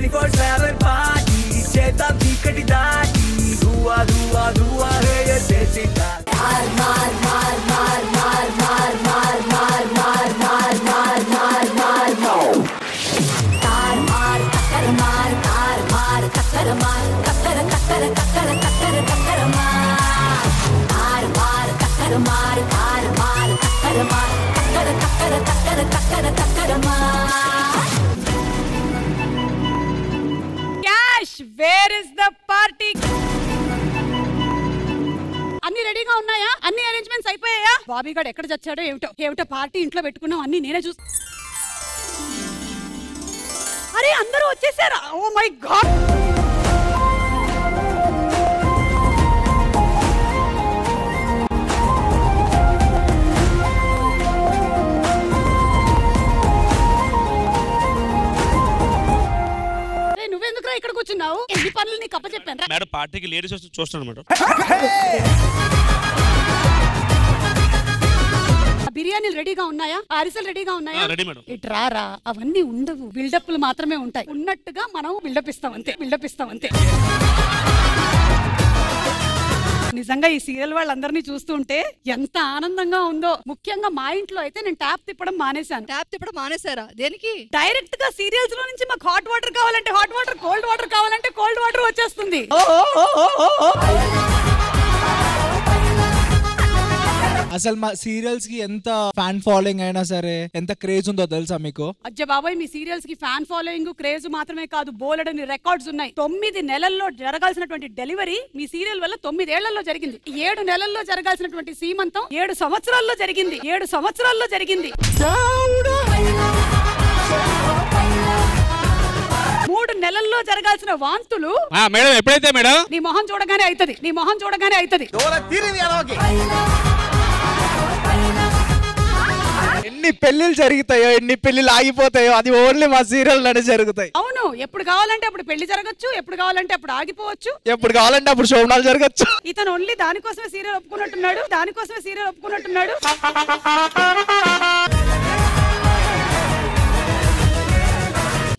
24/7 party చేద్దాం చీకటి దాటి ధువా ధువా ధువా హే దేశీ మార్ మార్ మార్ మార్ మార్ మార్ మార్ మార్ మార్ మార్ మార్ మార్ మార్ తార్ మార్ కక్కర మార్ తార్ మార్ కక్కర మార్ కక్కర కక్కర కక్కర కక్కర కక్కర మార్ తార్ మార్ కక్కర మార్ తార్ మార్ కక్కర మార్ కక్కర కక్కర కక్కర కక్కర కక్కర మార్ Where is the party? అన్ని రెడీగా ఉన్నాయా? అన్ని అరేంజ్మెంట్స్ అయిపోయాయా? బాబీ గారు ఎక్కడ చచ్చాడో ఏమిటో పార్టీ ఇంట్లో పెట్టుకున్నాం అన్ని నేనే చూసి. అరే అందరూ వచ్చేసారా? Oh my god. నువ్వెందుకు ఇక్కడ కూర్చున్నావు? ఎన్ని పనులు నీకు అప్పచెప్పాను మేడం. పార్టీకి లేడీస్ వచ్చి చూస్తున్నాను మేడం. బిర్యానీలు రెడీగా ఉన్నాయా? అరిసెలు రెడీగా ఉన్నాయా? Ready madam. ఇటు రారా, అవన్నీ ఉండవు. బిల్డప్లు మాత్రమే ఉంటాయి. ఉన్నట్టుగా మనం బిల్డప్ ఇస్తాం అంతే. నిజంగా ఈ సీరియల్ వాళ్ళందరినీ చూస్తుంటే ఎంత ఆనందంగా ఉందో. ముఖ్యంగా మా ఇంట్లో అయితే నేను ట్యాప్ తిప్పడం మానేశాను. ట్యాప్ తిప్పడం మానేశారా? దేనికి? డైరెక్ట్ గా సీరియల్స్ లో నుంచి మాకు హాట్ వాటర్ కావాలంటే హాట్ వాటర్, కోల్డ్ వాటర్ కావాలంటే కోల్డ్ వాటర్ వచ్చేస్తుంది. అసలు మా సీరియల్స్ కి ఎంత ఫ్యాన్ ఫాలోయింగ్ అయినా సరే ఎంత క్రేజ్ ఉందో తెలుసా మీకు? అజ్జ బాబాయ్, మీ సీరియల్స్ కి ఫ్యాన్ ఫాలోయింగ్ క్రేజ్ మాత్రమే కాదు, బోలెడని రికార్డ్స్ ఉన్నాయి. 9 నెలల్లో జరగాల్సినటువంటి డెలివరీ మీ సీరియల్ వల్ల 9 ఏళ్లలో జరిగింది. 7 నెలల్లో జరగాల్సినటువంటి సీమంతం 7 సంవత్సరాల్లో జరిగింది. 3 నెలల్లో జరగాల్సిన వాంతులు మేడం ఎప్పుడైతే మేడం నీ మొహం చూడగానే అవుతది. ఎన్ని పెళ్లిళ్ళు జరుగుతాయో, ఎన్ని పెళ్లిళ్ళు ఆగిపోతాయో అది ఓన్లీ మా సీరియల్ లోనే జరుగుతాయి. అవును, ఎప్పుడు కావాలంటే అప్పుడు పెళ్లి జరగచ్చు, ఎప్పుడు కావాలంటే అప్పుడు ఆగిపోవచ్చు, ఎప్పుడు కావాలంటే అప్పుడు శోభనాలు జరగచ్చు. ఇతను ఓన్లీ దానికోసమే సీరియల్ ఒప్పుకున్నట్టున్నాడు.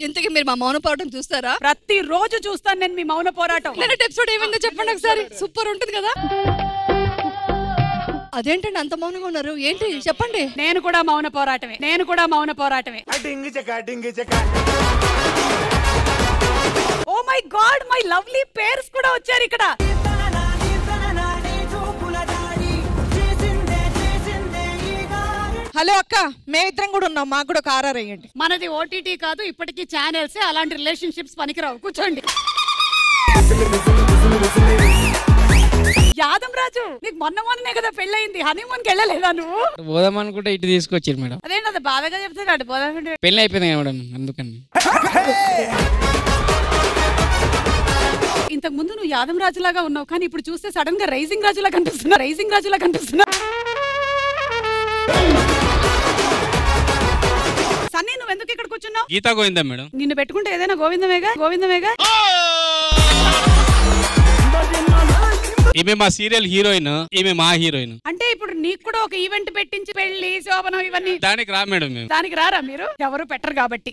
ఇంతకీ మీరు మా మౌన పోరాటం చూస్తారా? ప్రతిరోజు చూస్తాను నేను మీ మౌన పోరాటం. ఎపిసోడ్ ఏమైందో చెప్పండి ఒకసారి. సూపర్ ఉంటుంది కదా. అదేంటండి అంత మౌనంగా ఉన్నారు? ఏంటి చెప్పండి. నేను కూడా మౌన పోరాటమే. Oh my god, my lovely pairs కూడా వచ్చారు ఇక్కడ. హలో అక్క, మేమిద్దరం కూడా ఉన్నాం, మాకు కూడా కారారు వేయండి. మనది ఓటీటీ కాదు, ఇప్పటికీ ఛానల్స్. అలాంటి రిలేషన్షిప్స్ పనికిరావు. కూర్చోండి. యాదం రాజు, నీకు మొన్ననే కదా పెళ్ళయింది, హనీమూన్ కి వెళ్ళలేదా నువ్వు? పోదామనుకుంటే ఇటు తీసుకొచ్చారు మేడం. అదేంటి అది బాధగా చెప్తున్నాడు. పోదామంటే పెళ్లి అయిపోయింది మేడం, అందుకని. ఇంతకు ముందు నువ్వు యాదం రాజులాగా ఉన్నావు, కానీ ఇప్పుడు చూస్తే సడన్ గా రైజింగ్ రాజులా కనిపిస్తున్నా. సన్నీ, నువ్వు ఎందుకు ఇక్కడ కూర్చున్నావు? గీతా గోవిందా మేడం. నిన్ను పెట్టుకుంటే ఏదైనా గోవిందమేగా. ఈమె మా సీరియల్ హీరోయిన్, ఈమె మా హీరోయిన్. అంటే ఇప్పుడు నీకు కూడా ఒక ఈవెంట్ పెట్టించి పెళ్లి శోభనం ఇవన్నీ దానికి రా మేడం. మేము దానికి రారా? మీరు ఎవరు పెట్టరు కాబట్టి.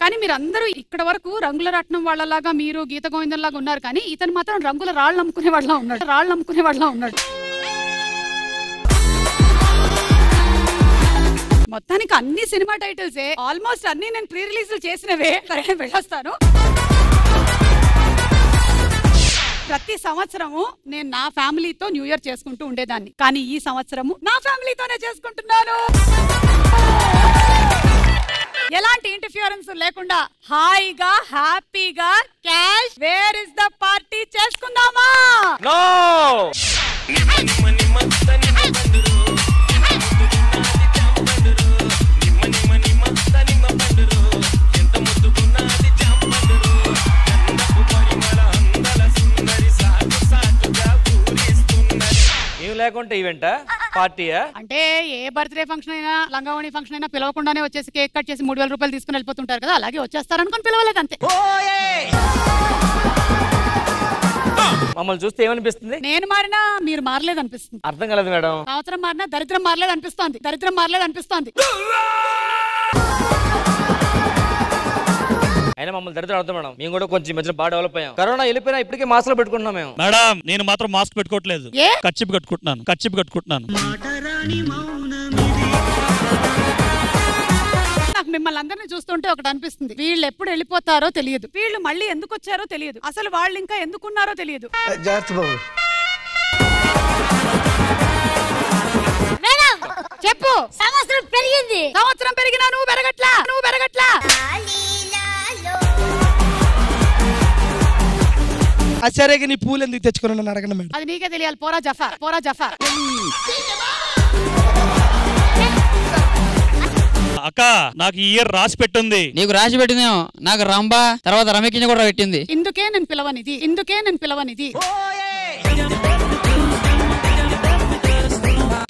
కానీ మీరందరూ ఇక్కడ వరకు రంగుల రత్నం వాళ్ళలాగా, మీరు గీత గోవిందం లాగా ఉన్నారు, కానీ ఇతను మాత్రం రంగుల రాళ్ళు నమ్ముకునే వాళ్ళ ఉన్నాడు. మొత్తానికి అన్ని సినిమా టైటిల్సే, ఆల్మోస్ట్ అన్ని నేను ప్రీ రిలీజ్ చేసినవే. సరే, వెళ్ళొస్తాను. ప్రతి సంవత్సరము నేను నా ఫ్యామిలీతో న్యూ ఇయర్ చేసుకుంటూ ఉండేదాన్ని, కానీ ఈ సంవత్సరము నా ఫ్యామిలీతోనే చేసుకుంటున్నాను. ఎలాంటి ఇంటర్ఫియరెన్స్ లేకుండా హాయిగా హ్యాపీగా cash where is the party చేసుకుందామా? లేకుంటే ఈవెంటా, పార్టీయా? అంటే ఏ బర్త్డే ఫంక్షన్ అయినా, లంగావణి ఫంక్షన్ అయినా పిలవకుండానే వచ్చేసి కేక్ కట్ చేసి 3000 రూపాయలు తీసుకుని వెళ్ళిపోతుంటారు కదా, అలాగే వచ్చేస్తారనుకుని పిలవలేదు అంతే. మమ్మల్ని చూస్తే ఏమనిపిస్తుంది? నేను మారినా మీరు మారలేదు అనిపిస్తుంది. అర్థం కలదు మేడం. సంవత్సరం మారినా దరిద్రం మారలేదు అనిపిస్తోంది. అయినా మమ్మల్ని దరిద్రం అవుతాం మేడం. మేము కూడా కొంచెం మధ్యన బాగా డెవలప్ అయ్యాం. కరోనా వెళ్ళిపోయినా ఇప్పటికే మాస్క్ పెట్టుకుంటున్నాం మేము. మేడం నేను మాత్రం మాస్క్ పెట్టుకోవట్లేదు, కచ్చిప్ కట్టుకుంటున్నాను. నాకు మిమ్మల్ని అందరినీ చూస్తుంటే ఒకటి అనిపిస్తుంది, వీళ్ళు ఎప్పుడు వెళ్ళిపోతారో తెలియదు, వీళ్ళు మళ్ళీ ఎందుకు వచ్చారో తెలియదు, అసలు వాళ్ళు ఇంకా ఎందుకున్నారో తెలియదు. చెప్పు. సంవత్సరం పెరిగింది. సంవత్సరం పెరిగినా నువ్వు పెరగట్లా. సరేగా నీ పూలు ఎందుకు తెచ్చుకున్నాను అడగండి మేడం. అది నీకే తెలియాలి. పోరా జఫా. అక్క నాకు ఈ ఇయర్ రాసి పెట్టుంది. నీకు రాసి పెట్టిందేమో, నాకు రంభా తర్వాత రమేకింజ కూడా పెట్టింది. ఇందుకే నేను పిలవనిది.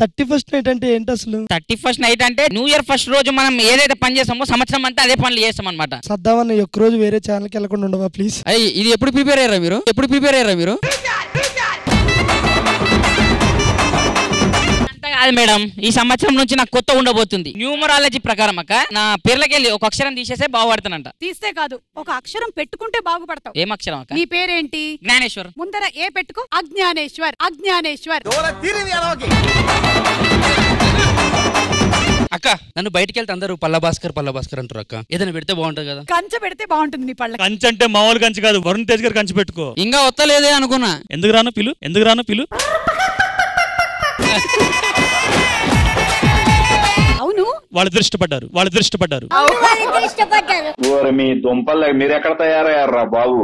31st నైట్ అంటే ఏంటి అసలు? 31st నైట్ అంటే న్యూ ఇయర్ ఫస్ట్ రోజు మనం ఏదైతే పని చేస్తామో సంవత్సరం అంతా అదే పనులు చేస్తాం అనమాట. సద్దామన్న ఒక్క రోజు వేరే ఛానల్కి వెళ్ళకుండా ఉండవా ప్లీజ్? అయ్యి ఇది ఎప్పుడు ప్రిపేర్ అయ్యారా మీరు? అంతా కాదు మేడం, ఈ సంవత్సరం నుంచి నాకు కొత్త ఉండబోతుంది. న్యూమరాలజీ ప్రకారం అక్క నా పేర్లకెళ్ళి ఒక అక్షరం తీసేస్తే బాగుపడతానంట. తీస్తే కాదు, ఒక అక్షరం పెట్టుకుంటే బాగుపడతావు. ఏం అక్షరం అక్క? నీ పేరేంటి? జ్ఞానేశ్వర్. ముందర ఏ పెట్టుకో. అజ్ఞానేశ్వర్. అక్క నన్ను బయటికి వెళ్తే అందరూ పల్ల భాస్కర్ అంటారు అక్క. ఏదైనా పెడితే బాగుంటది కదా. కంచె పెడితే బాగుంటుంది నీ పళ్ళ. కంచె అంటే మామూలు కంచె కాదు, వరుణ్ తేజ్ గారు కంచె పెట్టుకో. ఇంకా వస్తలేదే అనుకున్నా. ఎందుకు రాను పిలు. అవును, వాళ్ళు దృష్టిపడ్డారు. మీ దుంపలు మీరెక్కడ తయారయ్యారా బాబు?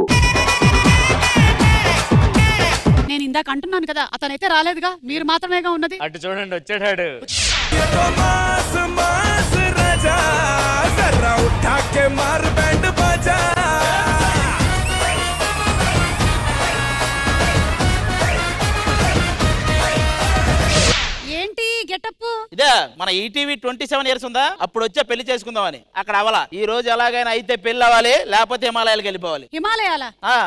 నేను ఇందాక అంటున్నాను కదా, అతనైతే రాలేదుగా, మీరు మాత్రమేగా ఉన్నది. అటు చూడండి వచ్చాడు. ఏంటి గెటప్? ఇదే మన ఈటీవీ 27 ఇయర్స్ ఉందా, అప్పుడు వచ్చే పెళ్లి చేసుకుందామని. అక్కడ అవ్వాలా. ఈ రోజు ఎలాగైనా అయితే పెళ్లి అవ్వాలి, లేకపోతే హిమాలయాలకు వెళ్ళిపోవాలి. హిమాలయాల?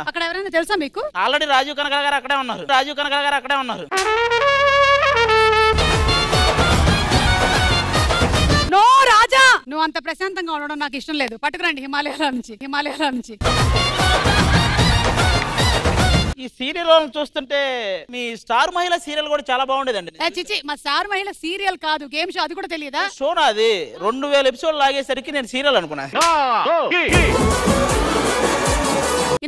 అక్కడ ఎవరైనా తెలుసా మీకు? ఆల్రెడీ రాజీవ్ కనకాల గారు అక్కడే ఉన్నారు. నో రాజా, నువ్వు అంత ప్రశాంతంగా ఉండడం నాకు ఇష్టం లేదు. పట్టుకురండి హిమాలయాల నుంచి. ఈ సీరియల్ చూస్తుంటే మీ స్టార్ మహిళ సీరియల్ కూడా చాలా బాగుండేదండి. చిచి, మా స్టార్ మహిళ సీరియల్ కాదు, గేమ్ షో. అది కూడా తెలియదా? షోనా అది? 2000 ఎపిసోడ్ లాగేసరికి నేను సీరియల్ అనుకున్నా.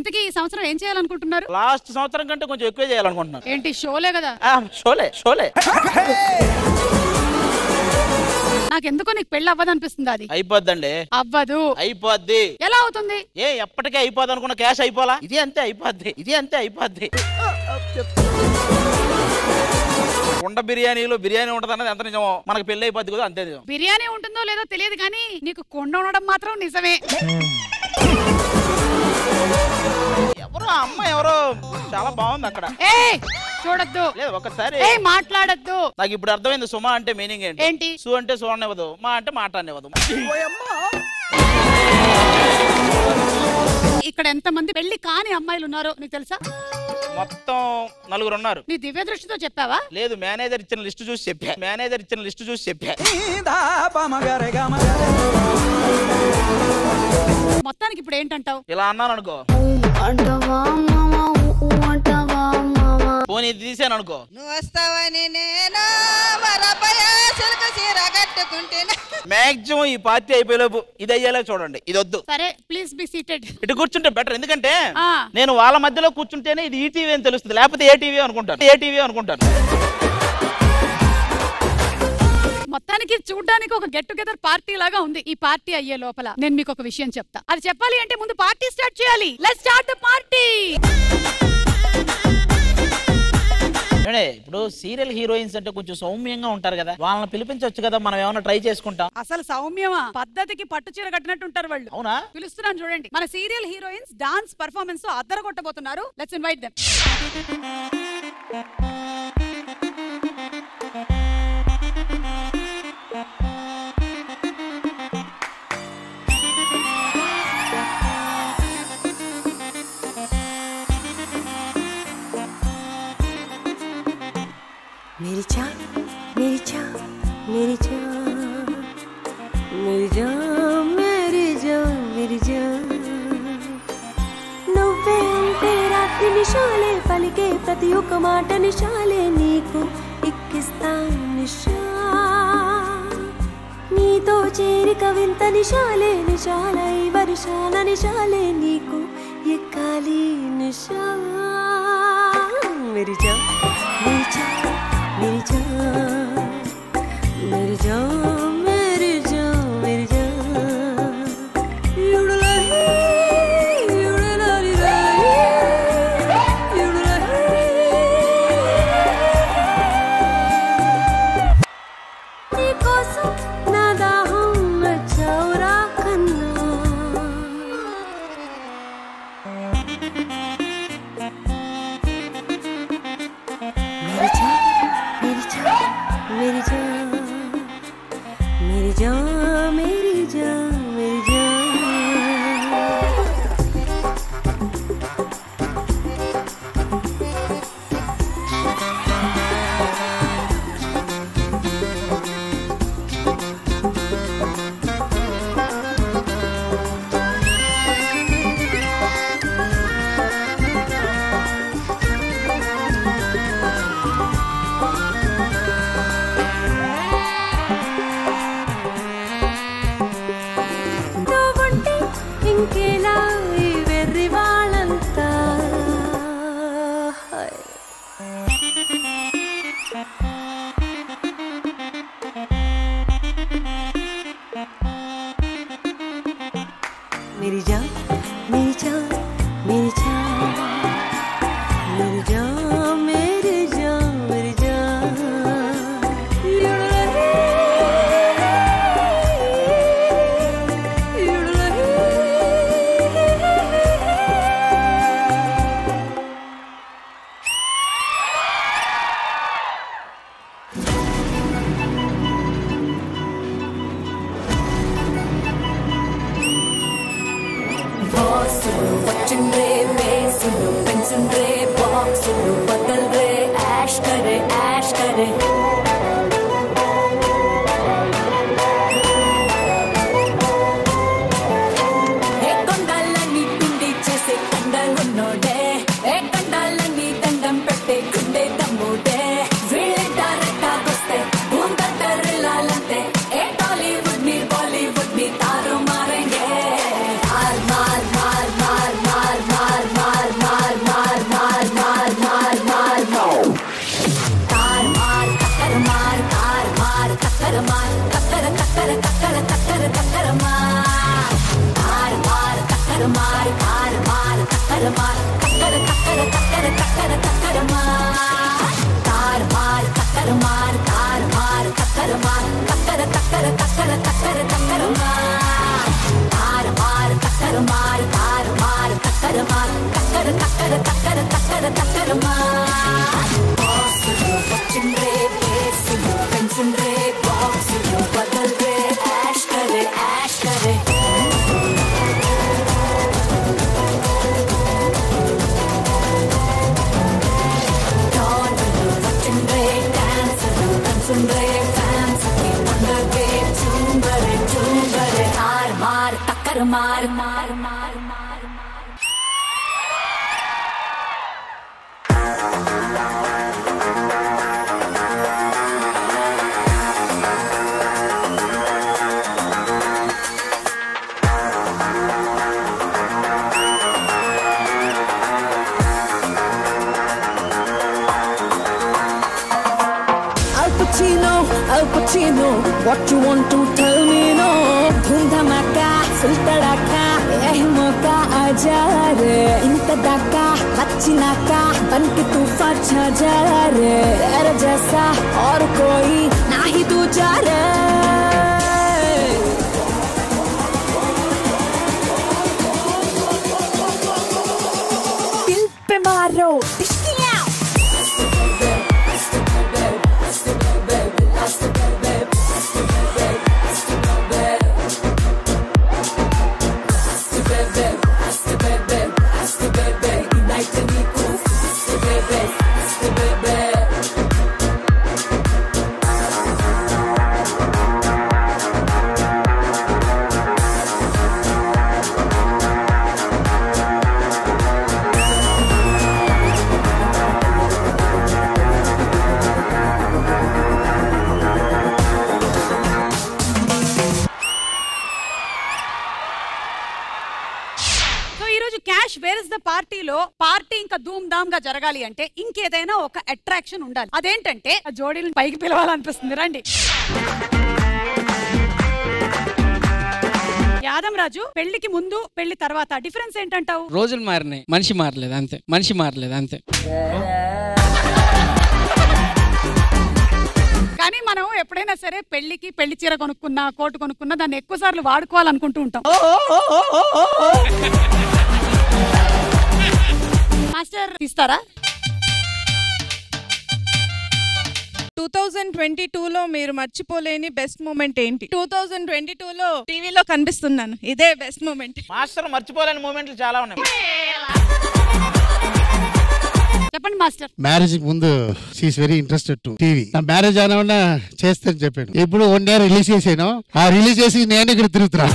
ఇంతకీ ఈ సంవత్సరం ఏం చేయాలనుకుంటున్నారు? లాస్ట్ సంవత్సరం కంటే కొంచెం ఎక్కువ చేయాలనుకుంటున్నాను. ఏంటి షోలే కదా? షోలే. నాకెందుకో నీకు పెళ్లి అవ్వదు అనిపిస్తుంది. అది అయిపోద్దండి. అవ్వదు. అయిపోద్ది. ఎలా అవుతుంది? ఎప్పటికే అయిపోద్ది అనుకున్న క్యాష్ అయిపోలా. ఇది అంతే అయిపోద్ది. కుండ బిర్యానీలో బిర్యానీ ఉంటది అన్నది ఎంత నిజమో, మనకు పెళ్లి అయిపోద్ది కదా అంతే నిజం. బిర్యానీ ఉంటుందో లేదో తెలియదు కానీ నీకు కుండ ఉండడం మాత్రం నిజమే. అమ్మ ఎవరో చాలా బాగుంది అక్కడ. చూడద్దు, లేదు ఒకసారి మాట్లాడద్దు. నాకు ఇప్పుడు అర్థమైంది సుమా అంటే మీనింగ్ ఏంటి. సు అంటే చూడనివ్వదు, మా అంటే మాట్లాడనివ్వదు. ఇక్కడ ఎంత మంది పెళ్లి కాని అమ్మాయిలు ఉన్నారో నీకు తెలుసా? మొత్తం 4 ఉన్నారు. నీ దివ్య దృష్టితో చెప్పావా? లేదు, మేనేజర్ ఇచ్చిన లిస్టు చూసి చెప్పా. మొత్తానికి ఇప్పుడు ఏంటంటావు? ఇలా అన్నాను అనుకో, పోనీ ఇది తీసాను అనుకో, నువ్వు వస్తావని నేను మాక్సిమం ఈ పార్టీ అయిపోయేలోపు ఇది అయ్యేలా చూడండి. ఇది వద్దు. సరే ప్లీజ్ బి సీటెడ్. ఇటు కూర్చుంటే బెటర్, ఎందుకంటే నేను వాళ్ళ మధ్యలో కూర్చుంటేనే ఇది ఈటీవీ అని తెలుస్తుంది, లేకపోతే ఏ టీవీ అనుకుంటాను. మొత్తానికి చూడడానికి ఒక గెట్ టుగెదర్ పార్టీ లాగా ఉంది. ఈ పార్టీ అయ్యే లోపల నేను మీకు ఒక విషయం చెప్తా. అది చెప్పాలి అంటే ముందు పార్టీ స్టార్ట్ చేయాలి. Let's start the party. ఇప్పుడు సీరియల్ హీరోయిన్స్ అంటే కొంచెం సౌమ్యంగా ఉంటారు కదా, వాళ్ళని పిలిపించవచ్చు కదా, మనం ఏమైనా ట్రై చేసుకుంటాం. అసలు సౌమ్యమా? పద్ధతికి పట్టు చీర కట్టినట్టు ఉంటారు వాళ్ళు. అవునా? పిలుస్తున్నాను చూడండి. మన సీరియల్ హీరోయిన్స్ డాన్స్ పర్ఫార్మెన్స్ తో అద్దర కొట్టబోతున్నారు. Let's invite them. मेरी जान मेरी जान मेरी जान मेरी जान నువ్వే ఉంటే రాత్రి నిశాలే పలికే ప్రతి ఒక్క మాట నిశాలే నీకు ఇక్కిస్తా నిశా నీతో చేరిక వింత నిశాలే నిశాలై వర్షాల నిశాలే నీకు ఎక్కాలి నిశా मेरी जान मेरी जान मेरी जान मेरी जान मेरी जान मेरी जान నీకోసం నా దాహం చౌరా కన్నా मेरी जान मेरी जान मेरी जान मेरी जान मेरी जान ఇంకేలా ఈ వెర్రి వాళ్ళంతా मेरी जान मेरी जान मेरी जान मेरी जान मेरी जान मेरी जान वचन रे बेसुन पेंसिल रे बॉक्स बदल रे ऐश करे ఏ కొండాలని పిండి చేసే కండలున్నోడే ఏ కండాలని దండం పెట్టే గుండె తమ్ముడే వీళ్ళెట్టారెట్టాకొస్తే భూంతరిల్లాలంటే ఏ టాలీవుడ్ ని బాలీవుడ్ ని తారు మారేంగే మార్ మార్ మార్ మార్ మార్ మార్ మార్ మార్ మార్ మార్ మార్ మార్ మార్ तार मार टक्कर मार तार मार टक्कर मार टक्कर टक्कर टक्कर टक्कर टक्कर मार तार मार टक्कर मार तार मार टक्कर मार टक्कर टक्कर टक्कर टक्कर टक्कर मार तार मार टक्कर मार तार मार टक्कर मार टक्कर टक्कर टक्कर टक्कर टक्कर मार तार मार टक्कर मार तार मार टक्कर मार टक्कर टक्कर टक्कर टक्कर टक्कर मार वचन रे बेसुन पेंसिल रे बॉक्स बदल रे ऐश करे वचन रे डांस पेंसिल रे फैंस की वंडर वे झूमरे तार मार टक्कर मार मार मार मार Al Pacino, what you want to tell me no? Dhum dhamaka, full tadaka, eh moka aaja re. Inta daka, vachinaka, banke tufan chha re. Tera jaisa aur koi nahi dooja re. Dil pe maro, tishkiya. పార్టీలో party ఇంకా ధూమ్ ధామ్ గా జరగాలి అంటే ఇంకేదైనా ఒక attraction ఉండాలి. అదేంటంటే ఆ జోడీలను పైకి పిలవాలనిపిస్తుంది. రండి. యాదం రాజు, పెళ్లికి ముందు పెళ్లి తర్వాత డిఫరెన్స్ ఏంటంటావు? రోజులు మారినాయి, మనిషి మారలేదు అంతే. మనిషి మారలేదు అంతే. కానీ మనం ఎప్పుడైనా సరే పెళ్లికి పెళ్లి చీర కొనుక్కున్నా, కోటు కొనుక్కున్నా దాన్ని ఎక్కువ సార్లు వాడుకోవాలనుకుంటూ ఉంటాం. మాస్టర్ తీస్తారా? 2022లో మీరు మర్చిపోలేని బెస్ట్ మూమెంట్ ఏంటి? 2022లో టీవీలో కనిపిస్తున్నాను, ఇదే బెస్ట్ మూమెంట్. మాస్టర్ మర్చిపోలేని మూమెంట్లు చాలా ఉన్నాయి. చెప్పండి మాస్టర్. మ్యారేజ్ ముందు she's very interested to TV. నా మ్యారేజ్ అయినా చేస్తాను చెప్పాను. ఇప్పుడు 1 year రిలీజ్ చేసాను. ఆ రిలీజ్ చేసి నేను ఇక్కడ తిరుగుతున్నా.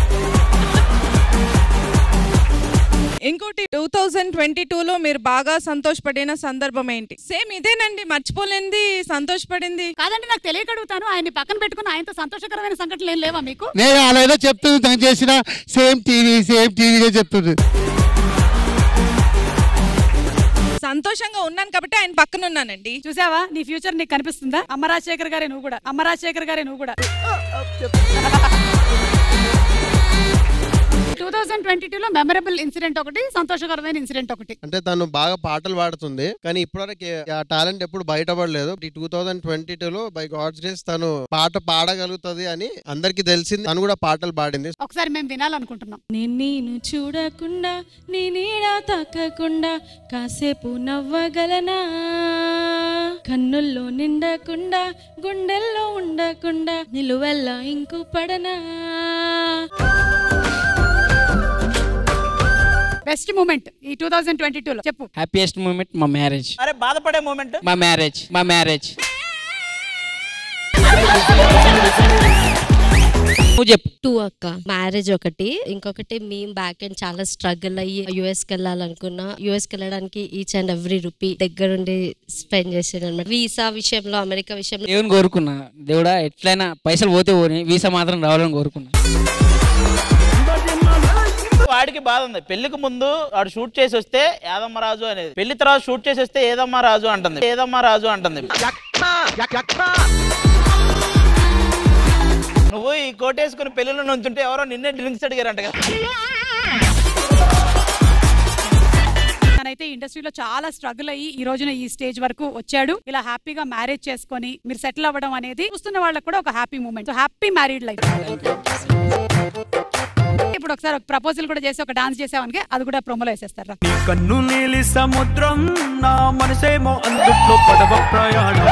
ఇంకోటి 2022లో మీరు బాగా సంతోషపడిన సందర్భం ఏంటి? సేమ్ ఇదేనండి, మర్చిపోలేంది, సంతోషపడింది. కాదండి, నాకు తెలియక అడుగుతాను. ఆయన్ని పక్కన పెట్టుకుని ఆయనతో సంతోషకరమైన సంఘటనలు ఏం లేవా మీకు? నేను అలా ఏదో చెప్తుంది, తను చేసిన సేమ్ టీవీగా చెప్తుంది. సంతోషంగా ఉన్నాను కాబట్టి ఆయన పక్కన ఉన్నానండి. చూసావా, నీ ఫ్యూచర్ నీకు కనిపిస్తుందా? అమ్మ రాజశేఖర్ గారే నువ్వు కూడా. అమ్మ రాజశేఖర్ గారే నువ్వు కూడా. 2022లో మెమరబుల్ ఇన్సిడెంట్ ఒకటి, సంతోషకరమైన ఇన్సిడెంట్ ఒకటి. అంటే తను బాగా పాటలు పాడుతుంది, కానీ ఇప్పటివరకు ఆ టాలెంట్ ఎప్పుడు బయటపడలేదు. ఈ 2022లో బై గాడ్స్ గ్రేస్ తను పాట పాడగలుగుతుంది అని అందరికి తెలిసింది. తను కూడా పాటలు పాడింది. ఒకసారి మేము వినాలనుకుంటున్నాం. నేను చూడకుండా, నీ నీడ తాకకుండా కాసేపు నవ్వగలనా? కన్నుల్లో నిండకుండా, గుండెల్లో ఉండకుండా నిలువెల్లా ఇంకు పడనా? బెస్ట్ మూమెంట్ ఈ 2022లో చెప్పు. హ్యాపీయెస్ట్ మూమెంట్ మా మ్యారేజ్. అరే బాధపడే మూమెంట్ మా మ్యారేజ్. నువ్వు చెప్పు. 2 అక్క. మ్యారేజ్ ఒకటి, ఇంకొకటి మేము బ్యాక్ అండ్ చాలా స్ట్రగుల్ అయ్యి యుఎస్ కి వెళ్ళాలనుకున్నా. యుఎస్ కి వెళ్ళడానికి ఈచ్ అండ్ ఎవ్రీ రూపీ దగ్గరుండి స్పెండ్ చేసాను అనమాట. వీసా విషయంలో, అమెరికా విషయంలో దేవుని కోరుకున్నా, దేవుడా ఎట్లయినా పైసలు పోతే పోని వీసా మాత్రం రావాలని కోరుకున్నా. వాడికి బాధ ఉంది. పెళ్లికి ముందు వాడు షూట్ చేసి వస్తే యాదమ్మరాజు అనేది, పెళ్లి తర్వాత షూట్ చేసి వస్తే ఏదమ్మరాజు అంటుంది. నువ్వు ఈ కోటేసుకుని పెళ్లిలో నుంచుంటే ఎవరో నిన్నే డ్రింక్స్ అడిగారంట కదా. తనైతే ఇండస్ట్రీలో చాలా స్ట్రగుల్ అయ్యి ఈ రోజున ఈ స్టేజ్ వరకు వచ్చాడు. ఇలా హ్యాపీగా మ్యారేజ్ చేసుకొని మీరు సెటిల్ అవ్వడం అనేది చూస్తున్న వాళ్ళకి కూడా ఒక happy moment. Happy married life. ఇప్పుడు ఒకసారి ఒక ప్రపోజల్ కూడా చేసి ఒక డాన్స్ చేసావనుకే అది కూడా ప్రోమోలో వేసేస్తారా? కన్ను నీలి సముద్రం, నా మనసేమో అందుట్లో పడవ ప్రయాణం.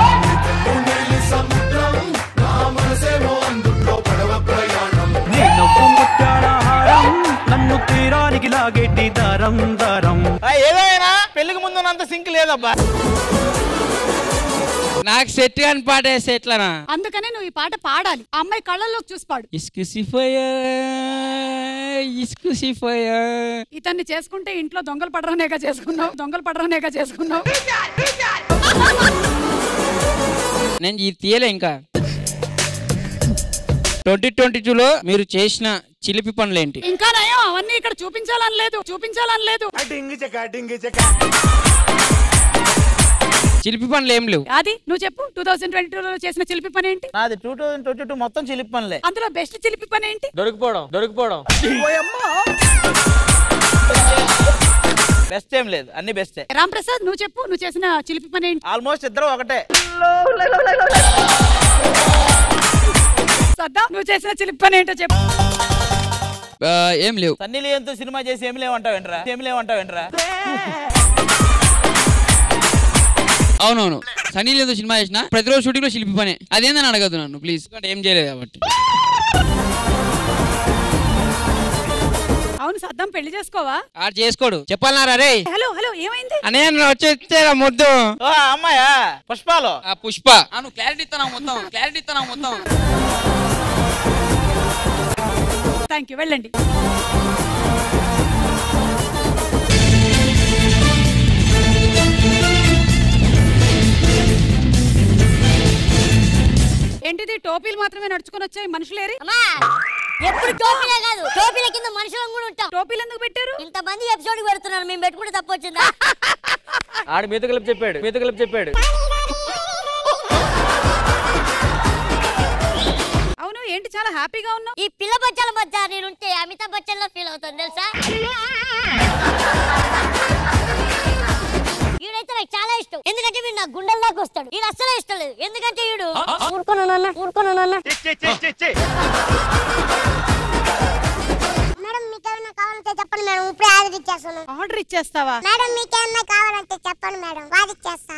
నీ నవ్వు ముత్యాల హారం, నన్ను తీరానికి లాగేటి దారం దారం. ఏదైనా పెళ్లికి ముందు అంత సింక్ లేదబ్బా. నాకు సెట్ కాని పాట వేస్తే ఎట్లనా? అందుకనే నువ్వు ఈ పాట పాడాలి. ఆ అమ్మాయి కళ్ళల్లోకి చూసి పాడు. ఇతన్ని చేసుకుంటే ఇంట్లో దొంగలు పడరనేగా చేసుకున్నావు. నేను ఇది తీయలే ఇంకా. 2022లో మీరు చేసిన చిలిపి పనులేంటి? ఇంకా నయం, అవన్నీ ఇక్కడ చూపించాలని లేదు. చిలిపి పనులు ఏం లేవు. అది నువ్వు చెప్పు. 2022లో చేసిన చిలిపి పని ఏంటి? నాది 2022 మొత్తం చిలిపి పనులే. అందులో బెస్ట్ చిలిపి పని ఏంటి? దొరికిపోవడం. బెస్ట్ ఏం లేదు, అన్ని బెస్టే. రామ్ ప్రసాద్ నువ్వు చెప్పు, నువ్వు చేసిన చిలిపి పని ఏంటి? ఆల్మోస్ట్ ఇద్దరు ఒకటే. సద్దా నువ్వు చేసిన చిలిపి పని ఏంటో చెప్పు. ఏం లేవు. సన్నీ లియోన్తో సినిమా చేసి ఏం లేవంటావేంట్రా? అవునవును, సన్నీ లియోన్తో సినిమా చేసిన ప్రతిరోజు షూటింగ్ లో శిల్పి పనే. అదేందని అడగదు నన్ను ప్లీజ్. ఏం చేయలేదు కాబట్టి. అవును, సద్దం పెళ్లి చేసుకోవా? ఆడు చేసుకోడు. చెప్పాలన్నారా రే? హలో ఏమైంది? అనే వచ్చేరా ముద్దు. అమ్మాయా పుష్పాలో? పుష్ప. నువ్వు క్లారిటీ ఇస్తున్నావు మొత్తం. థ్యాంక్ యూ, వెళ్ళండి. ఏంటిది టోపీలు మాత్రమే నడుచుకొని వచ్చాయి, మనుషులేరి? ఎప్పుడు టోపీలే కాదు, టోపీల కింద మనుషులం కూడా ఉంటాం. టోపీలు ఎందుకు పెట్టారు? ఇంతమంది ఎపిసోడ్ పెడుతున్నారు, మేము పెట్టుకుంటే తప్పు వచ్చిందా? ఆడు మీతో కలిపి చెప్పాడు. అవును, ఏంటి చాలా హ్యాపీగా ఉన్నావు? ఈ పిల్ల బచ్చాల మధ్య నేనుంటే అమితాబ్ బచ్చన్ లో ఫీల్ అవుతాను తెలుసా? ఈడైతే నాకు చాలా ఇష్టం, ఎందుకంటే వీడు నా గుండెల్లోకి వస్తాడు. ఈడు అస్సలే ఇష్టం లేదు, ఎందుకంటే ఈడు ఊరుకున్నానన్న. మేడం మీకేమన్నా కావాలంటే చెప్పండి మేడం, ఇప్పుడే ఆర్డర్ ఇచ్చేస్తాను. ఆర్డర్ ఇచ్చేస్తావా? మేడం మీకేమన్నా కావాలంటే చెప్పండి మేడం, వాదిచ్చేస్తా.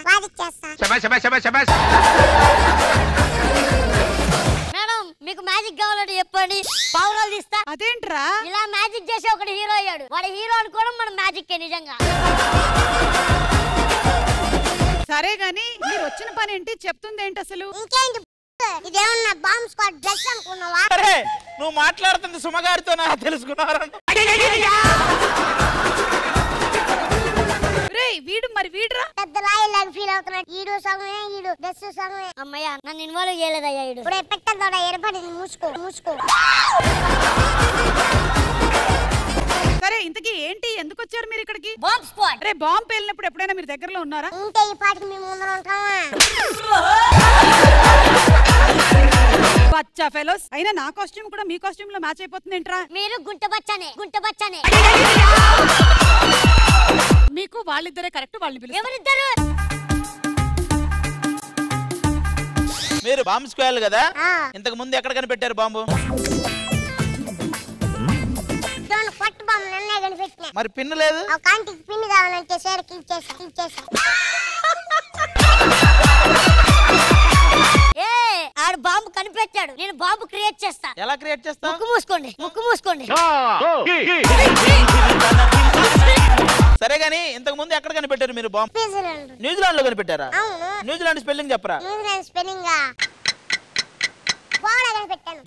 మేడం మీకు మ్యాజిక్ కావాలంటే చెప్పండి, పావురాలు తీస్తా. అదేంట్రా? ఇలా మ్యాజిక్ చేసి ఒకటి హీరో అయ్యాడు, వాడు హీరో అనుకోవడం మన మ్యాజిక్ నిజంగా. సరే గాని మీరు వచ్చిన పని ఏంటి, చెప్తుంది ఏంటి అసలు? ఇంకేంటి ఇదేమన్నా బాంబ్ స్క్వాడ్ డ్రెస్ అనుకున్నావా? అరే నువ్వు మాట్లాడుతుంది సుమగారితో నాకు తెలుసుకున్నారా? వీడు మరి వీడురా పెద్ద లాయర్ ఫీల్ అవుతున్నాడు. ఈడు సగమే, ఈడు డ్రెస్ సగమే. అమ్మయ్య నన్ను ఇన్వాల్వ్ చేయలేదయ్యా ఈడు. ఇప్పుడు పెట్టద్దా ఏర్పడింది, మూసుకో. సరే ఇంతకీ ఏంటి, ఎందుకు వచ్చారు మీరు ఇక్కడికి? Bomb squad. అరే బాంబ్ పేలినప్పుడు ఎప్పుడైనా మీరు దగ్గరలో ఉన్నారా? ఉంటే ఈ పాటికి మేము ముందర ఉంటామా? బచ్చా ఫెలోస్, అయినా నా కాస్ట్యూమ్ కూడా మీ కాస్ట్యూమ్ లో మ్యాచ్ అయిపోతుంది ఏంట్రా? మీరు గుంట బచ్చానే. మీకు వాళ్ళిద్దరే కరెక్ట్, వాళ్ళని పిలుస్తారు. ఎవరిద్దరు? మీరు బాంబు స్క్వేర్ కదా, ఇంతకు ముందు ఎక్కడ కనిపెట్టారు బాంబు? పట్టు బాంబు నన్నే కనిపెట్టినా. మరి పిన్ను లేదు? కాంటికి పిన్ను కావాలంటే సరికి ఇచ్చేసా. ఆడు బాంబు కనిపెట్టాడు, నేను బాంబు క్రియేట్ చేస్తా. ఎలా క్రియేట్ చేస్తా? ముక్కు మూసుకోండి. సరే గానీ ఇంతకు ముందు ఎక్కడ కనిపెట్టారు మీరు బాంబు? న్యూజిలాండ్ లో కనిపెట్టారా? న్యూజిలాండ్ స్పెల్లింగ్ చెప్పరా? న్యూజిలాండ్ స్పెల్లింగ్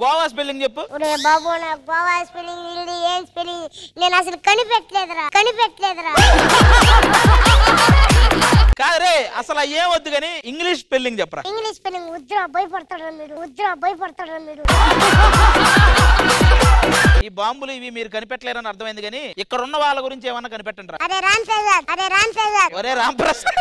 గోవా స్పెల్లింగ్ చెప్పు. బాబు నాకు గోవా స్పెల్లింగ్ ఏం స్పెల్లింగ్ నేను అసలు కనిపెట్టలేదురా. కాదరే అసలు ఏం వద్దు గానీ ఇంగ్లీష్ స్పెల్లింగ్ చెప్పరా? ఇంగ్లీష్ స్పెల్లింగ్ ఉద్రా భయపడతాడు మీరు. ఈ బాంబులు ఇవి మీరు కనిపెట్టలేరని అర్థమైంది కానీ ఇక్కడ ఉన్న వాళ్ళ గురించి ఏమన్నా కనిపెట్టండి. అరే రామ్ ప్రసాద్. ఒరే రామ్ ప్రసాద్,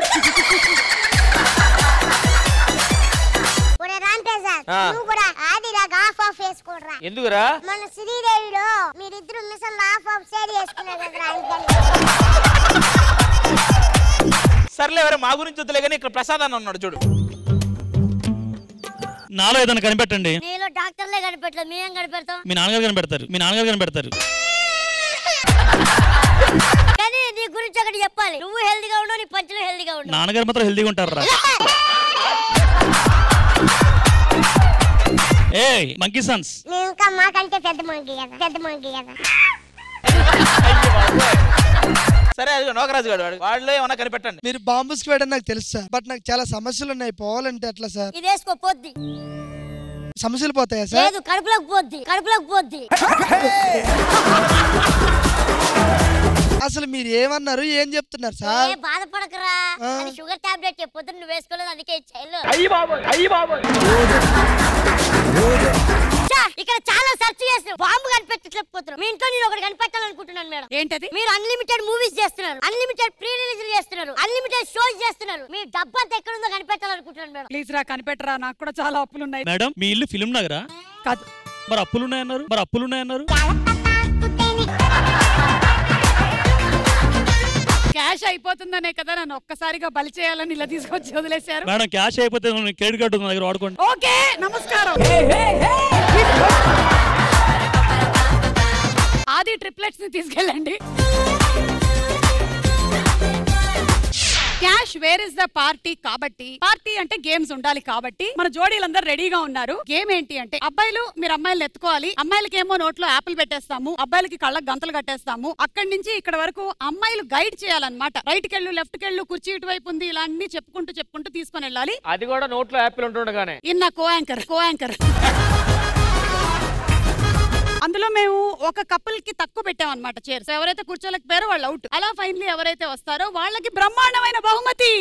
నువ్వు కూడా ఆదిలాగా ఆఫ్ వేసుకోడరా. ఎందుకురా? మన శ్రీదేవిలో మీరిద్దరు మిషన్ ఆఫ్ షేర్ చేసుకున్నారు కదరా. సర్లే ఎవరే మా గురించి వద్దులే కానీ ఇక్కడ ప్రసాద్ అని ఉన్నాడు చూడు. నాలో ఏదైనా కనిపెట్టండి. నీలో డాక్టర్లే కనిపెట్టలేదు, మేం కనిపెడతాం. మీ నాన్నగారు కనిపెడతారు. కానీ నీ గురించి ఒకటి చెప్పాలి, నువ్వు హెల్దీగా ఉండవు, నీ పంచులు హెల్దీగా ఉండవు. నాన్నగారు మాత్రం హెల్దీగా ఉంటారా? ఏయ్ మంకీ సన్స్. నేను ఇంకా మాకంటే పెద్ద మంకీ కదా. సరే అది నోకరాజు గారు వాళ్ళు ఏమన్నా కనిపెట్టండి. మీరు బాంబు స్క్వాడ్ అని నాకు తెలుసు సార్, బట్ నాకు చాలా సమస్యలు ఉన్నాయి, పోవాలంటే ఎట్లా సార్? ఇది వేసుకోపోద్ది. సమస్యలు పోతాయా సార్? లేదు, కడుపులోకి పోద్ది. అసలు మీరు ఏమన్నారు, ఏం చెప్తున్నారు సార్? బాధపడకరా, అది షుగర్ టాబ్లెట్ పొద్దున్న నువ్వు వేసుకోలేదు, అందుకే ఇచ్చాను. ఇక్కడ చాలా సెర్చ్ చేస్తున్నాం, బాంబు కనిపెట్టలేకపోతున్నాం. మీ ఇంట్లో నేను ఒకటి కనిపెట్టాలనుకుంటున్నాను మేడం. ఏంటది? మీరు అన్లిమిటెడ్ మూవీస్ చేస్తున్నారు, అన్లిమిటెడ్ ప్రీ రిలీజ్ చేస్తున్నారు, అన్లిమిటెడ్ షోస్ చేస్తున్నారు. మీ డబ్బంతా ఎక్కడుందో కనిపెట్టాలనుకుంటున్నాను మేడం. ప్లీజ్ రా కనిపెట్టరా, నాకు కూడా చాలా అప్పులు ఉన్నాయి. మేడం మీ ఇల్లు ఫిల్మ్ నగరా? కాదు. మరి అప్పులున్నాయన్నారు. క్యాష్ అయిపోతుందనే కదా నన్ను ఒక్కసారిగా బలి చేయాలని ఇలా తీసుకొచ్చి వదిలేశారు. మేడం క్యాష్ అయిపోతే క్రెడిట్ కార్డు ఉంది దగ్గర వాడుకోండి. ఓకే నమస్కారం. ఆది ట్రిప్లెట్స్ ని తీసుకెళ్ళండి. Cash where is the party కాబట్టి, పార్టీ అంటే గేమ్స్ ఉండాలి కాబట్టి మన జోడీలందరూ రెడీగా ఉన్నారు. గేమ్ ఏంటి అంటే, అబ్బాయిలు మీరు అమ్మాయిలు ఎత్తుకోవాలి, అమ్మాయిలకేమో నోట్లో యాపిల్ పెట్టేస్తాము, అబ్బాయిలకి కళ్ళకు గంతలు కట్టేస్తాము. అక్కడి నుంచి ఇక్కడ వరకు అమ్మాయిలు గైడ్ చేయాలన్నమాట. రైట్ కెళ్ళు, లెఫ్ట్ కెళ్ళు, కుర్చీ ఇటువైపు ఉంది, ఇలా అన్ని చెప్పుకుంటూ తీసుకొని వెళ్ళాలి. అది కూడా నోట్లో యాపిల్ ఉంటుండగానే. ఇన్న కో యాంకర్ అందులో మేము ఒక కపుల్ కి తక్కువ పెట్టామన్నమాట చైర్స్. ఎవరైతే కూర్చోలేకపోయారో వాళ్ళు అవుట్. అలా ఫైనల్లీ ఎవరైతే వస్తారో వాళ్ళకి బ్రహ్మాండమైన బహుమతి.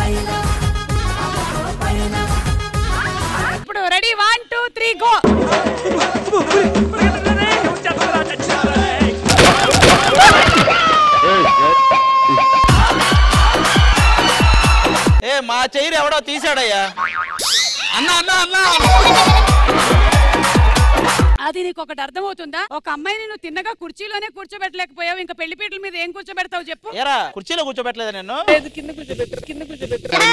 Baila, చైర్ ఎవడో తీసాడయ్యా. అన్నా అన్నా అన్నా అది నీకు ఒకటి అర్థమవుతుందా? ఒక అమ్మాయిని నువ్వు తిన్నగా కుర్చీలోనే కూర్చోబెట్టలేకపోయావు, ఇంకా పెళ్లి పీటల మీద ఏం కూర్చోబెడతావు చెప్పు? ఏరా కుర్చీలో కూర్చోబెట్టలేదు నేను. కింద కూర్చోబెట్టారు.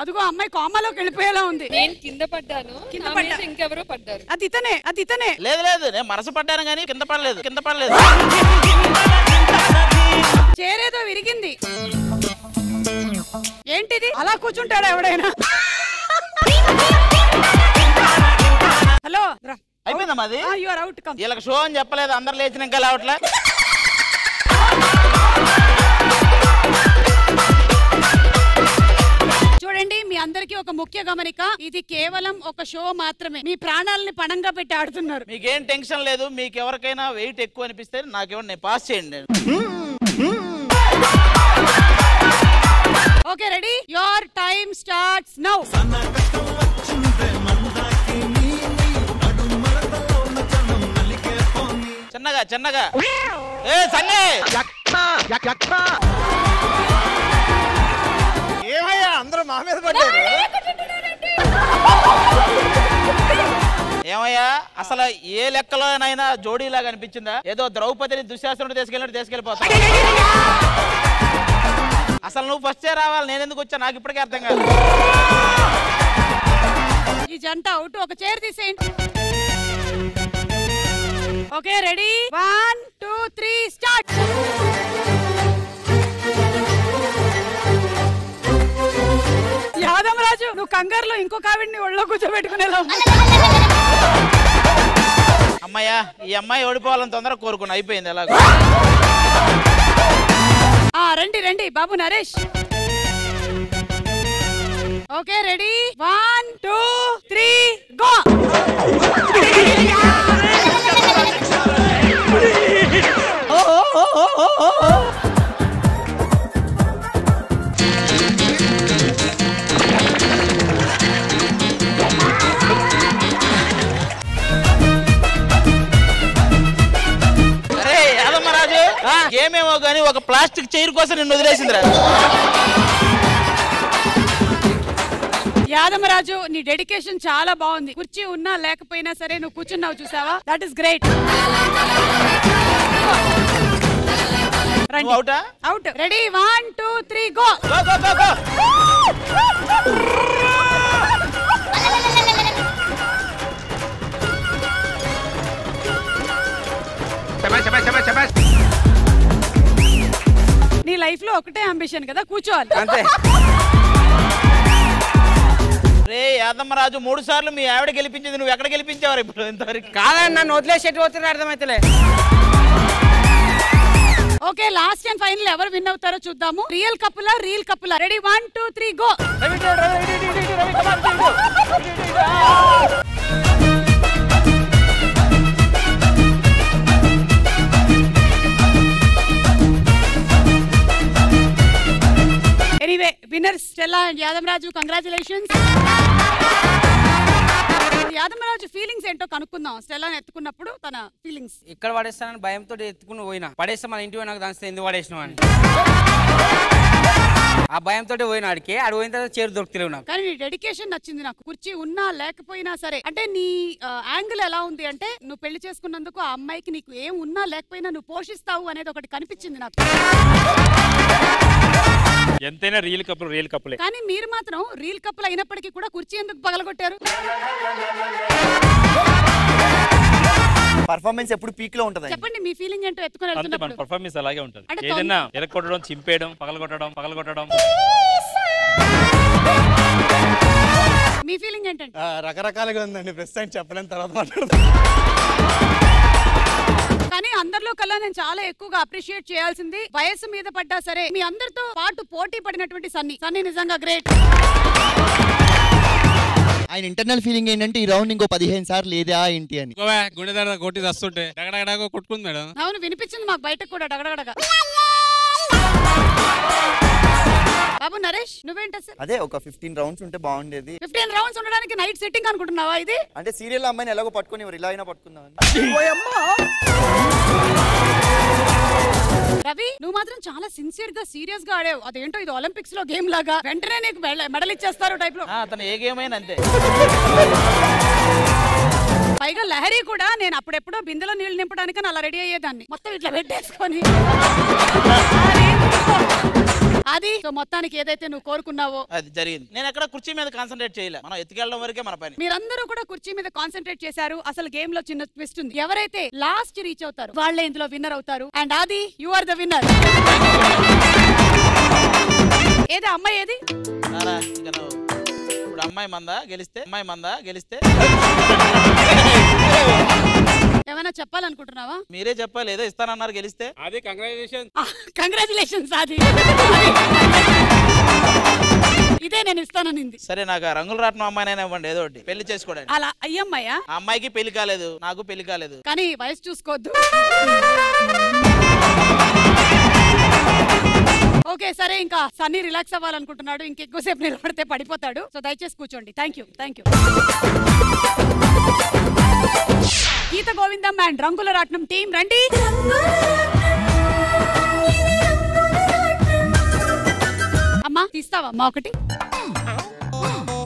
అదిగో అమ్మాయి కోమాలోకి వెళ్ళిపోయేలా ఉంది. నేను కింద పడ్డాను, కింద పడ్డా, ఇంకెవరో పడ్డారు. అది ఇతనే. లేదు లేదు, నేను మనసు పడ్డాను కానీ కింద పడలేదు. చేరేదో విరిగింది. ఏంటిది అలా కూర్చుంటాడా ఎవడైనా? హలో అయిపోయిందమ్మా అది. You are out. కమ్. వీళ్ళకి షో అని చెప్పలేదు, అందరు లేచిన ఇంకా లేవట్లే. చూడండి, మీ అందరికీ ఒక ముఖ్య గమనిక, ఇది కేవలం ఒక షో మాత్రమే. మీ ప్రాణాలని పణంగా పెట్టి ఆడుతున్నారు. మీకేం టెన్షన్ లేదు. మీకు ఎవరికైనా వెయిట్ ఎక్కువ అనిపిస్తే నాకేమన్నా పాస్ చేయండి. Okay ready? Your time starts now. చిన్నగా ఏ సన్నే ఏమయ్యా అందరూ మా మీద పడ్డారు? ఏమయ్యా అసలు ఏ లెక్కలోనైనా జోడీలాగా అనిపించిందా? ఏదో ద్రౌపదిని దుశ్శాసనుడు తీసుకెళ్ళిపోతా. అసలు నువ్వు ఫస్టే రావాలి, నేను ఎందుకు వచ్చా నాకు ఇప్పటికే అర్థం కాదు. ఈ జంట అవుట్. ఒక చైర్ తీసేయండి. Okay ready? 1 2 3 స్టార్ట్. యాదమరాజు, నువ్వు కంగారులో ఇంకొక ఆవిడ్ని ఒళ్ళో కూర్చోబెట్టుకునేలా. అమ్మాయ్యా, ఈ అమ్మాయి ఓడిపోవాలని తొందరగా కోరుకున్నా. అయిపోయింది ఎలాగో. రండి బాబు నరేష్. Okay ready? 1 2 3 గో. ఏమేమో గానీ ఒక ప్లాస్టిక్ చైర్ కోసం నిన్ను వదిలేసిందిరా. యాదమరాజు, నీ డెడికేషన్ చాలా బాగుంది. కుర్చీ ఉన్నా లేకపోయినా సరే నువ్వు కూర్చున్నావు, చూసావా? That is great. Out. Ready? 1 2 3 go. నీ లైఫ్ లో ఒకటే అంబిషన్ కదా, కూర్చోవాలి అంతే. రే యాదమ్మరాజు, 3 సార్లు మీ ఆవిడ గెలిపించింది, నువ్వు ఎక్కడ గెలిపించావు ఇప్పుడు ఇంతవరకు? కాదని నన్ను వదిలేసి ఎటు పోతున్నా అర్థమైతలే. ఓకే, లాస్ట్ అండ్ ఫైనల్ ఎవరు విన్ అవుతారో చూద్దాము. రియల్ కపులా, రీల్ కపులా? Ready? 1 2 3 go. Anyway, winners Stella and Yadamaraju, congratulations. Yadamaraju feelings ఏంటో కనుక్కుందాం. స్టెల్లాని ఎత్తుకున్నప్పుడు తన ఫీలింగ్స్. ఇక్కడ పడేస్తానని భయంతో ఎత్తుకుని పోయినా, పడేస్తే మన ఇంటి పోయినా దానిస్తే ఎందుకు పడేసినావు అని ఆ భయంతో పోయినా. ఆడికి ఆడు పోయిన తర్వాత చేరు దొరుకుతలేవు నాకు. కానీ నీ డెడికేషన్ నచ్చింది నాకు. కుర్చీ ఉన్నా లేకపోయినా సరే, అంటే నీ యాంగిల్ ఎలా ఉంది అంటే, నువ్వు పెళ్లి చేసుకున్నందుకు ఆ అమ్మాయికి నీకు ఏం ఉన్నా లేకపోయినా నువ్వు పోషిస్తావు అనేది ఒకటి కనిపించింది నాకు. ఎంతైనా రియల్ కప్పులే. కానీ మీరు మాత్రం రీల్ కప్పులు అయినప్పటికీ కూడా కుర్చీ ఎందుకు పగలగొట్టారు? పర్ఫార్మెన్స్ ఎప్పుడు పీక్ లో ఉంటది. చెప్పండి మీ ఫీలింగ్ ఏంటో ఎత్తుకొని వెళ్తున్నప్పుడు. పర్ఫార్మెన్స్ అలాగే ఉంటది. ఏదైనా ఎరకొట్టడం, చింపేయడం, పగలగొట్టడం. మీ ఫీలింగ్ ఏంటంటే? రకరకాలుగా ఉందండి, ప్రెసిడెంట్ చెప్పలేని తర్వాత మాట్లాడదాం. కానీ అందరిలో కల్లా నేను చాలా ఎక్కువగా అప్రిషియేట్ చేయాల్సింది, వయసు మీద పడ్డా సరే మీ అందరితో పాటు పోటీ పడినటువంటి సన్నీ నిజంగా గ్రేట్. ఆయన ఇంటర్నల్ ఫీలింగ్ ఏంటంటే ఈ రౌండ్ ఇంకో 15 సార్లు లేదా ఏంటి అని. గుండె దడ కొట్టి వస్తుంటే డగడగడగో కొట్టుకుంది మేడం. అవును, వినిపించింది మాకు బయటకు కూడా డగడగడగా. బాబు నరేష్, నువ్వేంటి అసలు? అదే ఒక 15 రౌండ్స్ ఉంటే బాగుండేది. 15 రౌండ్స్ ఉండడానికి నైట్ సెట్టింగ్ అనుకుంటున్నావా ఇది? అంటే సీరియల్ అమ్మాయిని ఎలాగో పట్టుకుని ఇలా అయినా పట్టుకుందాం. రవి నువ్వు మాత్రం చాలా సిన్సియర్ గా సీరియస్ గా ఆడావు. అదేంటో ఇది ఒలింపిక్స్ లో గేమ్ లాగా వెంటనే నీకు మెడల్ ఇచ్చేస్తారు టైప్ లో. అతను ఏ గేమ్ అయినా అంతే. పైగా లహరి కూడా నేను అప్పుడెప్పుడో బిందెలో నీళ్లు నింపడానికి అలా రెడీ అయ్యేదాన్ని, మొత్తం ఇట్లా పెట్టేసుకొని. అది సో మొత్తానికి ఏదైతే నువ్వు కోరుకున్నావో అది జరిగింది. నేను ఎక్కడ కుర్చీ మీద కాన్సన్ట్రేట్ చేయలే, మనం ఎత్తుకెళ్ళడం వరకే మన పని. మీరందరూ కూడా కుర్చీ మీద కాన్సన్ట్రేట్ చేశారు. అసలు గేమ్ లో చిన్న ట్విస్ట్ ఉంది. ఎవరైతే లాస్ట్ రీచ్ అవుతారు వాళ్ళే ఇందులో విన్నర్ అవుతారు. అండ్ అది యు ఆర్ ద విన్నర్. ఏది అమ్మాయి ఏది? ఇప్పుడు అమ్మాయి మందా గెలిస్తే ఏమైనా చెప్పాలనుకుంటున్నావా? మీరే చెప్పాలి, ఏదో ఇస్తానన్నారు గెలిస్తే. అది కంగ్రాచులేషన్స్. అది ఇదే నేను ఇస్తాననింది. సరే నాకు రంగులు రాట్నం అమ్మాయినైనా ఇవ్వండి, ఏదో ఒకటి పెళ్లి చేసుకోవడానికి. అలా అయ్యమ్మాయా? ఆ అమ్మాయికి పెళ్లి కాలేదు, నాకు పెళ్లి కాలేదు. కానీ వయసు చూసుకోవద్దు. ఓకే సరే, ఇంకా సన్నీ రిలాక్స్ అవ్వాలనుకుంటున్నాడు. ఇంకెక్కువసేపు నిలబడితే పడిపోతాడు. సో దయచేసి కూర్చోండి. Thank you. Geetha Govindam and Rangula Ratnam team రండి. అమ్మా తీస్తావమ్మా ఒకటి.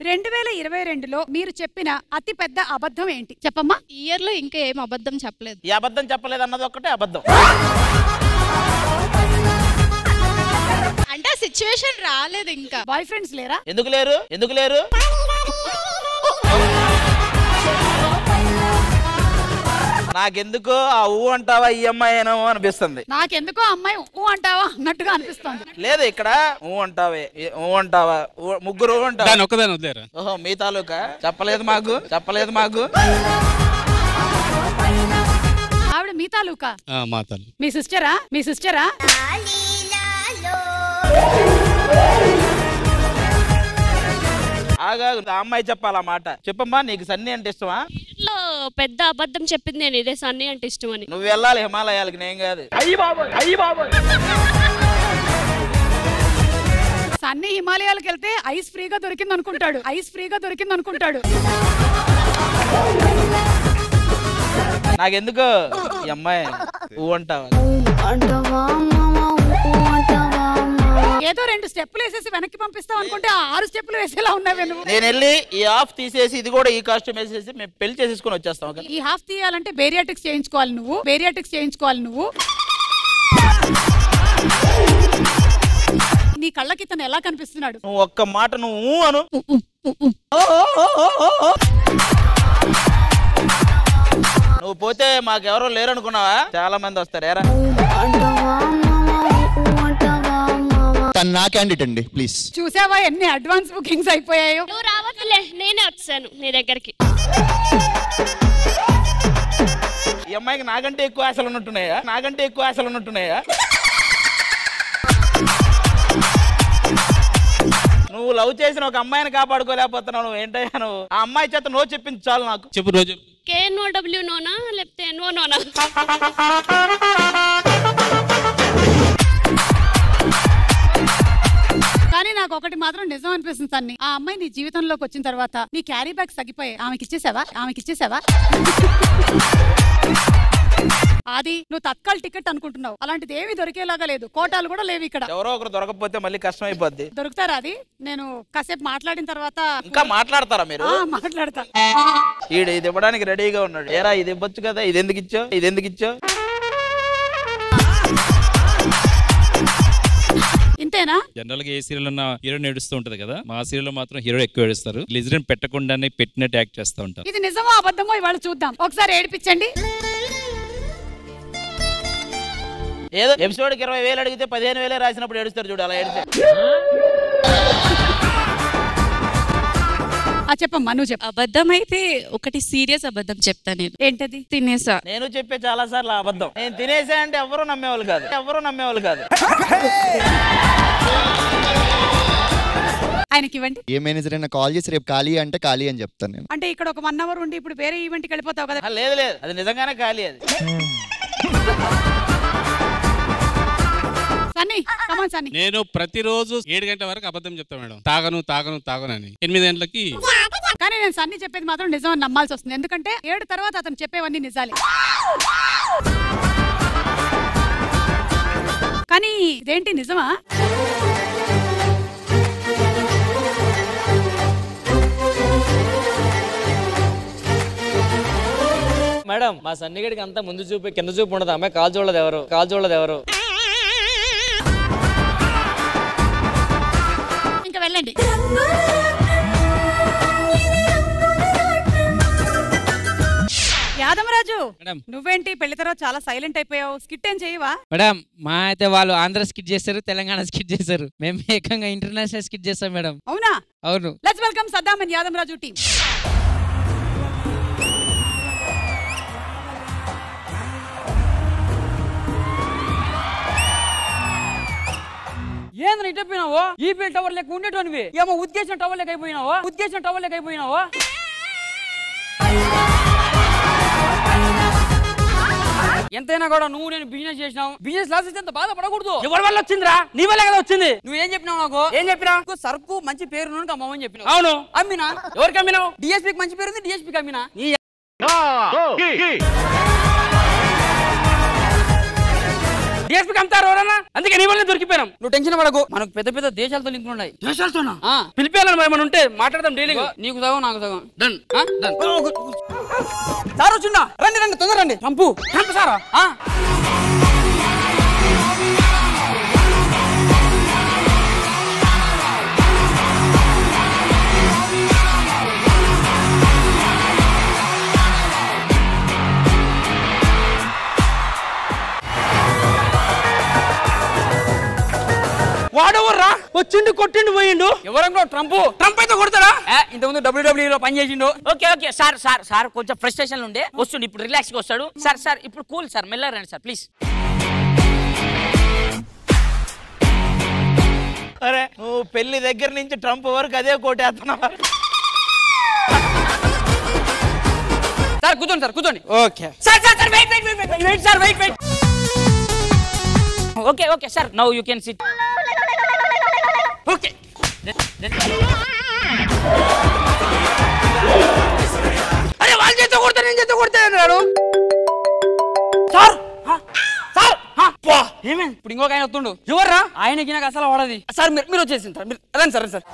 2022లో మీరు చెప్పిన అతి పెద్ద అబద్ధం ఏంటి చెప్పమ్మా? ఇయర్ లో ఇంకా ఏం అబద్ధం చెప్పలేదు. ఈ అబద్ధం చెప్పలేదు అన్నది ఒక్కటే అబద్ధం. అంటే సిచ్యువేషన్ రాలేదు ఇంకా. బాయ్ ఫ్రెండ్స్ లేరా? ఎందుకు లేరు? నాకెందుకో ఆ ఊ అంటావా ఈ అమ్మాయి ఏమో అనిపిస్తుంది. నాకెందుకో అమ్మాయి ఊ అంటావా అన్నట్టుగా అనిపిస్తుంది. లేదు ఇక్కడ ఊ అంటావా ముగ్గురు ఊ అంటావా? ఒక్కదాని వదిలేరా? ఓహో మీ తాలూకా చెప్పలేదు మాకు. ఆవిడ మీ తాలూకా? మా తాలూకా. మీ సిస్టరా? ఆగా అమ్మాయి చెప్పాలా మాట. చెప్పమ్మా, నీకు సన్నీ అంటే ఇష్టమా? పెద్ద అబద్ధం చెప్పింది నేను ఇదే, సన్నీ అంటే ఇష్టం అని. నువ్వు వెళ్ళాలి హిమాలయాలకి, నేను కాదు. సన్నీ హిమాలయాలకు వెళ్తే ఐస్ ఫ్రీగా దొరికింది అనుకుంటాడు. నాకెందుకో ఈ అమ్మాయి ఊ అంటావా? ఏదో 2 స్టెప్పులు వేసేసి వెనక్కి పంపిస్తావు అనుకుంటే 6 స్టెప్పులు వేసేలా ఉన్నావే నువ్వు. నేను వెళ్ళి ఈ హాఫ్ తీసేసి ఇది కూడా ఈ కాస్ట్యూమ్ వేసేసి మేము పెళ్లి చేసేసుకుని వచ్చేస్తాం. ఈ హాఫ్ తీయాలంటే బేరియాటిక్స్ చేయించుకోవాలి నువ్వు. నీ కళ్ళకి తను ఎలా కనిపిస్తున్నాడు? నువ్వు ఒక్క మాట నువ్వు అను. నువ్వు పోతే మాకెవరో లేరనుకున్నావా? చాలా మంది వస్తారు. ఏరా తను నా క్యాండిడేట్ అండి, ప్లీజ్. చూసావా ఎన్ని అడ్వాన్స్ బుకింగ్స్ అయిపోయాయో? నువ్వు రావట్లే, నేనే వచ్చాను నీ దగ్గరికి. ఈ అమ్మాయికి నాకంటే ఎక్కువ ఆశలు ఉన్నట్టున్నాయా? నువ్వు లవ్ చేసిన ఒక అమ్మాయిని కాపాడుకోలేకపోతున్నావు. నువ్వు ఏంటయ్యా నువ్వు? ఆ అమ్మాయి చేత నో చెప్పింది చాలు నాకు. చెప్పు రోజు. KNOW నోనా లేకపోతే నోనా? కానీ నాకు ఒకటి మాత్రం నిజం అనిపిస్తుంది సన్నీ. ఆ అమ్మాయి నీ జీవితంలోకి వచ్చిన తర్వాత నీ క్యారీ బ్యాగ్స్ తగ్గిపోయాయి. ఆమెకి ఇచ్చేసావా? అది నువ్వు తత్కాల్ టికెట్ అనుకుంటున్నావు. అలాంటిది ఏమి దొరికేలాగా లేదు. కోటాలు కూడా లేవు ఇక్కడ. ఎవరో ఒకరు దొరకపోతే మళ్ళీ కష్టం అయిపోద్ది. దొరుకుతారా? అది నేను కాసేపు మాట్లాడిన తర్వాత. ఇంకా మాట్లాడతారా మీరు? మాట్లాడతా. ఇది ఇవ్వడానికి రెడీగా ఉన్నాడు. ఏరా ఇది ఇవ్వచ్చు కదా, ఇది ఎందుకు ఇచ్చావు? ఇంతేనా? జనరల్ గా ఏ సీరియల్ ఉన్న హీరో ఏడుస్తూ ఉంటది కదా, మా సీరియల్ లో మాత్రం హీరో ఎక్కువ ఏడుస్తారు. లిజరన్ పెట్టకుండానే పెట్టినట్టు యాక్ట్ చేస్తూ ఉంటారు. ఇది నిజమో అబద్ధమో ఇవాళ చూద్దాం. ఒకసారి ఏడిపించండి. ఏదో ఎపిసోడ్కి 20,000 అడిగితే 15,000 రాసినప్పుడు ఏడుస్తారు చూడు, అలా ఏడితే. చెప్పమ్మా, నువ్వు చెప్పు. అబద్ధం అయితే ఒకటి సీరియస్ అబద్ధం చెప్తా నేను. ఏంటది? తినేసా. నేను చెప్పే చాలా సార్లు అబద్ధం. నేను తినేసా అంటే ఎవరు నమ్మేవాళ్ళు కాదు. ఆయనకి ఇవ్వండి. ఏ మేనేజర్ అయినా కాల్ చేసి రేపు ఖాళీ అంటే ఖాళీ అని చెప్తాను నేను. అంటే ఇక్కడ ఒక 1 అవర్ ఉండి ఇప్పుడు వేరే ఈవెంట్కి వెళ్ళిపోతావు కదా? లేదు అది నిజంగానే ఖాళీ. అది నేను ప్రతిరోజు 7 గంటల వరకు అబద్ధం చెప్తాను మేడం. తాగను అని 8 గంటలకి. కానీ నేను సన్నీ చెప్పేది మాత్రం నిజం అని నమ్మాల్సి వస్తుంది. ఎందుకంటే 7 తర్వాత అతను చెప్పేవన్నీ నిజాలే. కానీ ఇదేంటి నిజమా? మేడం మా సన్నిగడికి అంతా ముందు చూపి కింద చూపు ఉండదు. అమ్మాయి కాలు చూడలేదు ఎవరు ఇంకా వెళ్ళండి. యాదమరాజు, నువ్వేంటి పెళ్లి తర్వాత చాలా సైలెంట్ అయిపోయావు? స్కిట్ ఏం చేయవా? మేడం మా అయితే వాళ్ళు ఆంధ్ర స్కిట్ చేస్తారు, తెలంగాణ స్కిట్ చేస్తారు, మేము ఏకంగా ఇంటర్నేషనల్ స్కిట్ చేస్తాం మేడం. అవునా? అవును. Let's welcome Saddam and Yadamaraju team. ఏంద్ర ఇటపోయినావో? ఈ పిల్ టవర్ లెక్క ఉండేటోనివి ఏమో ఉద్దేశం టవర్ లెక్క అయిపోయినావో. ఎంతైనా కూడా నువ్వు నేను బిజినెస్ చేసినావు, బిజినెస్ లాస్ అయితే బాధపడకూడదు. ఎవరి వల్ల వచ్చిందిరా? నీ వల్ల కదా వచ్చింది. నువ్వేం చెప్పినావు నాకు? ఏం చెప్పినా? సరుకు మంచి పేరు అమ్మమని చెప్పినావు. అవును. అమ్మినా? ఎవరికి అమ్మినావు? డిఎస్పీకి మంచి పేరు ఉంది, డిఎస్పీకి అమ్మినా. డిఎస్పీకి అమ్ముతారు ఎవరన్నా? అందుకే నీ వల్ల దొరికిపోయినాం. నువ్వు టెన్షన్ పడకు, మనకు పెద్ద పెద్ద దేశాలతో లింకులు ఉన్నాయి. దేశాలతోనా? పిలిపేయాలని మనం ఉంటే మాట్లాడదాం డైలీ. నీకు సగం నాకు సగం. డన్. సార్ వచ్చిందా? రండి తొందర రండి. పంపు సారా? వాడెవర్రా? వచ్చిండు కొట్టిండు పోయిండు. ఎవరంగా? ట్రంప్ అయితే కొడతాడా? ఇంతకుముందు WWE లో పని చేసిండు. ఓకే సార్ కొంచెం ఫ్రస్ట్రేషన్ ఉండే వస్తుండు, ఇప్పుడు రిలాక్స్ గా వస్తాడు. సార్ ఇప్పుడు కూల్ సార్, మెల్లగా రండి సార్ ప్లీజ్. అరే నువ్వు పెళ్లి దగ్గర నుంచి ట్రంప్ వరకు అదే కోటేస్తున్నావా? సార్ కూర్చోండి. Okay sir wait. Okay sir, now you can sit. Okay అరే వాళ్ళు చేత కొడతా, నేను చేత కొడతా అన్నాడు సార్. ఏమేం? ఇప్పుడు ఇంకొక ఆయన వస్తుండు. ఎవర్రా? ఆయనకి నాకు అసలు వాడది. సార్ మీరు వచ్చేసింది సార్. అదే సార్.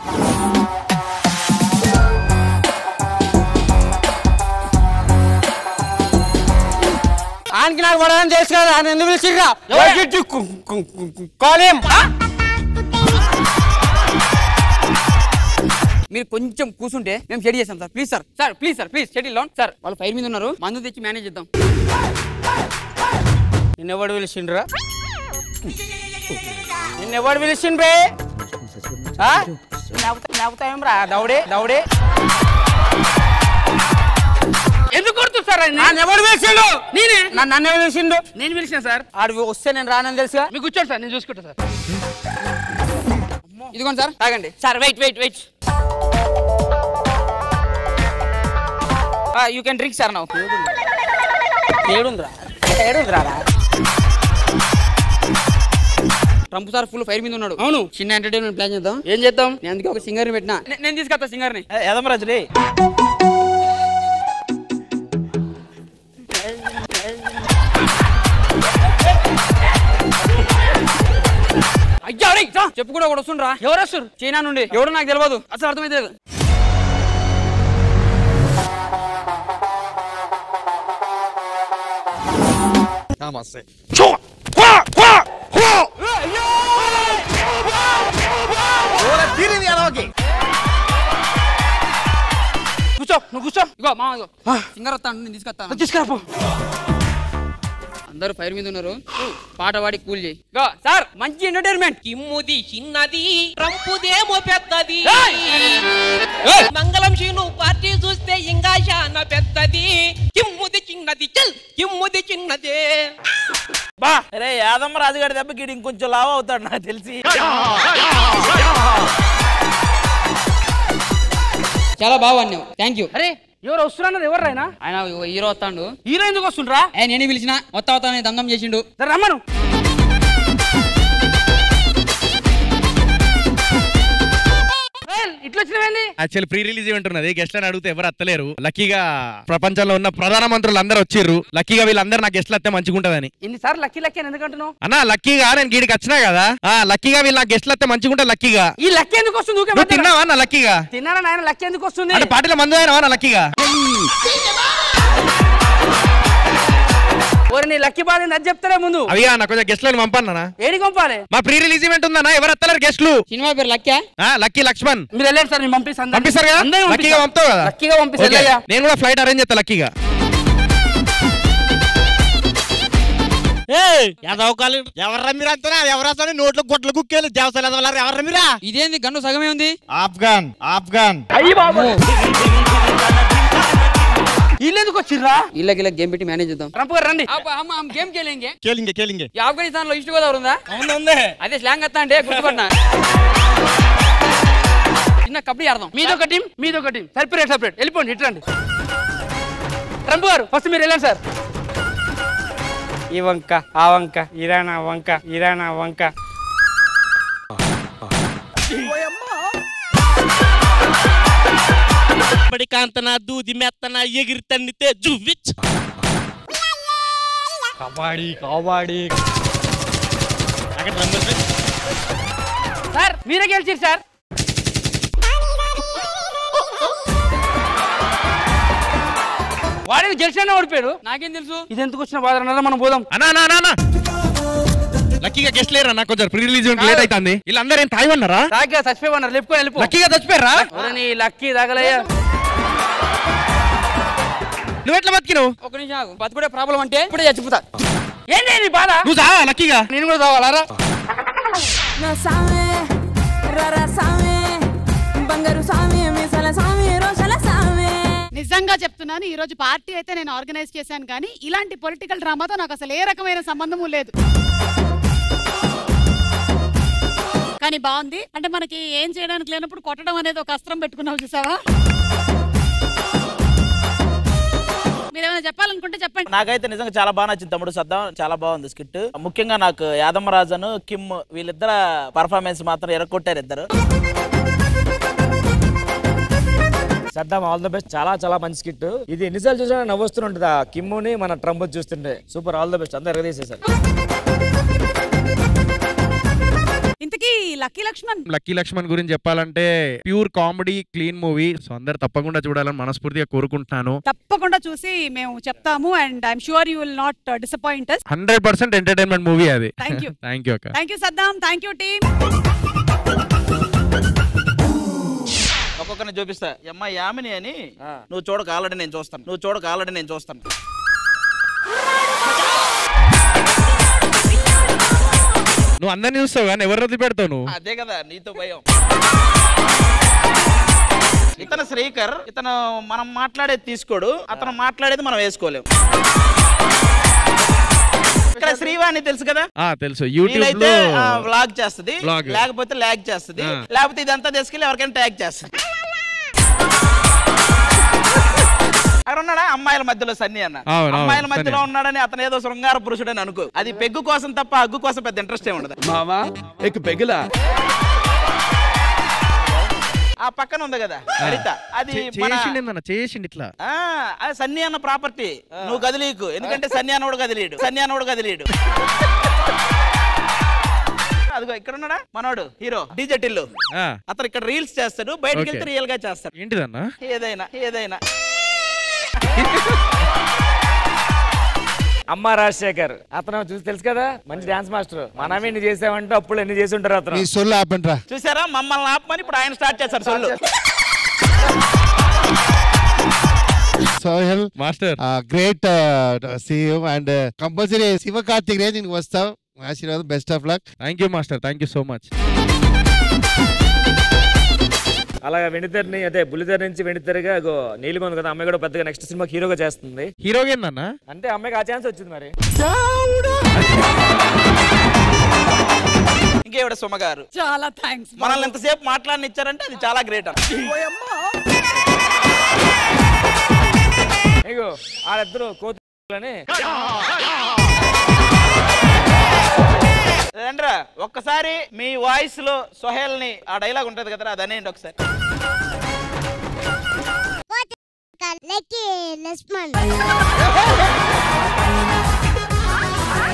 ఆయనకి నాకు పడదని తెలుసు కదా, ఆయన ఎందుకు పిలిచిర్రా? మీరు కొంచెం కూర్చుంటే మేము సెట్ చేస్తాం sir. Please sir settle down sir. వాళ్ళు ఫైర్ మీద ఉన్నారు, మందు తెచ్చి మేనేజ్ చేద్దాం. నిన్నెవడు పిలిచిండ్రా? నిన్నెవడు పిలిచిండ్రే? నవ్వుతాయంరా దౌడే. ఎందుకు కొడుతుంది సార్? ఎవడు పిలిచిండు? నేనే. నన్ను ఎవరు పిలిచిండు? నేను పిలిచిన సార్. ఆడు వస్తే నేను రానని తెలుసుగా. మీకు కూర్చోండి సార్, నేను చూసుకుంటా సార్. ఇదిగోండి సార్, తాగండి sir. Wait you can drink sir. Now ఏడుందిరా? ట్రంప్ సార్ ఫుల్ ఫైర్ మీద ఉన్నాడు. అవును. చిన్న ఎంటర్టైన్మెంట్ ప్లాన్ చేద్దాం. ఏం చేద్దాం? నేను అందుకే ఒక సింగర్ ని పెట్టినా. నేను తీసుకొస్తా సింగర్ ని. యాదమరాజు రే. అయ్యా చెప్పు కూడా వస్తుండ్రా. ఎవరు వస్తారు? చైనా నుండి. ఎవరు నాకు తెలియదు, అసలు అర్థమైతే లేదు. నమస్తే. కూర్చో. ఇగో మా సింగర్ వస్తాను, నేను తీసుకొస్తాను. అందరూ ఫైర్ మీద ఉన్నారు, పాట పాడి కూల్ చేయి. సార్ మంచి ఎంటర్టైన్మెంట్. కిమ్ముది చిన్నది, ట్రంపుదేమో పెద్దది. మంగళం శీను పార్టీ చూస్తే ఇంకా చాలా పెద్దది. కిమ్ముది చిన్నదే. బా అరే యాదమరాజు గారి దెబ్బకి ఇంకొంచెం లావ్ అవుతాడు నాకు తెలిసి. చాలా బాగా అన్నావు, థ్యాంక్ యూ. అరే ఎవరు వస్తున్నారు? ఎవరు ఆయన? ఆయన హీరో వస్తాడు. హీరో ఎందుకు వస్తుండ్రా? నేనే పిలిచిన. వస్తా దంగం చేసిండు. రమ్మను. ఇట్లా వచ్చినవేంది? యాక్చువల్లీ ప్రీ రిలీజ్ ఈవెంట్ ఉన్నది, గెస్ట్లను అడిగితే ఎవరు అత్తలేరు. లక్కీగా ప్రపంచంలో ఉన్న ప్రధానమంత్రులు అందరూ వచ్చిర్రు. లక్కీగా వీళ్ళందరూ నాకు గెస్ట్లు వస్తే మంచిగా ఉంటదని. ఇన్నిసార్లు లక్కీ లక్కీ అని ఎందుకంటున్నావు? అన్నా లక్కీగా నేను గీడికి వచ్చినా కదా, లక్కీగా వీళ్ళు నాకు గెస్ట్లు వస్తే మంచిగా ఉంటుంది. లక్కీగా ఈ లక్కీ ఎందుకు వస్తుంది? నువ్వు తిన్నావా నా లక్కీగా? తిన్నానా నాయన? లక్కీ ఎందుకు వస్తుంది? అంటే పార్టీలో మందు అయినా నా లక్కీగా? నీ లక్కీ బాధ అది చెప్తారే ముందు. అవి నాకు కొంచెం గెస్ట్లను పంపన్నా. ఏడికి పంపాలి? మా ప్రీ రిలీజ్ ఈవెంట్ ఉందన్నా, ఎవరు వస్తలేరు గెస్ట్లు. సినిమా పేరు లక్కీ? లక్కీ లక్ష్మణ్. మీరు వెళ్ళండి సార్, నేను పంపిస్తాను. పంపిస్తారు కదా? లక్కీగా పంపుతావు కదా? లక్కీగా పంపిస్తాను. నేను కూడా ఫ్లైట్ అరేంజ్ చేస్తా లక్కీగా. ఎవర్రా మీరు అంతా ఎవరా నోట్లో గొడ్లు కుక్కేలు దేవస్థానం ఎవర్రా మీరా? ఇదేంది గన్ను సగమే ఉంది? ఆఫ్ఘన్ అయ్యి బాబు ఇల్లెందుకు వచ్చిర్రా? ఇళ్ళకి గేమ్ పెట్టి మేనేజ్ చేద్దాం. ట్రంప్ గారు రండి. గేమ్ కేలింగే ఆఫ్ఘనిస్తాన్ లో ఈస్ట్ గోదావరి ఉందా? అదే స్లాంగ్ వస్తా అంటే గుర్తుపడినా. చిన్న కబడ్డీ ఆడదాం. మీదొక టీం సెపరేట్ వెళ్ళిపోండి. ఇట్రండి. ట్రంప్ గారు ఫస్ట్ మీరు వెళ్ళండి సార్. ఈ వంక ఆ వంక ఇరానా వంక కాంతన దూది మెత్తన ఎగిరి తన్నితే జువ్విచ్. కబడ్డీ సార్ మీరే గెలిచారు సార్. వాడిని గెలిచినా ఓడిపోయాడు. నాకేం తెలుసు? ఇది ఎందుకు వచ్చిన బాధ? మనం పోదాం. అన్నా లక్కీగా గెస్ట్ లేరా? నాకు కొంచెం ప్రీ రిలీజ్ లేట్ అవుతుంది. వీళ్ళందరూ ఏం తాగివన్నారా? చచ్చిపోయన్నారు. వెళ్ళిపో. లక్కీగా చచ్చిపోయారా? లక్కీ తగలయ్యా. నువ్వు ఎట్లా బతికినావు? ఒక నిమిషం ఆగు. బతుకుడే ప్రాబ్లం అంటే ఇప్పుడే చచ్చిపోతా. ఏంటి నీ బాధ? నువ్వు చావా లక్కీగా? నేను కూడా చావాలా? నిజంగా చెప్తున్నాను, ఈ రోజు పార్టీ అయితే నేను ఆర్గనైజ్ చేశాను, కానీ ఇలాంటి పొలిటికల్ డ్రామాతో నాకు అసలు ఏ రకమైన సంబంధము లేదు. కానీ బాగుంది. అంటే మనకి ఏం చేయడానికి లేనప్పుడు కొట్టడం అనేది ఒక అస్త్రం పెట్టుకున్నావు చూసావా? మీరేమైనా చెప్పాలనుకుంటే చెప్పండి. నాకైతే నిజంగా చాలా బాగా నచ్చింది తమ్ముడు. సద్దాం చాలా బాగుంది స్కిట్. ముఖ్యంగా నాకు యాదమ్మరాజను కిమ్ వీళ్ళిద్దరు పర్ఫార్మెన్స్ మాత్రం ఎరగొట్టారు ఇద్దరు. Saddam all the best. చాలా మంచి స్కిట్ ఇది. ఎన్నిసార్లు చూసినా నవ్వొస్తుంటది ఆ కిమ్ముని మన ట్రంప్ చూస్తుంటే. Super, all the best. అందరూ ఎరగదీసేశారు. ఇంతకీ లక్కీ లక్ష్మణ్ గురించి చెప్పాలంటే pure comedy, clean movie. So అందరు తప్పకుండా చూడాలని మనస్ఫూర్తిగా కోరుకుంటున్నాను. తప్పకుండా చూసి మేము చెప్తాము. And I'm sure you will not disappoint us. 100% entertainment movie అది. థ్యాంక్ యూ అక్క. Thank you Saddam. Thank you team. ఒక్కొక్కరిని చూపిస్తా. అమ్మ యామిని అని నువ్వు చూడక ఆల్రెడీ నేను చూస్తాను. నువ్వు అందరినీ చూస్తావు కానీ ఎవరు వదిలి పెడతావు నువ్వు? అదే కదా నీతో భయం. ఇతను శ్రీకర్, ఇతను మనం మాట్లాడేది తీసుకోడు, అతను మాట్లాడేది మనం వేసుకోలేము. ఇక్కడ శ్రీవాణి తెలుసు కదా? తెలుసు. యూట్యూబ్ లో వ్లాగ్ చేస్తుంది, లేకపోతే ల్యాగ్ చేస్తుంది, లేకపోతే ఇదంతా తీసుకెళ్ళి ఎవరికైనా ట్యాగ్ చేస్తుంది. అక్కడ ఉన్నాడా అమ్మాయిల మధ్యలో సన్నీ అన్న. అమ్మాయిల మధ్యలో ఉన్నాడని అతను ఏదో శృంగార పురుషుడు అని అనుకో. అది పెగ్గు కోసం తప్ప హగ్గు కోసం పెద్ద ఇంట్రెస్ట్ ఏ ఉండదు. మామా పెగ్గులా ఆ పక్కన ఉంది కదా హరిత, అది చేసిండి ఇట్లా. అది సన్నీ అన్న ప్రాపర్టీ. నువ్వు గదిలీకు, ఎందుకంటే సన్నీ అన్నోడు గదిలీడు. అదిగో ఇక్కడ ఉన్నాడా మనోడు హీరో డీజే టిల్లు. అతను ఇక్కడ రీల్స్ చేస్తాడు, బయటకి వెళ్తే రియల్ గా చేస్తాడు. ఏంటిదన్నా? ఏదైనా అమ్మ రాజశేఖర్ అతను చూసి తెలుసు కదా, మంచి డాన్స్ మాస్టర్. మనమే ఎన్ని చేసామంటే అప్పుడు ఎన్ని చేసి ఉంటారు అతను. చూసారా మమ్మల్ని ఆపమని ఇప్పుడు ఆయన స్టార్ట్ చేస్తారు సొల్లు. Sohel master great see you and compulsory Sivakarthik range నీకు వస్తావు. ఆశీర్వాదం. Best of luck. Thank you master. Thank you so much. అలాగా వెండితెరని అదే బుల్లితెర నుంచి వెండితెరగా నీలిమ కదా, అమ్మాయి కూడా పెద్దగా నెక్స్ట్ సినిమాకి హీరోగా చేస్తుంది. హీరోగా ఏందన్నా? అంటే అమ్మాయికి ఆ ఛాన్స్ వచ్చింది మరి. ఇంకేవిడ సుమ గారు చాలా థ్యాంక్స్. మనల్ని ఎంతసేపు మాట్లాడనిచ్చారంటే అది చాలా గ్రేట్ అన్న. ఇగో వాళ్ళిద్దరు కోతులని రండ్రా ఒక్కసారి మీ వాయిస్ లో సోహెల్ ని ఆ డైలాగ్ ఉంటది కదా అది అనేయండి ఒకసారి.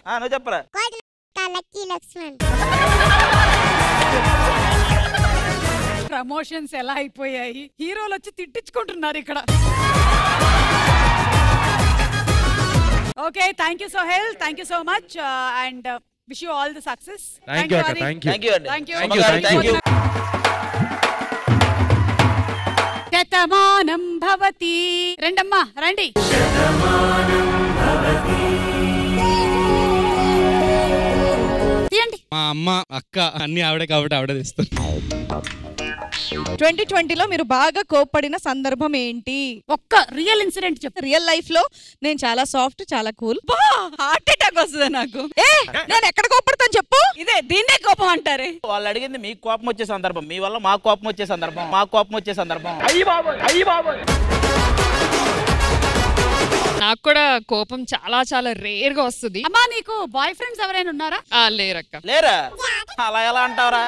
నువ్వు చెప్పరా. ప్రమోషన్స్ ఎలా అయిపోయాయి, హీరోలు వచ్చి తిట్టించుకుంటున్నారు ఇక్కడ. Okay, thank you Sohel, thank you so much and wish you all the success. Thank you శతమానం భవతి. రెండమ్మా రండి. మా అమ్మ అక్క అన్ని ఆవిడే కాబట్టి ఆవిడే తీస్తుంది. 2020లో మీరు బాగా కోప్పడిన సందర్భం ఏంటి? ఒక్క రియల్ ఇన్సిడెంట్ చెప్పు. రియల్ లైఫ్ లో నేను చాలా సాఫ్ట్, చాలా కూల్. హార్ట్ అటాక్ వస్తుంది నాకు. నేను ఎక్కడ కోపడతాను చెప్పు. ఇదే దీన్నే కోపం అంటారే. వాళ్ళు అడిగింది మీకు కోపం వచ్చే సందర్భం, మీ వల్ల మాకు కోపం వచ్చే సందర్భం, నాకు కూడా కోపం చాలా చాలా రేర్ గా వస్తుంది. అమ్మా నీకు బాయ్ ఫ్రెండ్స్ ఎవరైనా ఉన్నారా? లేరక్క. లేరా? అలా ఎలా అంటావరా?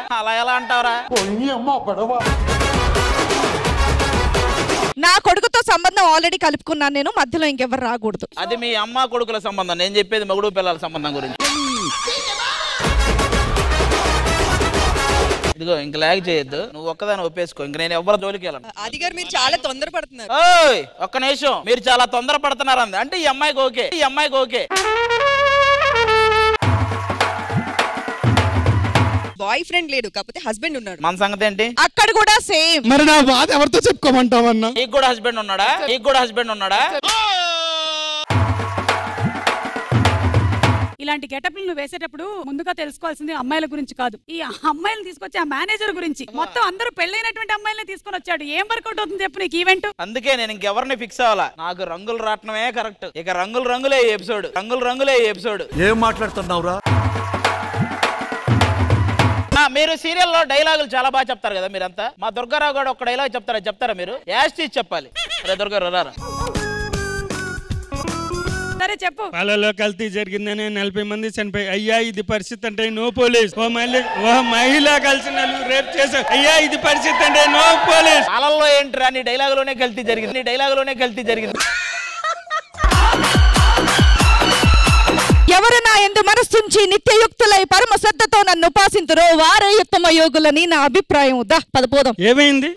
నా కొడుకుతో సంబంధం ఆల్రెడీ కలుపుకున్నాను నేను, మధ్యలో ఇంకెవరు రాకూడదు. అది మీ అమ్మ కొడుకుల సంబంధం, నేను చెప్పేది మగుడు పిల్లల సంబంధం గురించి. ఇదిగో ఇంక లాగ్ చేయొద్దు, నువ్వు ఒక్కదాన్ని ఒప్పేసుకో, ఇంక నేను ఎవరి జోలికి వెళ్ళను. అది గారు మీరు చాలా తొందరపడుతున్నారు. ఓయ్ ఒక్క నిమిషం, మీరు చాలా తొందరపడుతున్నారు అంది అంటే ఈ అమ్మాయికి ఓకే. బాయ్ ఫ్రెండ్ లేడు, కాకపోతే హస్బెండ్ ఉన్నాడు. మన సంగతి ఏంటి? అక్కడ కూడా సేమ్. మరి నా బాధ ఎవరితో చెప్పుకోమంటావన్నా? నీకు కూడా హస్బెండ్ ఉన్నాడా? ఇలాంటి గెటప్లు నువ్వు వేసేటప్పుడు ముందుగా తెలుసుకోవాల్సింది అమ్మాయిల గురించి కాదు, ఈ అమ్మాయిలను తీసుకొచ్చి ఆ మేనేజర్ గురించి. మొత్తం అందరూ పెళ్ళైనటువంటి అమ్మాయిలని తీసుకొని వచ్చాడు. ఏం వర్కౌట్ అవుతుంది చెప్పు నీకు ఈవెంట్? అందుకే నేను ఇంకెవరిని ఫిక్స్ అవ్వాలా, నాకు రంగులు రావటమే కరెక్ట్. ఇక రంగులే ఈ ఎపిసోడ్. ఏం మాట్లాడుతున్నావురా? మీరు సీరియల్లో డైలాగులు చాలా బాగా చెప్తారు కదా మీరంతా. మా దుర్గారావు గారు ఒక డైలాగ్ చెప్తారా మీరు? యాస్టీజ్ చెప్పాలి. అరే దుర్గారావు రారా. సరే చెప్పు. పాలలో కల్తీ జరిగిందని 40 మంది చనిపోయి. అయ్యా ఇది పరిస్థితి అంటే నో పోలీస్. ఓ మహిళ కలిసి నలుగురు రేప్ చేశారు. అయ్యా ఇది పరిస్థితి అంటే నో పోలీస్. పాలల్లో ఏంట్రా నీ డైలాగులోనే కల్తీ జరిగింది. ఎవరు నా యందు మనస్సుంచి నిత్యయుక్తులై పరమ శ్రద్ధతో నన్ను ఉపాసింతురో వారే ఉత్తమ యోగులని నా అభిప్రాయం. పదపోదాం. ఏమైంది?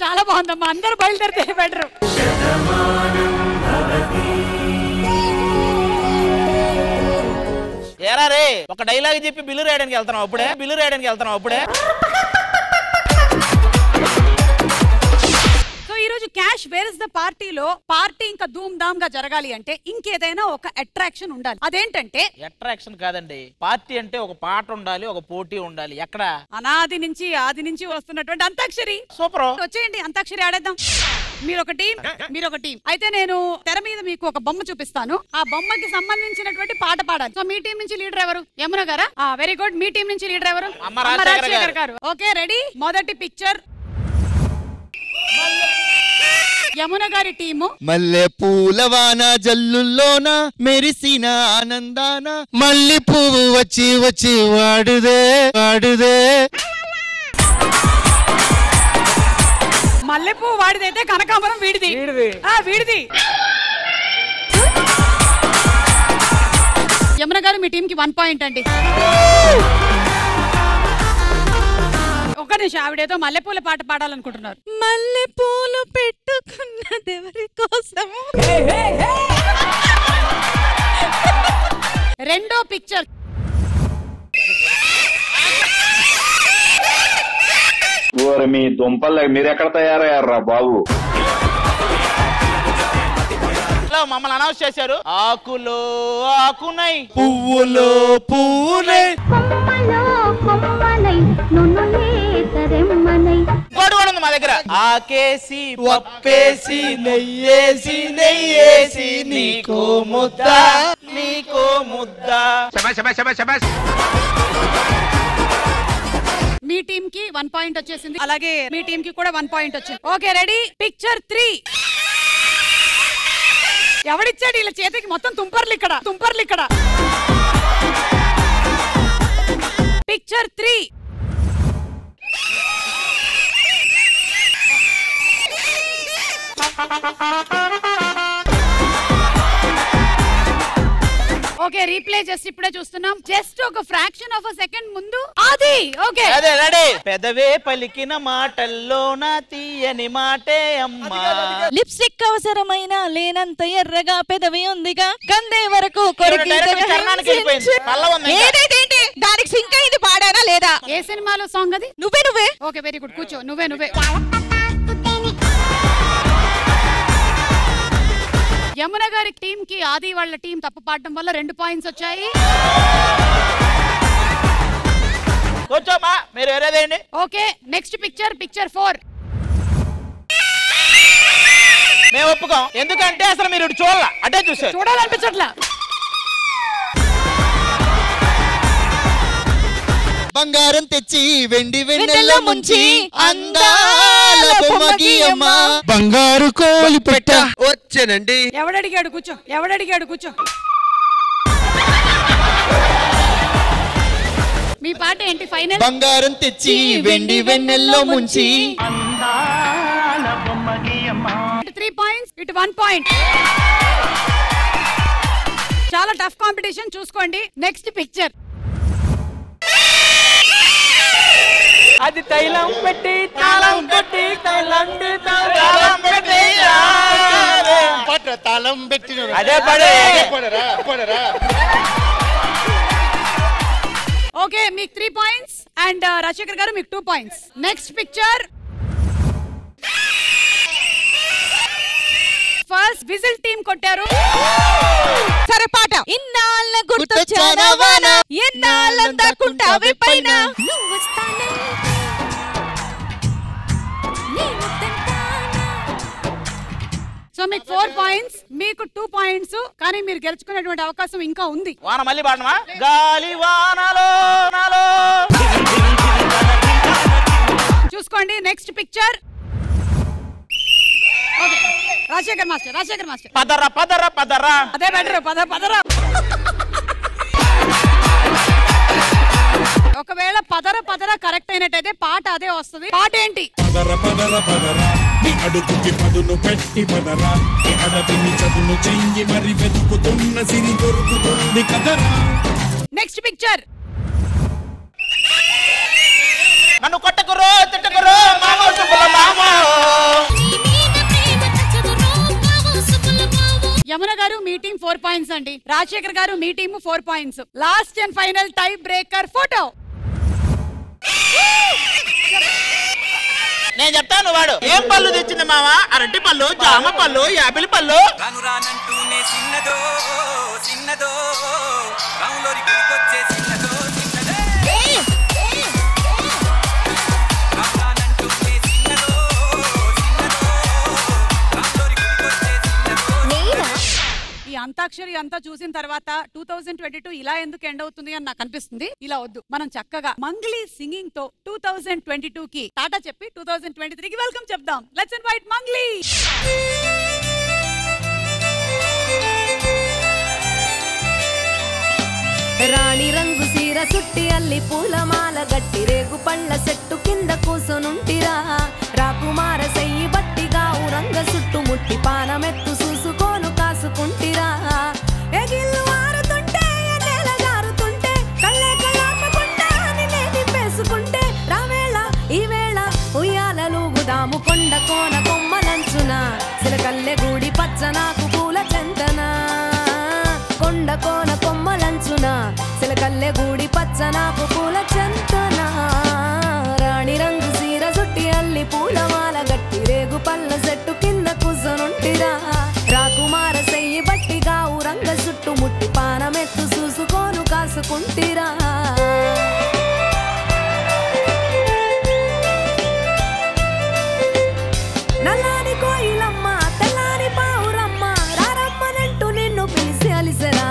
చాలా బాగుందమ్మా, అందరూ బయలుదేరితే బెటర్. ఏరా రే ఒక డైలాగ్ చెప్పి బిల్లు రాయడానికి వెళ్తున్నావు అప్పుడే. ఈ రోజు క్యాష్ వేర్ ఇస్ ద పార్టీలో పార్టీ ఇంకా ధూమ్ ధామ్ గా జరగాలి అంటే ఇంకేదైనా ఒక అట్రాక్షన్ ఉండాలి. అదేంటంటే అట్రాక్షన్ కాదండి, పార్టీ అంటే ఒక పాట ఉండాలి, ఒక పోటీ ఉండాలి. ఎక్కడ? ఆది నుంచి వస్తున్నటువంటి అంతాక్షరి. సూపర్, వచ్చేయండి అంతాక్షరి ఆడేద్దాం. మీరొక టీం అయితే నేను తెర మీద మీకు ఒక బొమ్మ చూపిస్తాను. ఆ బొమ్మకి సంబంధించినటువంటి పాట పాడాలి. సో మీ టీం నుంచి లీడర్ ఎవరు? యమున గారా? Very good. మీ టీం నుంచి లీడర్ ఎవరు? రాజశేఖర్ గారు. Okay ready. మొదటి పిక్చర్ యమున గారి టీము. మల్లె పూలవాన జల్లుల్లోన మెరిసిన ఆనందాన మల్లి పువ్వు వచ్చి వాడుదే. మల్లెపూ వాడిదైతే కనకాంబరం వీడిది. యమున గారు మీ టీంకి 1 పాయింట్ అండి. ఒక నిమిషం, ఆవిడేదో మల్లెపూల పాట పాడాలనుకుంటున్నారు. మల్లెపూలు పెట్టుకున్నదెవరి కోసము. రెండో పిక్చర్ మీ దుంపల్ మీరు ఎక్కడ తయారయ్యారా బాబు? మమ్మల్ని అనౌన్స్ చేశారు. ఆకులో ఆకునై పువ్వులో పువ్వునై గొడవనుంది మా దగ్గర. ఆకేసి పప్పేసి నెయ్యేసి నీకో ముద్ద. మీ టీం కి 1 పాయింట్ వచ్చేసింది, అలాగే మీ టీం కి కూడా 1 పాయింట్ వచ్చింది. Okay ready. పిక్చర్ 3. ఎవడిచ్చాడు ఇలా చేతికి మొత్తం తుంపర్లు ఇక్కడ పిక్చర్ 3. ఓకే రీప్లే జస్ట్ ఇప్పుడే చూస్తున్నాం. జస్ట్ ఒక ఫ్రాక్షన్ ఆఫ్ అ సెకండ్ ముందు అది ఓకే రెడీ. పెదవే పలికిన మాటల్లో నా తీయని మాటే అమ్మా. లిప్స్టిక్ అవసరమైన లేనంత ఎర్రగా పెదవి ఉందిగా కందే వరకు దానికి సింక్ అయింది పాడారా లేదా? ఏ సినిమాలో సాంగ్ అది? నువ్వే. ఓకే వెరీ గుడ్ కూర్చో. నువ్వే యమున గారి టీం కి ఆది వాళ్ళ టీం తప్పు పాడడం వల్ల 2 పాయింట్స్ వచ్చాయి. కూర్చోమా మీరు వేరేదేండి. Okay next picture 4. మేము ఒప్పుకోం ఎందుకంటే అసలు మీరు చూడాల అటే చూసారు. చూడాలనిపించట్లా. బంగారం తెచ్చి వెండి వెన్నెల్లో ముంచి అందాల బొమ్మకి అమ్మ బంగారు కోలి పెట్ట వచ్చానండి. ఎవడడిగాడు కూర్చో. మీ పాట ఏంటి ఫైనల్? బంగారం తెచ్చి వెండి వెన్నెల్లో ముంచి 3 పాయింట్స్ ఇటు 1 పాయింట్. చాలా టఫ్ కాంపిటీషన్ చూసుకోండి. Next picture. అది తైలం పెట్టి తాళం పెట్టి తాళం పెట్టి అదే పడే. ఓకే మీకు 3 పాయింట్స్ అండ్ రాజశేఖర్ గారు మీకు 2 points. Next picture. First whistle team కొట్టారు. సరే పాట. ఇన్నాళ్ళ గుర్తొచ్చానవానా ఎన్నాళ్ళందాకుంటావే పైన సో మీకు 4 పాయింట్స్ మీకు 2 పాయింట్స్. కానీ మీరు గెలుచుకునేటువంటి అవకాశం ఇంకా ఉంది. వాన మళ్ళీ పాడమా? గాలి వానలో చూసుకోండి. Next picture. Okay Rajasekhar master. పదరా అదే బెటర్. పదరా. ఒకవేళ పదర కరెక్ట్ అయినట్టయితే పాట అదే వస్తుంది. పాట ఏంటి? పదరా నీ అడుగుకి పదును పెట్టి పదరా నీ అడవిని చదును చెయ్యి మరి వెతుకుతున్న సిరి దొరుకుతుంది కదరా. Next picture. నన్ను కొట్టకురో తిట్టకురో మామా. యమున గారు మీ టీం 4 పాయింట్స్ అండి. రాజశేఖర్ గారు మీ team 4 points. Last and final tie breaker photo. నేను చెప్తాను వాడు ఏం పళ్ళు తెచ్చింది మావా? అరటి పళ్ళు, జామ పళ్ళు, యాపిల్ పళ్ళు. రానురానంటూనే చిన్నదో రాములోరి గురికొచ్చే చిన్నదో ఈ అంతాక్షరి అంతా చూసిన తర్వాత 2022 ఇలా ఎందుకు ఎండ్ అవుతుంది అని నాకు అనిపిస్తుంది. ఇలా వద్దు, మనం చక్కగా మంగ్లీ సింగింగ్ తో 2022 కి టాటా చెప్పి 2023 కి వెల్కమ్ చెప్దాం. Let's invite Mangli. రాణి రంగు సీర సుట్టి అల్లి పూలమాల గట్టి రేగు పళ్ళ చెట్టు కింద కూసొనుంటిరా రాకుమార సయ్యి బట్టిగా ఊరంగ చుట్టు ముట్టి పానమెత్తు చూసుకోను కాసుకుంటిరా ఎగిల్లు ఆరుతుంటే ఎన్నెల జారుతుంటే కళ్ళే కళ్ళాపకుండా నిన్నే తిప్పేసుకుంటే రావేళ ఈ వేళ ఉయ్యాలలుగుదాము కొండ కోన కొమ్మలంచున సిలకల్లె గూడి పచ్చ నాకు పూల చెంతన కొండ కోన కొమ్మలంచున సిలకల్లె గూడి పచ్చ నాకు పూల చెంతన రాణి రంగు సీర సుట్టి అల్లి పూలమాల గట్టి రేగు పళ్ళ చెట్టు కింద కూసొనుంటిరా రాకుమార సెయ్యి బట్టిగా ఊరంగ చుట్టు ముట్టి పానమెత్తు చూసుకోను కాసుకుంటిరా నల్లాని కోయిలమ్మ తెల్లాని పావురమ్మ రారమ్మనంటూ నిన్ను పిలిచి అలిసరా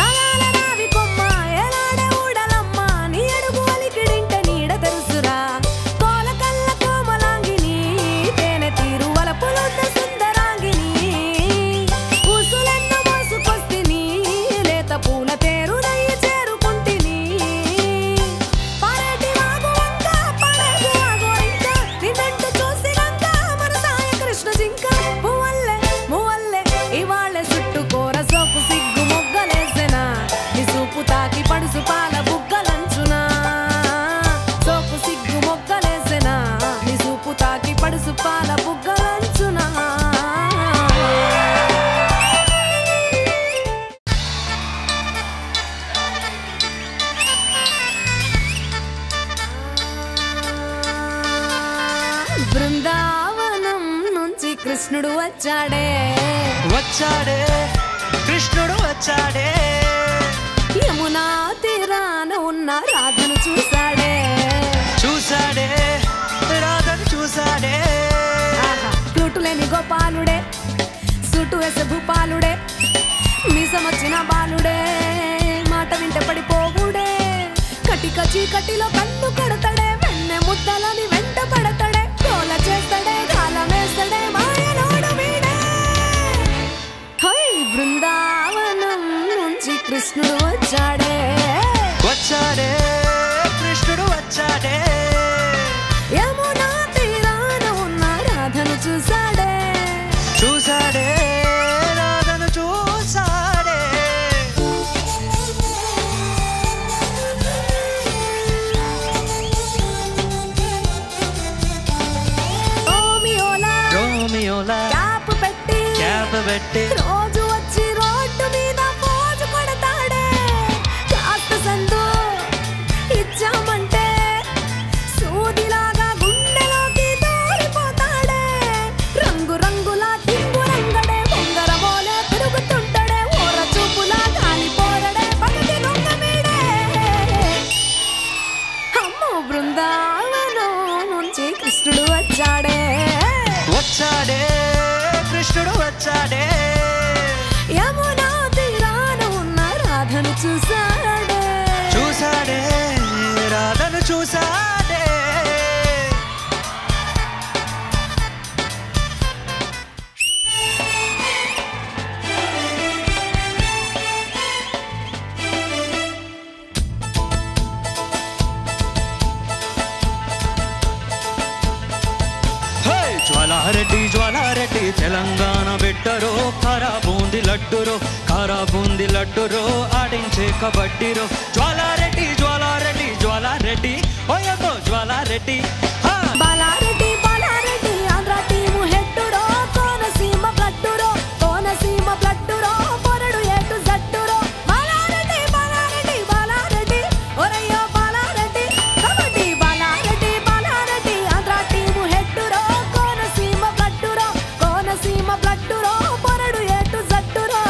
రాగాల రావి కొమ్మ ఏలాడే ఊడలమ్మ నీ అడుగు అలికిడింటే నీడ తెలుసురా కోల కళ్ళ కోమలాంగిని తేనె తీరు వలపులున్న సుందరాంగిని పూస వచ్చాడే వచ్చాడే కృష్ణుడు వచ్చాడే యమునా తీరాన ఉన్న రాధను చూసాడే చూసాడే రాధను చూసాడే ఫ్లూటు లేని గోపాలుడే సూటు వేసే భూపాలుడే మీసమొచ్చిన బాలుడే మాట వింటే పడిపోవుడే కటిక చీకటిలో కన్ను కడతాడే వెన్నె ముద్దలని వెంట పడతాడే తోల చేస్తాడే కాలం వేస్తాడే మాయలోడు వీడే హై బృందావనం నుంచి కృష్ణుడు వచ్చాడే వచ్చాడే కృష్ణుడు వచ్చాడే యమునా తీరాన ఉన్న రాధను చూసాడే చూసాడే రాధను చూసాడే రోమియోలా క్యాప్ పెట్టి రోజు వచ్చి రోడ్డు మీద పోజు కొడతాడే కాస్త సందు ఇచ్చామంటే సూదిలాగా గుండెలోకి దూరిపోతాడే రంగు రంగుల తింగు రంగడే బొంగరమోలే తిరుగుతుంటాడే ఓర చూపులా కాలిపోరడే పగటి దొంగ వీడే అమ్మో బృందావనం నుంచి కృష్ణుడు వచ్చాడే వచ్చాడే కృష్ణుడు వచ్చాడే యమునా తీరాన ఉన్న రాధను చూసాడే చూసాడే రాధను చూసాడే జ్వాలారెడ్డి తెలంగాణ బిడ్డరో కారా బూంది లడ్డురో ఆడించే కబడ్డీరో జ్వాలారెడ్డి ఓయమ్మో జ్వాలారెడ్డి బాలారెడ్డి ఆంధ్ర టీము హెట్టురో కోనసీమ బ్లడ్డురో పొరడు ఎటు జట్టురో బాలారెడ్డి ఒరయ్యో బాలారెడ్డి కబడ్డీ బాలారెడ్డి ఆంధ్ర టీము హెట్టురో కోనసీమ బ్లడ్డురో పొరడు ఎటు జట్టురో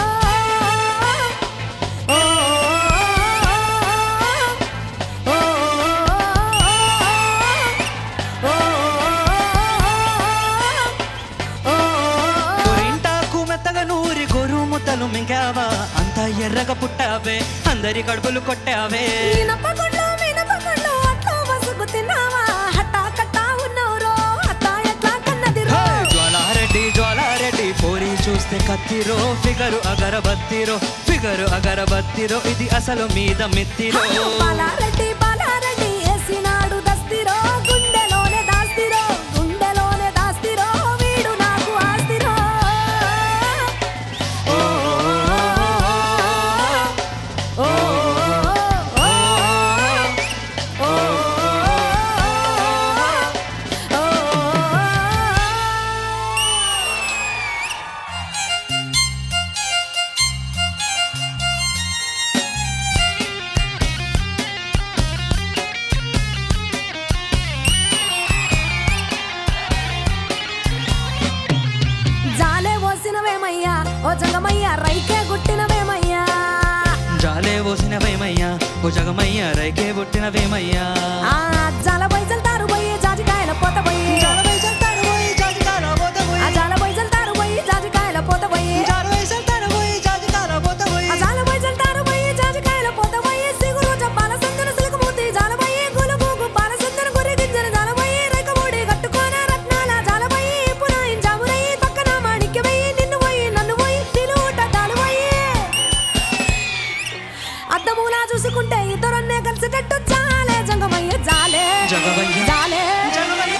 ముద్దలు మింగావా అంత ఎర్రగా పుట్టావే అందరి కడుపులు కొట్టావే మినపగుళ్ళు అట్లా వసుకు తిన్నావా హట్టా కట్టా ఉన్నవరో అట్టా ఎట్లా కన్నది రో జ్వాలారెడ్డి పోరి చూస్తే కత్తిరో ఫిగరు అగరబత్తిరో ఇది అసలు మీద మెత్తిరో బాలారెడ్డి ఏసినాడు దస్తిరో గుండెలోనే దాస్తిరో వీడు నాకు ఆస్తిరో ఓ జగమయ్య రైకే గుట్టినవేమయ్యా జాలే ఓసినవేమయ్యా ఓ జగమయ్య రైకే గుట్టినవేమయ్యా జాల పైసలు తారు పోయి జాజికాయల పోత పోయి జాల పైసలు తారు పోయి జాజికాయల పోత పోయి జాల పైసలు తారు పోయి జాజికాయల పోత పోయి సిగురు జబ్బాల సందన సిలుకు మూతి జాల పోయి గులుగు బాల సందన గురి గింజన జాల పోయి రేక మూడి కట్టుకోన రత్నాల జాల పోయి పునాయిన్ జామురై పక్కన మాణిక్యమై నిన్ను పోయి నన్ను పోయి నిలువుట దాలు పోయి అద్దమూలా చూసుకుంటే ఇద్దరన్నే కలిసేటట్టు జాలే జంగమయ్య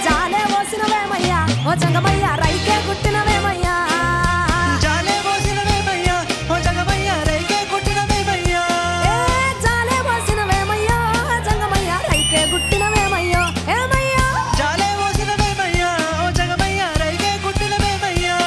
జాలే ఓసినవేమయ్యా ఓ జంగమయ్య రైకే గుట్టినవేమయ్యా జాలే ఓసినవేమయ్యా ఓ జగమయ్య రైకే గుట్టినవేమయ్యా జాలే ఓసినవేమయ్యా జంగమయ్య రైకే గుట్టినవేమయ్యో ఏమయ్యా జాలే ఓసినవేమయ్యా ఓ జగమయ్య రైకే గుట్టినవేమయ్యా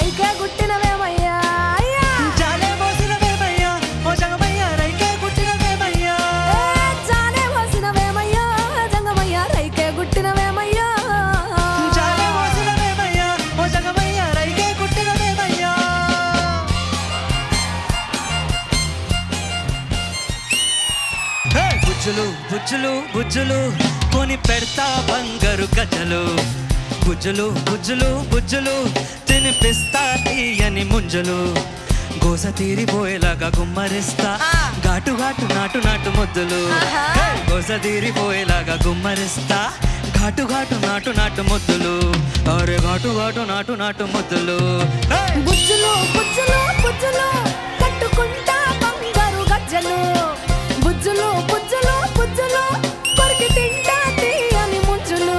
రైకే గుట్టినవేమయ్యా జాలే మోసినవేమయ్యా ఓ జంగమయ్య రైకే గుట్టినవేమయ్యా జాలే మోసినవేమయ్యా జంగమయ్య రైకే గుట్టినవేమయ్యా జాలే మోసినవేమయ్యా ఓ జంగమయ్య రైకే గుట్టినవేమయ్యా బుజ్జులు బుజ్జులు బుజ్జులు కొని పెడతా బంగారు గజలు బుజ్జులు బుజ్జులు బుజ్జులు తినిపిస్తా తీయని ముంజులు గోస తీరిపోయేలాగా గుమ్మరిస్తా ఘాటు ఘాటు నాటు నాటు ముద్దులు గోస తీరిపోయేలాగా గుమ్మరిస్తా ఘాటు ఘాటు నాటు నాటు ముద్దులు అరే ఘాటు ఘాటు నాటు నాటు ముద్దులు బుజ్జులు బుజ్జులు బుజ్జులు కట్టుకుంటా బంగారు గజ్జలు బుజ్జులు బుజ్జులు బుజ్జులు కొరికి తింటా తీయని ముంచులు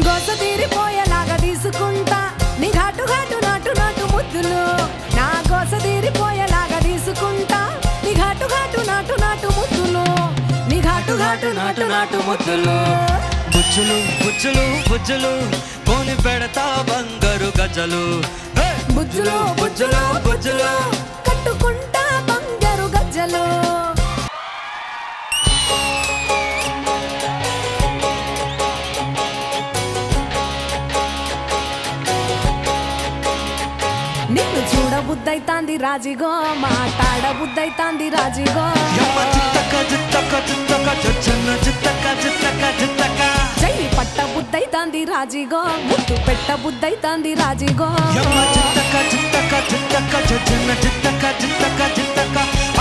గోస తీరిపోయేలాగా తీసుకుంటా నీ ఘాటు ఘాటు నాటు నాటు ముద్దులు నా గోస తీరిపోయేలాగా తీసుకుంటా నీ ఘాటు ఘాటు నాటు నాటు ముద్దులు నీ ఘాటు ఘాటు నాటు నాటు ముద్దులు బుజ్జులు బుజ్జులు బుజ్జులు కొని పెడతా బంగారు గజలు బుజ్జులు బుజ్జులు బుజ్జులు కట్టుకుంటా బంగారు గజ్జలు నిన్ను చూడబుద్దైతాంది రాజిగో మాట్లాడబుద్దైతాంది రాజిగో చెయ్యి పట్ట బుద్దైతాంది రాజిగో ముద్దు పెట్ట బుద్దైతాంది రాజిగో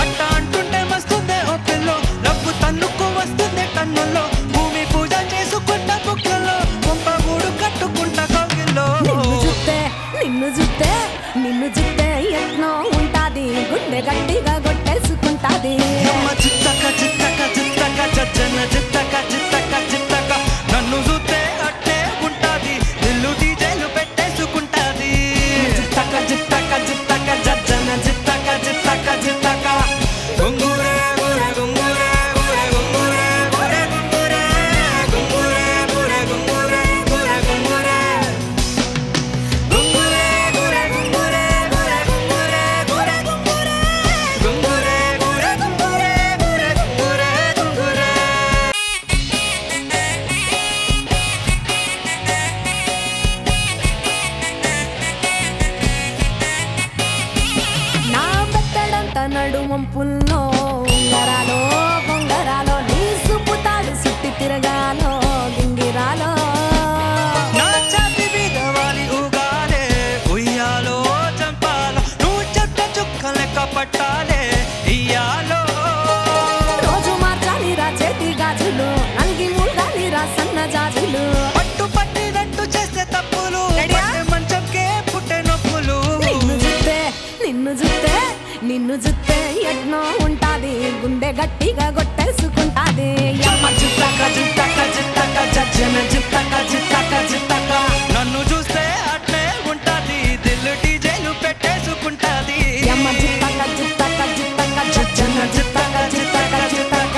అట్ట అంటుంటే మస్తుందే ఓ పిల్లో డబ్బు తన్నుకు వస్తుంది కన్నుల్లో భూమి పూజ చేసుకుంటా బుక్కల్లో కొంప గూడు కట్టుకుంటా కౌగిల్లో నిన్ను జుత్తే ఎట్నో ఉంటాది గుండె గట్టిగా కొట్టేసుకుంటాది చిత్తక చిత్తక చిత్తక చచ్చన చిత్తక చిత్తక చిత్తక నన్ను చూస్తే అట్టే ఉంటాది ఇల్లు డీజేలు పెట్టేసుకుంటాది చిత్తక చిత్తక చిత్తక చచ్చన చిత్తక చిత్తక చిత్తక గుంగురే గురే గుంగురే గురే గుంగురే గురే గుంగురే గుంగురే గురే గుంగురే గురే గుంగురే గుంగురే గురే గుంగురే గురే గుంగురే గురే గుంగురే గుంగురే గురే గుంగురే గురే గుంగురే నా బెత్తడంత నడుమంపుల్లో ఉంగరాలో బొంగరాలో నీ సుప్పుతాడు సుట్టి తిరగాలో గింగిరాలో నా చాపి బీదవాలి ఊగాలే ఉయ్యాలో చంపాలో నువ్వు చెట్ట చుక్క లెక్క పట్టాలే ఇయ్యాలో రోజు మార్చాలి రా చేతి గాజులు నల్గి మూడాలి రా సన్న జాజులు పట్టు పట్టినట్టు చేస్తే తప్పులు మంచంకే పుట్టే నొప్పులు నిన్ను జుత్తే ఎట్నో ఉంటాది గుండె గట్టిగా కొట్టేసుకుంటాది చిత్తక చిత్తక చిత్తక చచ్చన చిత్తక చిత్తక చిత్తక నన్ను చూస్తే అట్లే ఉంటాది దిల్లు డీజేలు పెట్టేసుకుంటాది చిత్తక చిత్తక చిత్తక చచ్చన చిత్తక చిత్తక చిత్తక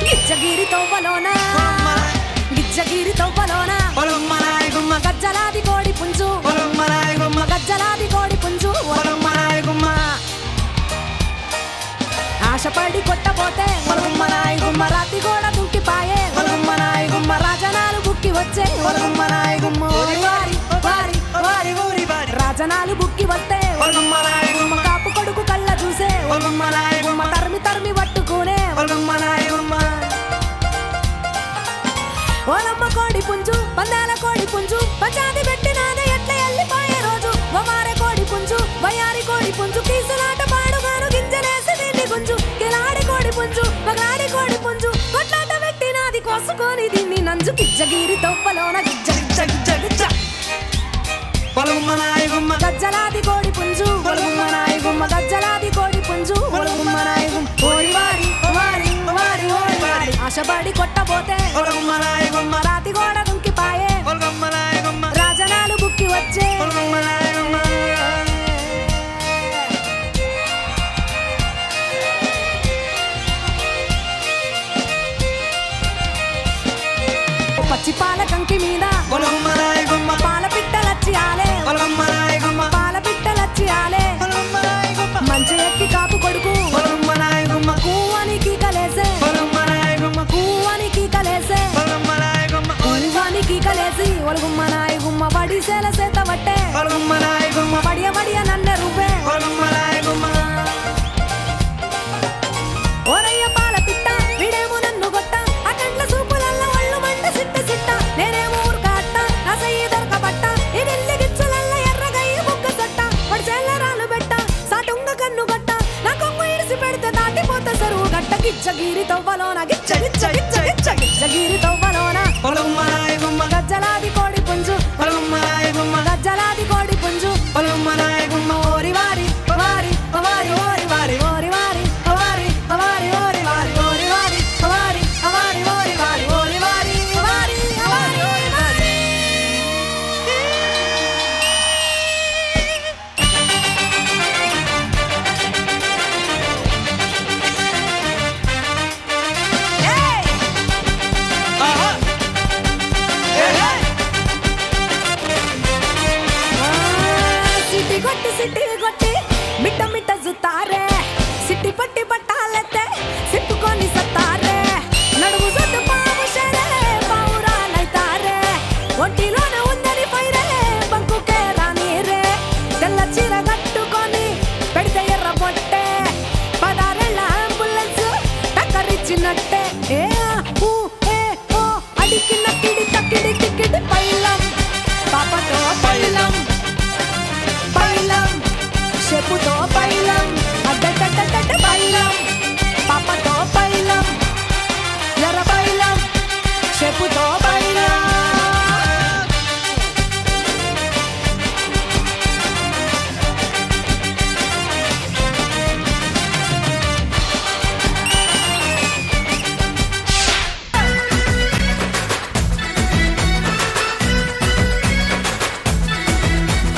గిచ్చగిరి తవ్వలోన గజ్జలాది కోడి పుంజు గజ్జలాది కోడి పుంజు ఆశపడి కొట్టపోతే రాతి గోడ దుక్కిపాయే రాజనాలు బుక్కి వచ్చే రాజనాలు బుక్కి వస్తే కాపు కొడుకు కళ్ళ చూసే తరిమి తరిమి పట్టుకునే ఓలమ్మ కోడి పుంజు పందాల కోడి పుంజు పంచాది పెట్టినాదే ఎట్ల ఎల్లిపోయే రోజు వమారే కోడి పుంజు వయారి కోడి పుంజు కీసులాట పాడుగాను గింజలేసి దీన్ని గుంజు కిలాడి కోడి పుంజు మగాడి కోడి పుంజు కొట్లాట పెట్టినాది కోసుకొని దీన్ని నంజు గిజ్జగిరి తొప్పలోన గిజ్జ గిజ్జ గిజ్జ గిజ్జ గజ్జలాది కోడి పుంజు గజ్జలాది కోడి పుంజు ఓరి వారి వారి వారి ఓరి వారి ఆశపడి కొట్టబోతే రాతి గోడ దుంకిపాయే రాజనాలు బుక్కి వచ్చే పచ్చి పాల కంకి మీద పాల పిట్టలచ్చి ఆలే పాల పిట్టలచ్చి ఆలే మంచి ఎక్కి కాపు కొడుకు కూవానికి కలేసే కూవానికి కలేసే కూవానికి కలేసి ఒలుగుమ్మ నాయ గుమ్మ వడిసేల సేత వట్టే వడియ వడియ నన్నె రువ్వే ఓరయ్య పాల పిట్ట వీడేమో నన్ను గొట్ట అకండ్ల సూపులల్ల ఒళ్ళు మంట సిట్ట సిట్ట నేనేమో ఊరుకాట్ట నా సయ్యి దొరకబట్ట ఈ నెల్లి గిచ్చులల్ల ఎర్రగయ్య బుగ్గ సట్ట వడిసేల రాలు బెట్ట సాటుంగ కన్ను గట్ట నా కొమ్ము ఇడిసి పెడితే దాటిపోతే సరువు గట్ట గిచ్చగిరి తవ్వలోన గిచ్చ గిచ్చ గిచ్చ గిచ్చ గిచ్చగిరి తవ్వలోన గజ్జలాది కోడి పుంజు గజ్జలాది కోడి పుంజు ఓరి వారి వారి వారి ఓరి వారి ఓరి వారి వారి వారి ఓరి వారి ఓరి వారి వారి వారి ఓరి వారి ఓరి వారి వారి వారి ఓరి వారి సిట్టి కొట్టి మిట్ట మిట్ట జుతారే సిట్టి పట్టి పట్టాలెత్తే సిప్పుకొని సత్తారే నడుము సొట్టు పాము షరే పావురాలైతారే ఒంటిలోన ఉందని పైరే బంకుకే రానీరే తెల్ల చీర కట్టుకొని పెడితే ఎర్ర పొట్టే పదారెళ్ళ అంబులెన్స్ టక్కరిచ్చినట్టే ఏ ఊ ఏ ఓ అడికిన కిడి తక్కిడి టిక్కిడి పైలం పాపతో పైలం పైలం చెప్పుతో పైలం అడ్డడ్డడ్డడ్డ పైలం పాపతో పైలం ఎర్ర పైలం చెప్పుతో పైలం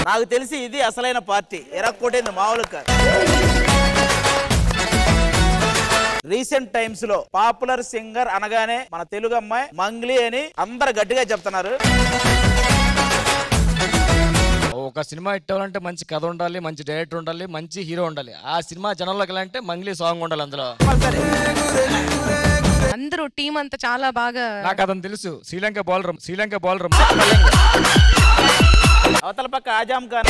నాకు తెలిసి ఇది అసలైన పార్టీ ఎరక్కొట్టింది మామూలు కాదు. రీసెంట్ టైమ్స్ లో పాపులర్ సింగర్ అనగానే మన తెలుగు అమ్మాయి మంగ్లీ అని అందరు గట్టిగా చెప్తున్నారు. ఒక సినిమా హిట్ అవ్వాలంటే మంచి కథ ఉండాలి, మంచి డైరెక్టర్ ఉండాలి, మంచి హీరో ఉండాలి. ఆ సినిమా జనంలోకి వెళ్ళాలంటే మంగ్లీ సాంగ్ ఉండాలి అందులో. అందరూ టీం అంతా చాలా బాగా. నాకు అతను తెలుసు, శ్రీలంక బౌలర్ అవతల పక్క ఆజాం ఖాన్.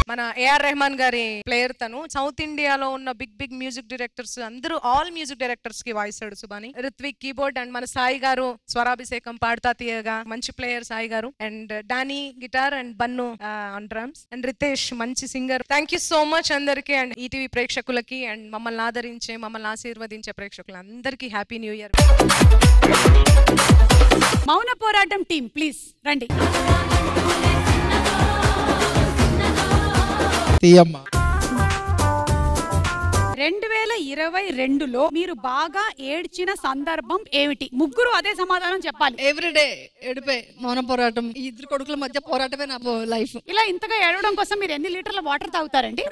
మన ఏఆర్ రెహమాన్ గారి ప్లేయర్ తను. సౌత్ ఇండియాలో ఉన్న బిగ్ బిగ్ మ్యూజిక్ డైరెక్టర్స్ అందరూ ఆల్ మ్యూజిక్ డైరెక్టర్స్ కి వాయిస్ ఆడు సుబాని. రిత్విక్ కీబోర్డ్ అండ్ మన సాయి గారు స్వరాభిషేకం పాడుతా తీయగా మంచి player Sai garu. And Danny guitar and Bannu on drums and Ritesh మంచి singer. Thank you so much అందరికి అండ్ ఈటీవీ ప్రేక్షకులకి అండ్ మమ్మల్ని ఆదరించే మమ్మల్ని ఆశీర్వదించే ప్రేక్షకులందరికీ హ్యాపీ న్యూ ఇయర్. మౌన పోరాటం టీం ప్లీజ్ రండి. తీయమ్మ 2022లో మీరు బాగా ఏడ్చిన సందర్భం ఏమిటి? ముగ్గురు అదే సమాధానం చెప్పాలి. ఎవ్రీడే ఏడిపే మౌన పోరాటం. ఈ ఇద్దరు కొడుకుల మధ్య పోరాటమే నా లైఫ్. ఇలా ఇంతగా ఏడవడం కోసం మీరు ఎన్ని లీటర్ల వాటర్ తాగుతారండి?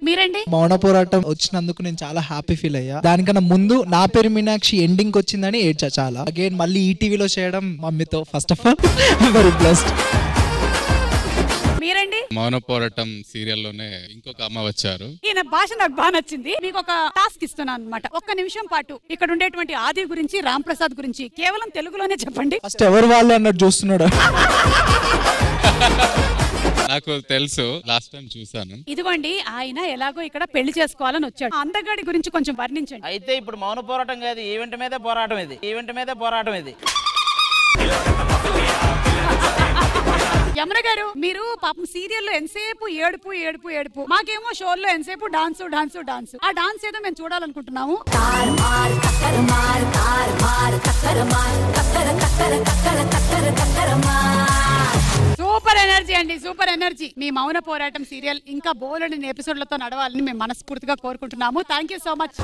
మీరండి? మౌన పోరాటం వచ్చినందుకు నేను చాలా హ్యాపీ ఫీల్ అయ్యా. దానికన్నా ముందు నా పేరు మీనాక్షి ఎండింగ్ వచ్చిందని ఏడ్చా చాలా. అగైన్ మళ్ళీ ఈటీవీలో చేయడం మమ్మీతో first of all very blessed. మీరండి? మౌన పోరాటం సీరియల్లోనే ఇంకొక అమ్మ వచ్చారు. ఈయన భాష నాకు బాగా నచ్చింది. మీకు ఒక టాస్క్ ఇస్తున్నాను అన్నమాట. ఒక్క నిమిషం పాటు ఇక్కడ ఉండేటువంటి ఆది గురించి, రామ్ ప్రసాద్ గురించి కేవలం తెలుగులోనే చెప్పండి. ఫస్ట్ ఎవరు వాళ్ళు అన్నట్టు చూస్తున్నాడు. నాకు తెలుసు, లాస్ట్ టైం చూసాను. ఇదిగోండి ఆయన ఎలాగో ఇక్కడ పెళ్లి చేసుకోవాలని వచ్చాడు. అందగాడి గురించి కొంచెం వర్ణించండి. అయితే ఇప్పుడు మౌన పోరాటం కాదు, ఈవెంట్ మీదే పోరాటం ఇది. ఈవెంట్ మీదే పోరాటం ఇది. యమున గారు, మీరు పాపం సీరియల్లో ఎంతసేపు ఏడుపు ఏడుపు ఏడుపు, మాకేమో షోల్లో ఎంతసేపు డాన్స్ డాన్స్ డాన్స్. ఆ డాన్స్ ఏదో మేము చూడాలనుకుంటున్నాము. సూపర్ ఎనర్జీ అండి, సూపర్ ఎనర్జీ. మీ మౌన పోరాటం సీరియల్ ఇంకా బోలెడని ఎపిసోడ్లతో నడవాలని మేము మనస్ఫూర్తిగా కోరుకుంటున్నాము. Thank you so much.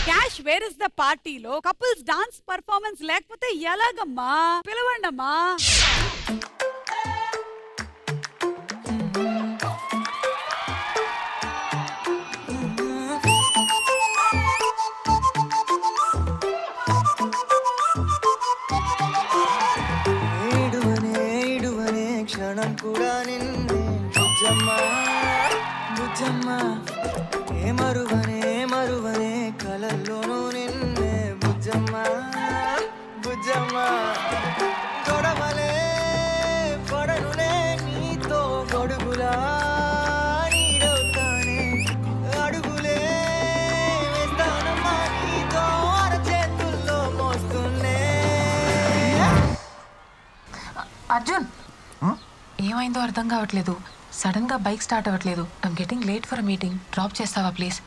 Cash where is the పార్టీలో కపుల్స్ డాన్స్ పర్ఫార్మెన్స్ లేకపోతే ఎలాగమ్మా? పిలవండమ్మా. క్షణం కూడా నిన్నే బుజ్జమ్మా బుజ్జమ్మా ఏ మరువనే కలల్లోనూ నిన్నే బుజ్జమ్మా బుజ్జమ్మా గొడవలే పడనులే నీతో గొడుగులా నీడవుతానే అడుగులే వేస్తానమ్మా నీతో అరచేతుల్లో మోస్తున్నే. అర్జున్ ఏమైందో అర్థం కావట్లేదు. సడన్ గా బైక్ స్టార్ట్ అవ్వట్లేదు. I'm getting late for meeting. Drop చేస్తావా ప్లీజ్?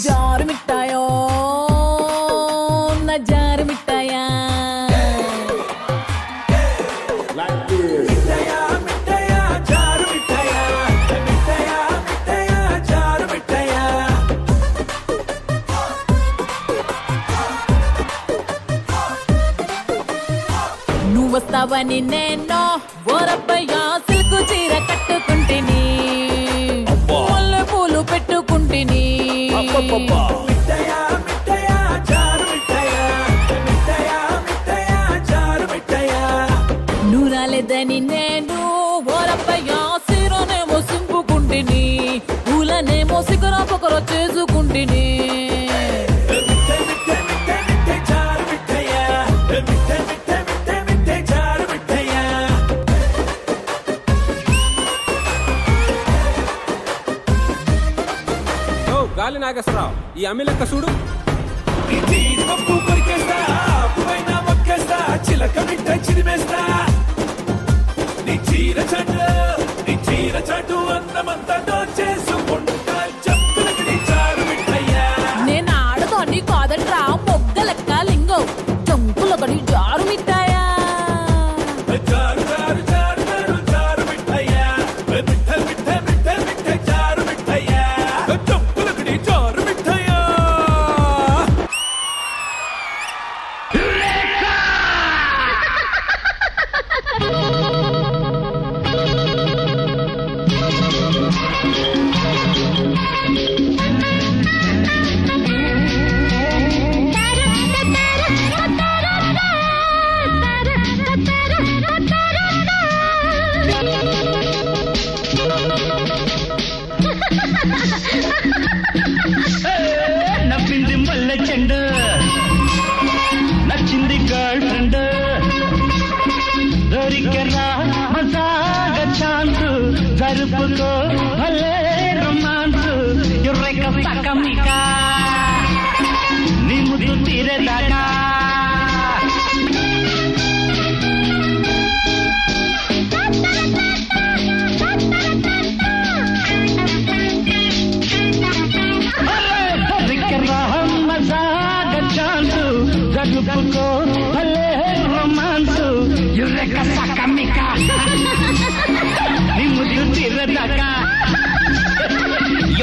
जार मिठायो न जार मिठाया నువ్వు వస్తావని నేను ఓరబ్బయ్యా సిల్కు చీర కట్టుకుంటిని మల్లె పూలు పెట్టుకుంటిని నువ్వు రాలేదని నేను ఓరబ్బయ్యా సిరనేమో సింపుకుంటిని పూలనేమో సిగర పొగర చేసుకుంటిని గాలి నాగేశ్వరరావు ఈ అమ్మి లెక్క చూడు. చిలక మిట్ట చిరిమేస్తా నీ చీర చాటు అందమంతా దోచేసుకుంటా చెప్పులకి నీ చారు మిట్టయ్యా. నేను ఆడదాన్ని కాదంట్రా మొగ్గ లెక్క లింగో చంపులకడి జారు మిట్టాయా చారు చారు చారు చారు చారు మిట్టయ్యా మిట్ట మిట్ట మిట్ట మిట్ట చారు మిట్టయ్యా చెప్పులకి నీ చారు మిట్టయ్యా. నవ్వింది మల్లె చెండు నచ్చింది గర్ల్ ఫ్రెండ్ దొరికెరా మజాగ ఛాన్స్ జరుపుకో భలే రొమాన్స్ ఎర్రెక సకమిక నీ ముద్దు తీరేదాకా జరుపుకో భలే రొమాన్స్ ఎర్రెక సకమిక నీ ముద్దు తీరేదాకా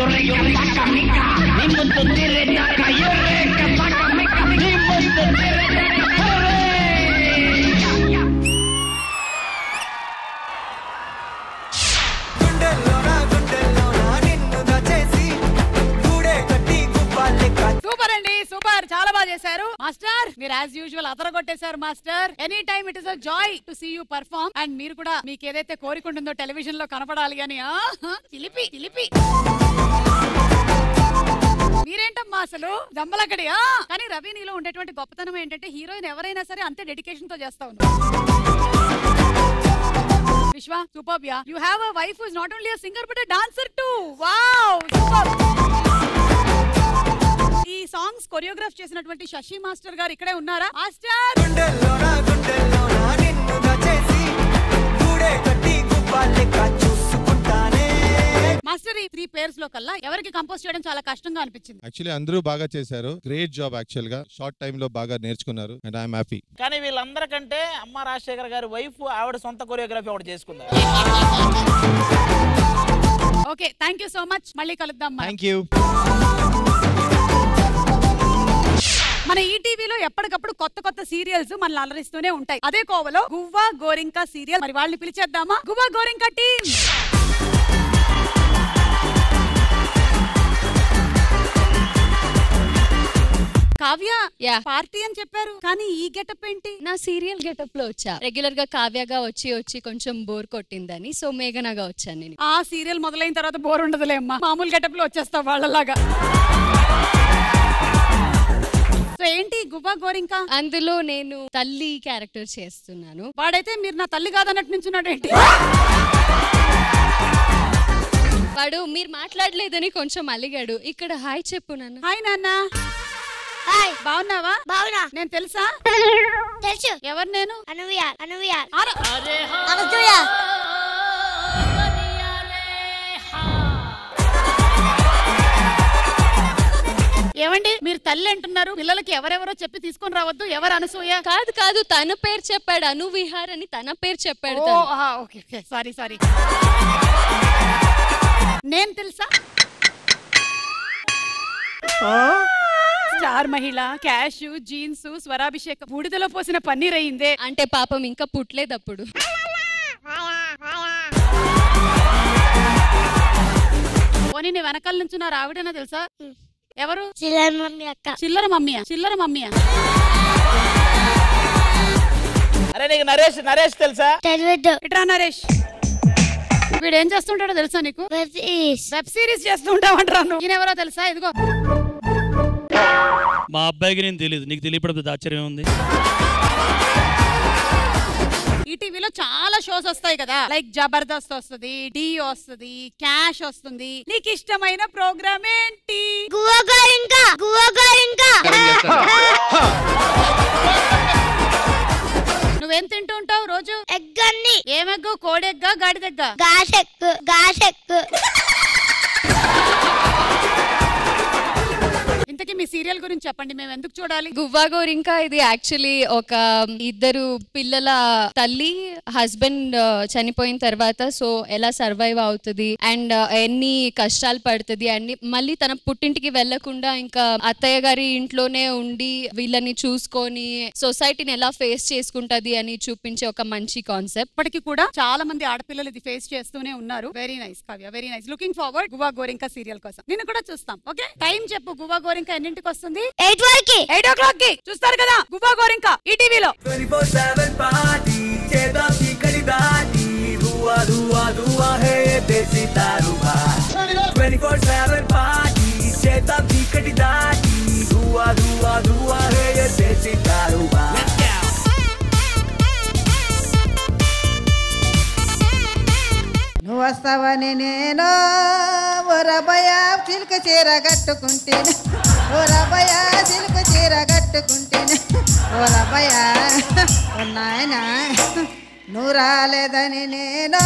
ఎర్రెక సకమిక నీ ముద్దు తీరేదాకా ఎర్రెక సకమిక నీ ముద్దు తీరేదాకా. సూపర్ అండి, సూపర్, చాలా బాగా చేశారు మాస్టర్. మీరు యాజ్ యూజువల్ అదరగొట్టేశారు master. Any time it is a joy to see you perform. And మీరు కూడా మీకు ఏదైతే కోరిక ఉంటుందో టెలివిజన్ లో కనపడాలి అని చిలిపి చిలిపి మీరేంటమ్మా అసలు దమ్మలకడి. కానీ రవి నీలో ఉండేటువంటి గొప్పతనం ఏంటంటే హీరోయిన్ ఎవరైనా సరే అంతే డెడికేషన్ తో చేస్తావు. విశ్వ super yeah you have a wife who is not only a singer but a dancer to wow super ఈ సాంగ్స్ కొరియోగ్రాఫ్ చేసినటువంటి శశి మాస్టర్ గారు ఇక్కడే ఉన్నారా మాస్టర్ గుండెల్లోనా గుండెల్లోనా నిన్ను దచేసి గూడే కట్టి గువ్వాలెక్క చూసుకుంటానే మాస్టర్ ఈ 3 పేర్స్ లో కల్లా ఎవరికి కంపోజ్ చేయడం చాలా కష్టంగా అనిపించింది యాక్చువల్లీ అందరూ బాగా చేశారు గ్రేట్ జాబ్ యాక్చువల్ గా షార్ట్ టైం లో బాగా నేర్చుకున్నారు అండ్ ఐఎమ్ హ్యాపీ కానీ వీళ్ళందరికంటే అమ్మ రాజశేఖర్ గారి వైఫ్ ఆవిడ సొంత కొరియోగ్రఫీ ఆవిడ చేసుకుందాం ఓకే థాంక్యూ సో మచ్ మళ్ళీ కలుద్దాం థాంక్యూ మన ఈటీవీలో ఎప్పటికప్పుడు కొత్త కొత్త సీరియల్స్ మనల్ని అలరిస్తూనే ఉంటాయి అదే కోవలో గువ్వా గోరింకా సీరియల్ మరి వాళ్ళని పిలిచేద్దామా గువ్వా గోరింకా టీం కావ్య పార్టీ అని చెప్పారు కానీ ఈ గెటప్ ఏంటి నా సీరియల్ గెటప్ లో వచ్చా రెగ్యులర్ గా కావ్యగా వచ్చి కొంచెం బోర్ కొట్టిందని సో మేఘనగా వచ్చాను నేను ఆ సీరియల్ మొదలైన తర్వాత బోర్ ఉండదులే అమ్మా మామూలు గెటప్ లో వచ్చేస్తావు వాళ్ళలాగా సో ఏంటి గువ్వా గోరింకా అందులో నేను తల్లి క్యారెక్టర్ చేస్తున్నాను వాడైతే మీరు నా తల్లి కాదన్నట్టు నుంచున్నాడు ఏంటి వాడు మీరు మాట్లాడలేదని కొంచెం అలిగాడు ఇక్కడ హాయ్ చెప్పు నాన్న హాయ్ నాన్న హాయ్ బాగున్నావా బాగున్నా నేను తెలుసా తెలుసు ఎవరు నేను అనూయ అనసూయ ఏమండి మీరు తల్లి అంటున్నారు పిల్లలకి ఎవరెవరో చెప్పి తీసుకొని రావద్దు ఎవరు అనసూయ కాదు తన పేరు చెప్పాడు అను విహార్ అని తన పేరు చెప్పాడు ఓకే సారీ నేను తెలుసా స్టార్ మహిళ క్యాష్ జీన్స్ స్వరాభిషేకం బూడిదలో పోసిన పన్నీర్ అయిందే అంటే పాపం ఇంకా పుట్టలేదు అప్పుడు పోనీ నీ వెనకాల నుంచి నా రావిడేనా తెలుసా ఎవరు చిల్లర మమ్మీయా అరే నీకు నరేష్ తెలుసా ఇట్రా నరేష్ వీడు ఏం చేస్తుంటాడో తెలుసా నీకు వెబ్ సిరీస్ చేస్తుంటావంటరా నువ్వు ఈయనెవరో తెలుసా ఇదిగో మా అబ్బాయికి నేను తెలియదు నీకు తెలియపడదు ఆశ్చర్యం ఉంది ఈటీవీలో చాలా షోస్ వస్తాయి కదా లైక్ జబర్దస్త్ వస్తుంది డి వస్తుంది క్యాష్ వస్తుంది నీకు ఇష్టమైన ప్రోగ్రామ్ ఏంటి నువ్వేం తింటూ ఉంటావు రోజు ఎగ్ అన్ని ఏమెగ్గు కోడెగ్గా గాడిదెగ్గా గాసెక్కు ఇంతకీ మీ సీరియల్ గురించి చెప్పండి మేము ఎందుకు చూడాలి గువ్వా గోరింకా ఇది యాక్చువల్లీ ఒక ఇద్దరు పిల్లల తల్లి హస్బెండ్ చనిపోయిన తర్వాత సో ఎలా సర్వైవ్ అవుతుంది అండ్ ఎన్ని కష్టాలు పడుతుంది అండ్ మళ్ళీ తన పుట్టింటికి వెళ్లకుండా ఇంకా అత్తయ్య గారి ఇంట్లోనే ఉండి వీళ్ళని చూసుకొని సొసైటీని ఎలా ఫేస్ చేసుకుంటది అని చూపించే ఒక మంచి కాన్సెప్ట్ ఇప్పటికి కూడా చాలా మంది ఆడపిల్లలు ఇది ఫేస్ చేస్తూనే ఉన్నారు very nice Kavya very nice looking forward Guvva Gorinka serial కోసం నిన్ను కూడా చూస్తాం ఓకే టైం చెప్పు గువ్వా గోరింకా ఎన్నింటికి వస్తుంది 8 o'clock కి చూస్తారు కదా గువ్వా గోరింకా ఈటీవీలో 24/7 పార్టీ చేద్దాం చీకటి దాటి దువా దువా దువా హే దేశీ తారుబా 24/7 పార్టీ చేద్దాం చీకటి దాటి దువా దువా దువా హే దేశీ తారుబా నువ్వు వస్తావని నేను ఓ రబయ చిలుక చీర కట్టుకుంటేనే ఓ రబయ చిలుక చీర కట్టుకుంటేనే ఓ రబయ నాయన నువ్వు రాలేదని నేను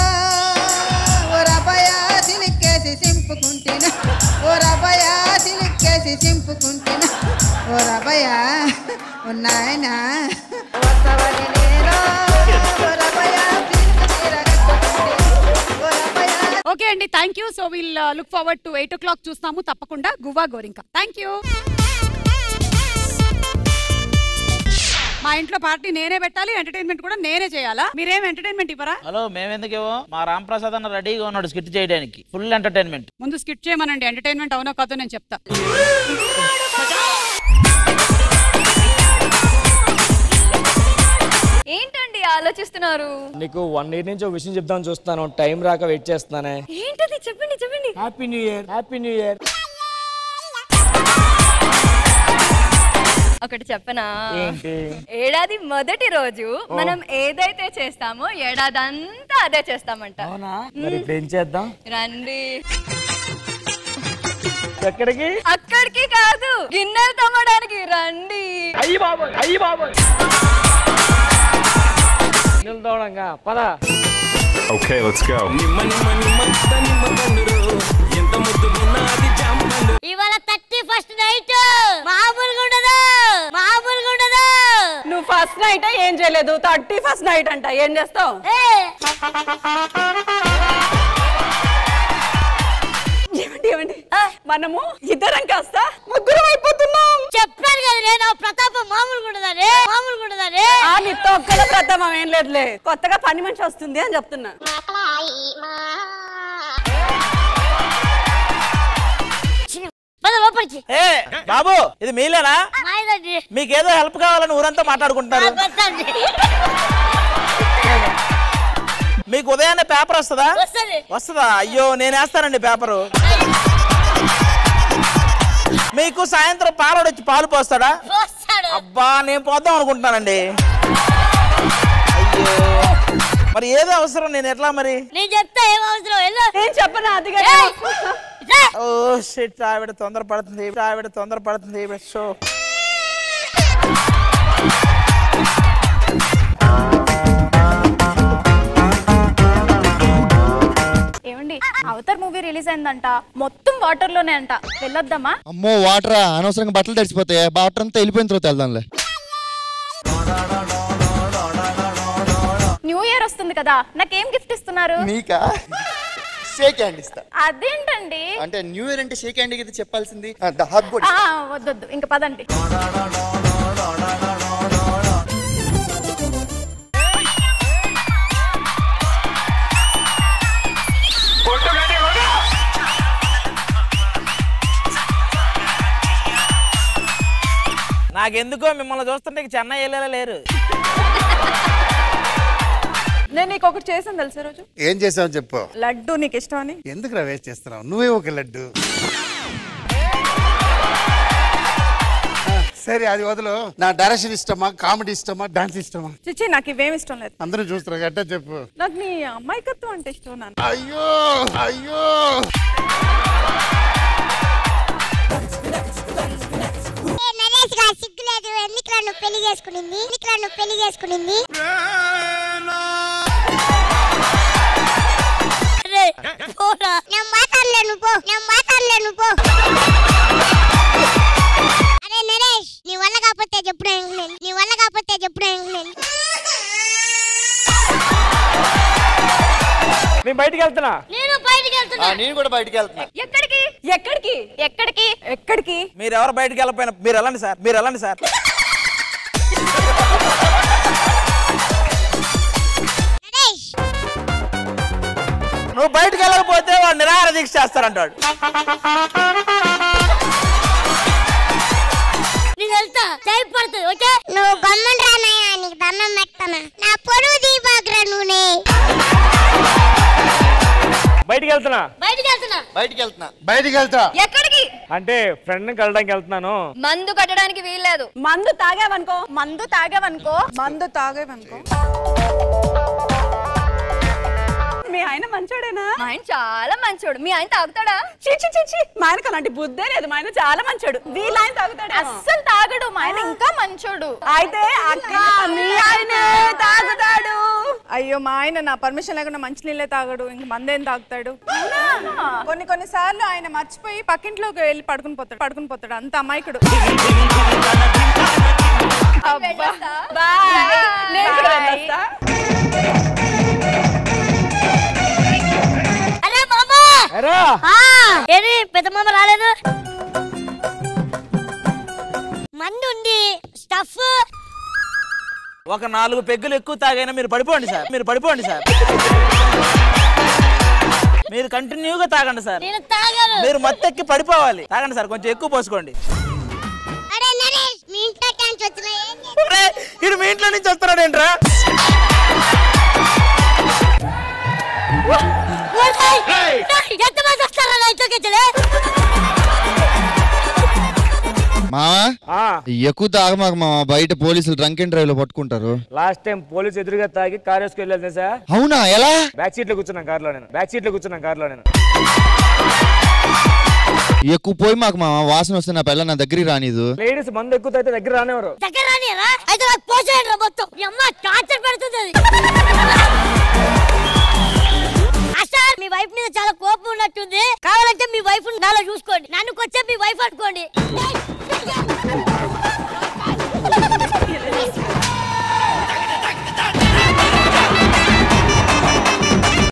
ఓ రబయ చిలిక్కేసి సింపుకుంటేనే ఓ రబయ చిలిక్కేసి సింపుకుంటేనే ఓ రబయ నాయన వస్తావని నేను ఓ రబయ చిలుక చీర ఓకే అండి thank you so will look forward to 8 o'clock చూస్తాము తప్పకుండా గువ్వా గోరింకా థ్యాంక్ యూ మా ఇంట్లో పార్టీ నేనే పెట్టాలి ఎంటర్టైన్మెంట్ కూడా నేనే చేయాలా మీరేం ఎంటర్టైన్మెంట్ ఇవ్వరా హలో మేమెందుకేవో మా రామ్ ప్రసాద్ అన్న రెడీగా ఉన్నాడు స్కిట్ చేయడానికి ఫుల్ ఎంటర్టైన్మెంట్ ముందు స్కిట్ చేయమనండి ఎంటర్టైన్మెంట్ అవునో కాదో నేను చెప్తా ఏంటండి ఆలోచిస్తున్నారు నీకు 1 year నుంచి ఒక విషయం చెప్తాను చూస్తాను టైం రాక వెయిట్ చేస్తున్నానే ఏంటది చెప్పండి హ్యాపీ న్యూ ఇయర్ ఒకటి చెప్పనా? ఏంటి? ఏడాది మొదటి రోజు మనం ఏదైతే చేస్తామో ఏడాదంతా అదే చేస్తామంట. మరి ఇప్పుడు ఏం చేద్దాం? రండి. ఎక్కడికి? అక్కడికి కాదు, గిన్నెలు తమ్మడానికి రండి. అయ్యి బాబోయ్, అయ్యి బాబోయ్. నిలదోడంగా పద. Okay, let's go. ఇవాళ 31st నైట్ మామూలుగా ఉండదు, మామూలుగా ఉండదు. నువ్వు ఫస్ట్ నైట్ ఏం చేయలేదు, 31st నైట్ అంట ఏం చేస్తావు? మనము ఇద్దరం కాస్త ముగ్గురం అయిపోతున్నాం. చెప్పాను కదా నేను, ప్రతాపం మామూలుగా ఉండదని, మామూలుగా ఉండదని. నీ తొక్కల ప్రతాపం ఏం లేదులే, కొత్తగా పని మనిషి వస్తుంది అని చెప్తున్నా. బాబు ఇది మీలేనా? మీకేదో హెల్ప్ కావాలని ఊరంతా మాట్లాడుకుంటారు. మీకు ఉదయాన్నే పేపర్ వస్తుందా? వస్తుందా? అయ్యో నేను వేస్తానండి పేపరు. మీకు సాయంత్రం పాలోడు వచ్చి పాలు పోస్తాడా? అబ్బా నేను పోద్దాం అనుకుంటున్నానండి. అయ్యో మరి ఏదో అవసరం, నేను ఎట్లా మరి? నేను చెప్తా ఏం అవసరం. నేను చెప్పనా? అది ఓ షిట్, ఆవిడ తొందరపడుతుంది, ఆవిడ తొందరపడుతుంది. షో ఏమండి, అవతార్ మూవీ రిలీజ్ అయిందంట, మొత్తం వాటర్ లోనే అంట, వెళ్ళొద్దామా? అమ్మో వాటరా, అనవసరంగా బట్టలు తడిసిపోతాయి. వాటర్ అంతా వెళ్ళిపోయిన తర్వాత వెళ్దాంలే. న్యూ ఇయర్ వస్తుంది కదా, నాకేం గిఫ్ట్ ఇస్తున్నారు? నీకా? షేక్ హ్యాండ్ ఇస్తా. అదేంటండి? అంటే న్యూ ఇయర్ అంటే షేక్ హ్యాండ్ అయితే చెప్పాల్సింది. వద్దొద్దు, ఇంకా పదండి. నాకెందుకో మిమ్మల్ని చూస్తుంటే చెన్నై వెళ్ళేలా లేరు. నేను నీకు ఒకటి చేసాను తెలుసా రోజు? ఏం చేసావు చెప్పు. లడ్డు నీకు ఇష్టం అని. ఎందుకు రా వేస్ట్ చేస్తున్నావు? నువ్వే ఒక లడ్డు. సరే అది వదలు. నా డైరెక్షన్ ఇష్టమా, కామెడీ ఇష్టమా, డాన్స్ ఇష్టమా? చిచ్చి నాకు ఇవేమి ఇష్టం లేదు. అందరూ చూస్తున్నారు గట్టా చెప్పు. నాకు నీ అమ్మాయికత్వం అంటే ఇష్టం. నాన్న అయ్యో అయ్యో సిగ్గులేదు, ఎందుకు నువ్వు పెళ్లి చేసుకునింది? నువ్వు పెళ్లి చేసుకునింది? నేను మాట్లాడలేను పో, నేను మాట్లాడలేను పో. అరే నరేష్, నీ వల్ల కాకపోతే చెప్పు, నీ వల్ల కాకపోతే చెప్పు. నేను బయటికి వెళ్తున్నా. నేను బయటికి వెళ్తున్నా. నేను కూడా బయటికి వెళ్తున్నా. ఎక్కడికి? ఎక్కడికి? ఎక్కడికి? ఎక్కడికి? మీరు ఎవరు బయటికి వెళ్ళకపోయినా మీరు వెళ్ళండి సార్, మీరు వెళ్ళండి సార్. నువ్వు బయటికి వెళ్ళకపోతే వాడు నిరాహార దీక్ష చేస్తారంటాడు. నేను వెళ్తా, టైం పడుతుంది. ఓకే, నువ్వు గమ్మన్ రానయ్యా, నీకు దండం పెట్టనా? నా పొరుగు దీపాగ్ర నూనె. బయటికి వెళ్తున్నా. బయటికి వెళ్తున్నా. బయటికి వెళ్తున్నా. బయటికి వెళ్తా. ఎక్కడికి? అంటే ఫ్రెండ్ కలడానికి వెళ్తున్నాను. మందు కట్టడానికి వీల్లేదు. మందు తాగావనుకో, మందు తాగావనుకో, మందు తాగావనుకో. మీ ఆయన మంచోడేనా? మా ఆయన చాలా మంచోడు. మీ ఆయన తాగుతాడా? చీచి చీచి, మా ఆయనకు అలాంటి బుద్ధే లేదు. మా ఆయన చాలా మంచోడు. వీళ్ళ ఆయన తాగుతాడు? అస్సలు తాగడు. మా ఆయన ఇంకా మంచోడు. అయితే అక్క మీ ఆయనే తాగుతాడు. అయ్యో, మా ఆయన నా పర్మిషన్ లేకుండా మంచినీళ్ళే తాగడు, ఇంక మందేం తాగుతాడు. కొన్ని సార్లు ఆయన మర్చిపోయి పక్కింట్లోకి వెళ్ళి పడుకుని పోతాడు. అంత అమాయకుడు. పెద్ద మామ రాలేదు. మందు ఉంది, స్టఫ్. ఒక 4 పెగ్గులు ఎక్కువ తాగైనా మీరు పడిపోండి సార్, మీరు పడిపోండి సార్. మీరు కంటిన్యూగా తాగండి సార్. మీరు మత్తెక్కి పడిపోవాలి. తాగండి సార్, కొంచెం ఎక్కువ పోసుకోండి. ఇడు మీ ఇంట్లో నుంచి వస్తున్నాడు ఏంట్రా? మావా ఎక్కువ తాగమాక మావా, బయట పోలీసులు డ్రంక్ అండ్ డ్రైవ్ లో పట్టుకుంటారు. లాస్ట్ టైం పోలీసు ఎదురుగా తాగి కార్ వేసుకు వెళ్ళాను సార్. అవునా? ఎలా? బ్యాక్ సీట్ లో కూర్చున్నాను కార్లో నేను. ఎక్కువ పోయి మాకు మావా, వాసన వస్తే నా పిల్ల నా దగ్గరికి రానిదు. లేడీస్ మందు ఎక్కువ అయితే దగ్గర రానివారు. అయితే నాకు పోసేయండి మొత్తం. మీ అమ్మ టార్చర్ పెడుతుంది అది. అసలు మీ వైఫ్ మీద చాలా కోపం ఉన్నట్టుంది. కావాలంటే మీ వైఫ్ నాలో చూసుకోండి, నన్ను వచ్చే మీ వైఫ్ అనుకోండి.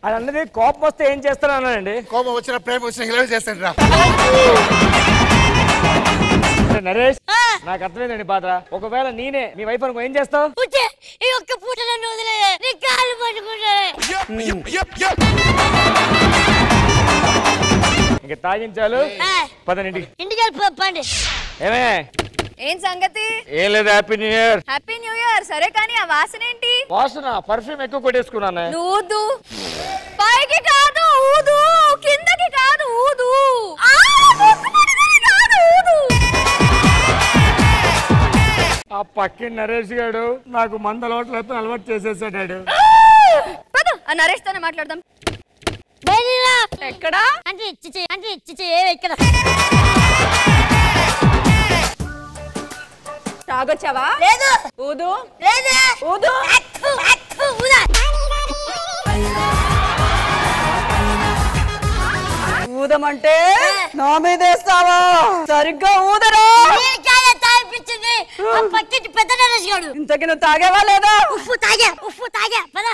అది అన్నది కోపం వస్తే ఏం చేస్తానండి. కోపం వచ్చిన ప్రేమ వచ్చిన ఇలా చేస్తాను రా. నరేష్ నాకు అర్థమైందండి బాధ. ఒకవేళ నేనే మీ వైఫ్ అనుకో ఏం చేస్తావు? ఈ ఒక్క పూట నన్ను వదిలే, నీ కాళ్ళు పట్టుకుంటా. ఇంకా తాగించాలు పదనింటికి. ఇంటికి వెళ్ళిపోండి. ఏమే ఏం సంగతి? ఏం లేదు. Happy new year. Happy new year. సరే కానీ ఆ వాసన ఏంటి? వాసన పర్ఫ్యూమ్ ఎక్కువ కొట్టేసుకున్నాను. ఊదు. పైకి కాదు ఊదు, కిందకి కాదు ఊదు. ఆ పక్కిన నరేష్ గారు నాకు మంద లోట్లతో అలవాటు చేసేసాడు. పద ఆ నరేష్ తోనే మాట్లాడదాం. ఎక్కడా? అంటే ఇక్కడ తాగొచ్చావా? లేదు. ఊదు. లేదు. ఊదు. ఊదమంటే నా మీద వేస్తావా? సరిగ్గా ఊదరా. పక్కింటి పెద్ద నరేష్ గారు. ఇంతకి నువ్వు తాగేవా లేదా? ఉప్పు తాగా పద.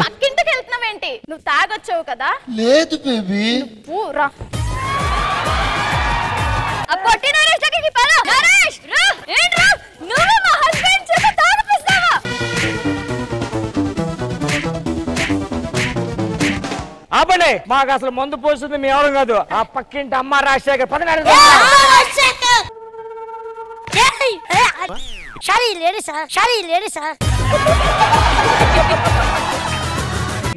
పక్కింటికి వెళ్తున్నావేంటి? నువ్వు తాగొచ్చావు కదా. లేదు బేబీ. రా. ఆ పొట్టి నరేష్ దగ్గరికి పద. నరేష్ రా. ఏంట్రా నువ్వు మా హస్బెండ్ చేత తాగిపిస్తావా? ఆపండి. మాకు అసలు మందు పోస్తుంది మీ ఎవరు కాదు, ఆ పక్కింటి అమ్మ రాజశేఖర్. పదనాడు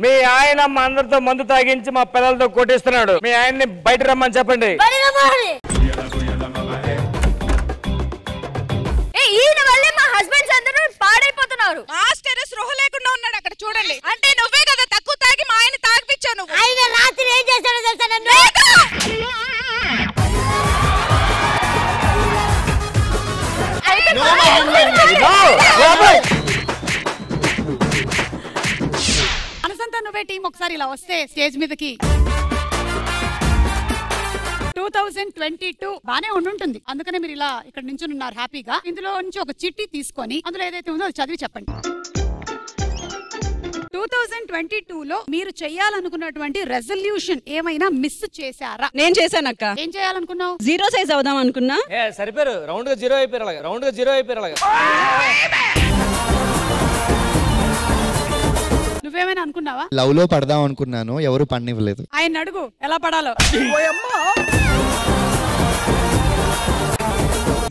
మీ ఆయన మా అందరితో మందు తాగించి మా పిల్లలతో కొట్టిస్తున్నాడు. మీ ఆయన్ని బయట రమ్మని చెప్పండి. ఈయన వల్లే మా హస్బెండ్స్ అందరూ పాడైపోతున్నారు. మాస్టర్ స్పృహ లేకుండా ఉన్నాడు అక్కడ చూడండి. అంటే నువ్వే కదా తక్కువ తాగి మా ఆయన తాగిపించావు. నువ్వు ఆయన రాత్రి ఏం చేశాడో తెలుసా? నన్ను మనసంతా నువ్వే టీం ఒకసారి ఇలా వస్తే స్టేజ్ మీదకి. 2022 బానే ఉండుంటుంది, అందుకనే మీరు ఇలా ఇక్కడ నుంచి ఉన్నారు హ్యాపీగా. ఇందులో నుంచి ఒక చిట్టి తీసుకొని అందులో ఏదైతే ఉందో అది చదివి చెప్పండి. 2022లో మీరు చేయాలనుకున్నటువంటి రెజల్యూషన్ ఏమైనా మిస్ చేశారా? నేను చేశానక్క. ఏం చేయాలనుకున్నావు? 0 సైజ్ అవుదాం అనుకున్నా. సరిపోయారు. రౌండ్ గా 0 అయిపోయారు. నువ్వేమైనా అనుకున్నావా? లవ్ లో పడదాం అనుకున్నాను, ఎవరు పడనివ్వలేదు. ఆయన అడుగు ఎలా పడాలో.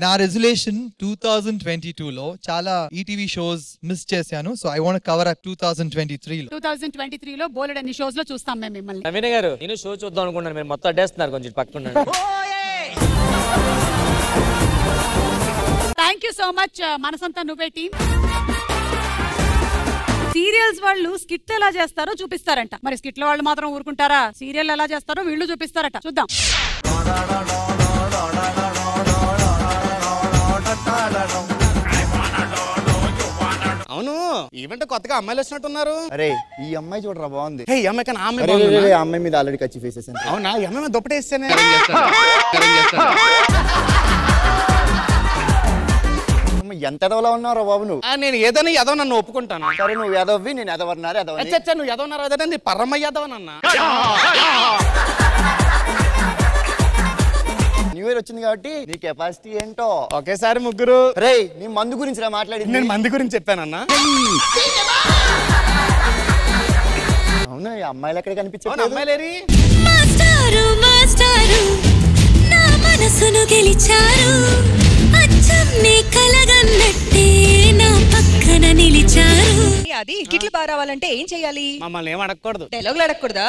నా రెజల్యూషన్ 2022లో చాలా ఈటీవీ షోస్ మిస్ చేశాను. So I want cover up 2023లో. 2023లో బోలెడన్ని షోస్ లో చూస్తాం మేము మిమ్మల్ని. నవీన గారు నేను షో చూద్దాం అనుకున్నాను, మీరు మొత్తం అడ్డేస్తున్నారు కొంచెం పక్కన. థ్యాంక్ యూ సో మచ్ మనసంతా నువ్వే టీం. సీరియల్స్ వాళ్ళు స్కిట్ ఎలా చేస్తారో చూపిస్తారంట. మరి స్కిట్ల వాళ్ళు మాత్రం ఊరుకుంటారా? సీరియల్ ఎలా చేస్తారో వీళ్ళు చూపిస్తారట. చూద్దాం. అవును, ఈవెంట్ కొత్తగా అమ్మాయిలు వచ్చినట్టున్నారు. అరే ఈ అమ్మాయి చూడరా బాగుంది. ఈ అమ్మాయి కన్నా అమ్మాయి మీద ఆల్రెడీ కచ్చి ఫేసేసాను. అవునా? ఈ అమ్మాయి మీద దుప్పటేస్తేనే ఎంత ఎదవలా ఉన్నారా బాబు నువ్వు? నేను ఏదైనా ఎదవ నన్ను ఒప్పుకుంటాను. సరే నువ్వు ఎదవ్వి, నేను ఎదవన్నారు. నువ్వు ఎదవన్నారు అదే పర్రమ్మ ఎదవనన్నా. న్యూ ఇయర్ వచ్చింది కాబట్టి నీ కెపాసిటీ ఏంటో. ఒకేసారి ముగ్గురు. రే నీ మందు గురించి మాట్లాడింది. నేను మంది గురించి చెప్పానన్నా. అవునా? ఈ అమ్మాయిలు ఎక్కడ కనిపించారు? అమ్మాయిలేరి మాస్టారు మాస్టారు నా మనసును గెలిచారు. అచ్చం నీ కలగన్నట్టే నా పక్కన నిలిచారు. అది కిట్లు బాగా రావాలంటే ఏం చేయాలి? మమ్మల్ని ఏం అడగకూడదు. డైలాగులు అడగకూడదా?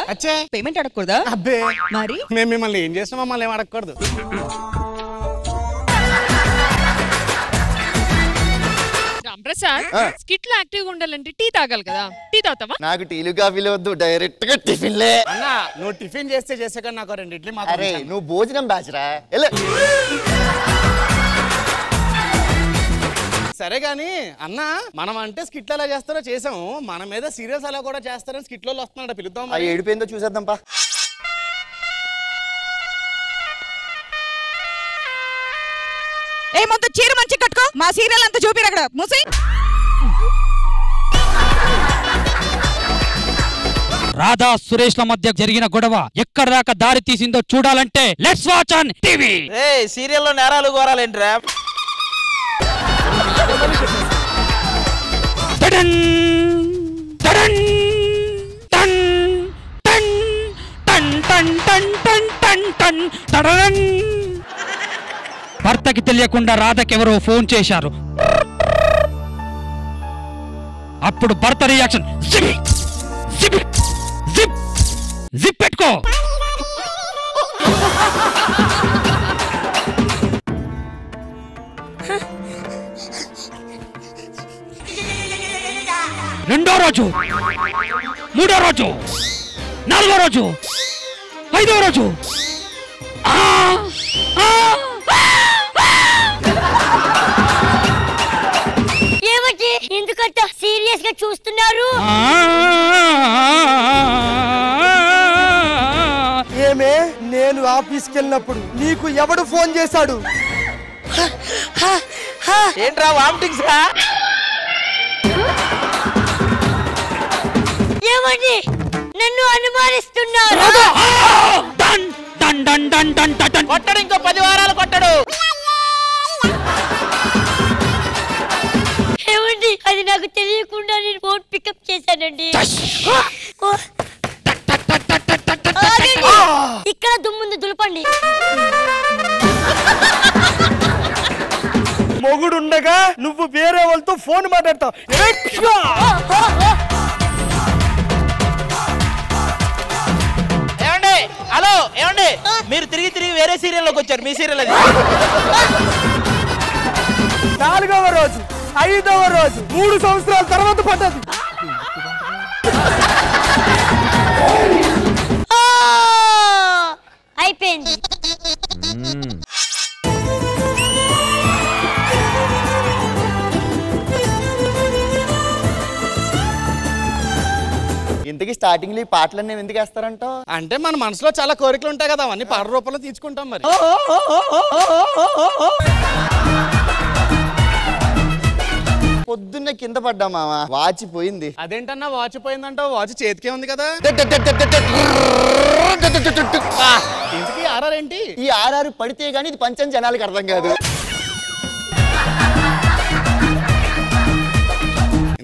పేమెంట్ అడగకూడదా? అబ్బే మరి మేము మిమ్మల్ని ఏం చేస్తాం, మమ్మల్ని ఏం అడగకూడదు. ప్రసాద్ స్కిట్ లో యాక్టివ్ గా ఉండాలంటే టీ తాగాలి కదా, టీ తాగుతావా? నాకు టీలు కాఫీలు వద్దు, డైరెక్ట్ గా టిఫిన్లే. అన్న నువ్వు టిఫిన్ చేస్తే కానీ నాకు 2 ఇడ్లీ మాత్రం. అరే నువ్వు భోజనం బ్యాచ్రా. సరే గాని అన్న, మనం అంటే స్కిట్లు ఎలా చేస్తారో చేసాము, మన మీద సీరియల్స్ అలా కూడా చేస్తారని స్కిట్లో వస్తున్నాడు, పిలుద్దాం. ఆ ఏడిపోయిందో చూసేద్దాం పా. ఏ మొత్తం చీర మంచి కట్టుకో, మా సీరియల్ అంతా చూపిరు అక్కడ మూసి. రాధా సురేష్ల మధ్య జరిగిన గొడవ ఎక్కడ దాకా దారి తీసిందో చూడాలంటే లెట్స్ వాచ్ ఆన్ టీవీ. సీరియల్లో నేరాలు ఘోరాలేంట్రా? భర్తకి తెలియకుండా రాధకెవరో ఫోన్ చేశారు. అప్పుడు భర్త రియాక్షన్ జిప్ పెట్టుకో. రెండో రోజు, మూడో రోజు, నాలుగో రోజు, ఐదో రోజు. ఏమిటి ఎందుకంత సీరియస్ గా చూస్తున్నారు? ఏమే నేను ఆఫీస్కి వెళ్ళినప్పుడు నీకు ఎవడు ఫోన్ చేశాడు? ఏంట్రా వామిటింగ్స్? ఏమండి నన్ను అనుమానిస్తున్నారు? కొట్టడు, ఇంకో 10 వారాలు కొట్టడు. ఏమండి అది నాకు తెలియకుండా నేను ఫోన్ పికప్ చేశానండి. ఇక్కడ దుమ్ముంది దులపండి. మొగుడుండగా నువ్వు వేరే వాళ్ళతో ఫోన్ మాట్లాడతావు. ఏమండి హలో, ఏమండి మీరు తిరిగి వేరే సీరియల్లోకి వచ్చారు. మీ సీరియల్ అది. 4వ రోజు, 5వ రోజు, 3 సంవత్సరాల తర్వాత పడ్డది. అయిపోయింది. ఇంతకీ స్టార్టింగ్ లో ఈ పాటలన్నీ ఎందుకు వేస్తారంట? అంటే మన మనసులో చాలా కోరికలు ఉంటాయి కదా, అవన్నీ పాట రూపంలో తీసుకుంటాం. మరి పొద్దున్నే కింద పడ్డా మావా, వాచ్ పోయింది. అదేంటన్నా వాచ్ పోయిందంట? వాచ్ చేతికే ఉంది కదా. ఇంతకీ ఆర్ఆర్ ఏంటి? ఈ ఆర్ఆర్ పడితే గానీ ఇది పంచం జనాలకు అర్థం కాదు.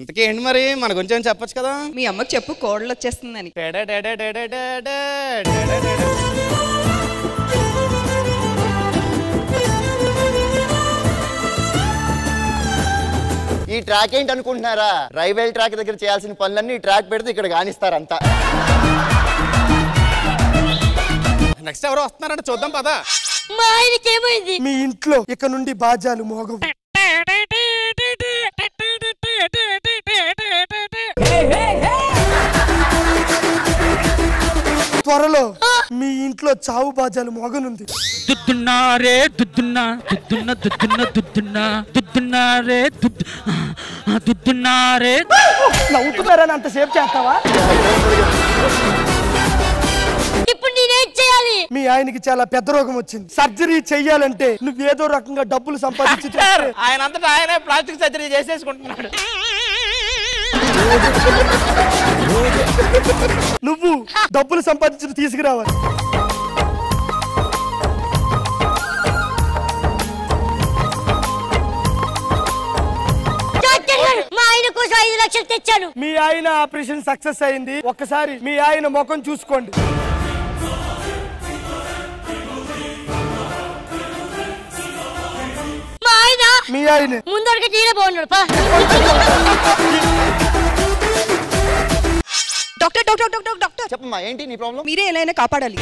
ఇంతకీ ఏంటి మరి మన గురించి చెప్పొచ్చు కదా? మీ అమ్మకి చెప్పు, కోడలు వచ్చేస్తుందని. ఈ ట్రాక్ ఏంటి అనుకుంటున్నారా? రైల్వే ట్రాక్ దగ్గర చేయాల్సిన పనులన్నీ ఈ ట్రాక్ పెడితే ఇక్కడ కానిస్తారంతా. నెక్స్ట్ ఎవరో వస్తున్నారంటే చూద్దాం పదా. మా ఆయనకి ఏమైంది? మీ ఇంట్లో ఇక నుండి బాజాలు మోగవు. త్వరలో మీ ఇంట్లో చావు బాజాలు మోగనుంది. దుద్దున్నారే దుద్దున్నా దుద్దున్న దుద్దున్న దుద్దున్నా దుద్దున్నారే దుద్దున్నారే. నవ్వుతున్నారని అంతసేపు చేస్తావా? ఇప్పుడు నేనేం చేయాలి? మీ ఆయనకి చాలా పెద్ద రోగం వచ్చింది. సర్జరీ చెయ్యాలంటే నువ్వేదో రకంగా డబ్బులు సంపాదించి ఆయన అంతటా ఆయనే ప్లాస్టిక్ సర్జరీ చేసేసుకుంటున్నాడు. నువ్వు డబ్బులు సంపాదించి తీసుకురావాలి. మా ఆయన కోసం 5 లక్షలు తెచ్చాను. మీ ఆయన ఆపరేషన్ సక్సెస్ అయింది. ఒక్కసారి మీ ఆయన ముఖం చూసుకోండి. మా ఆయన మీ ఆయన ముందరగా తీరే బాగున్నాడు. డాక్టర్ డాక్టర్ డాక్టర్ డాక్టర్ చెప్పమ్మా ఏంటి నీ ప్రాబ్లం? మీరే ఎలా కాపాడాలి.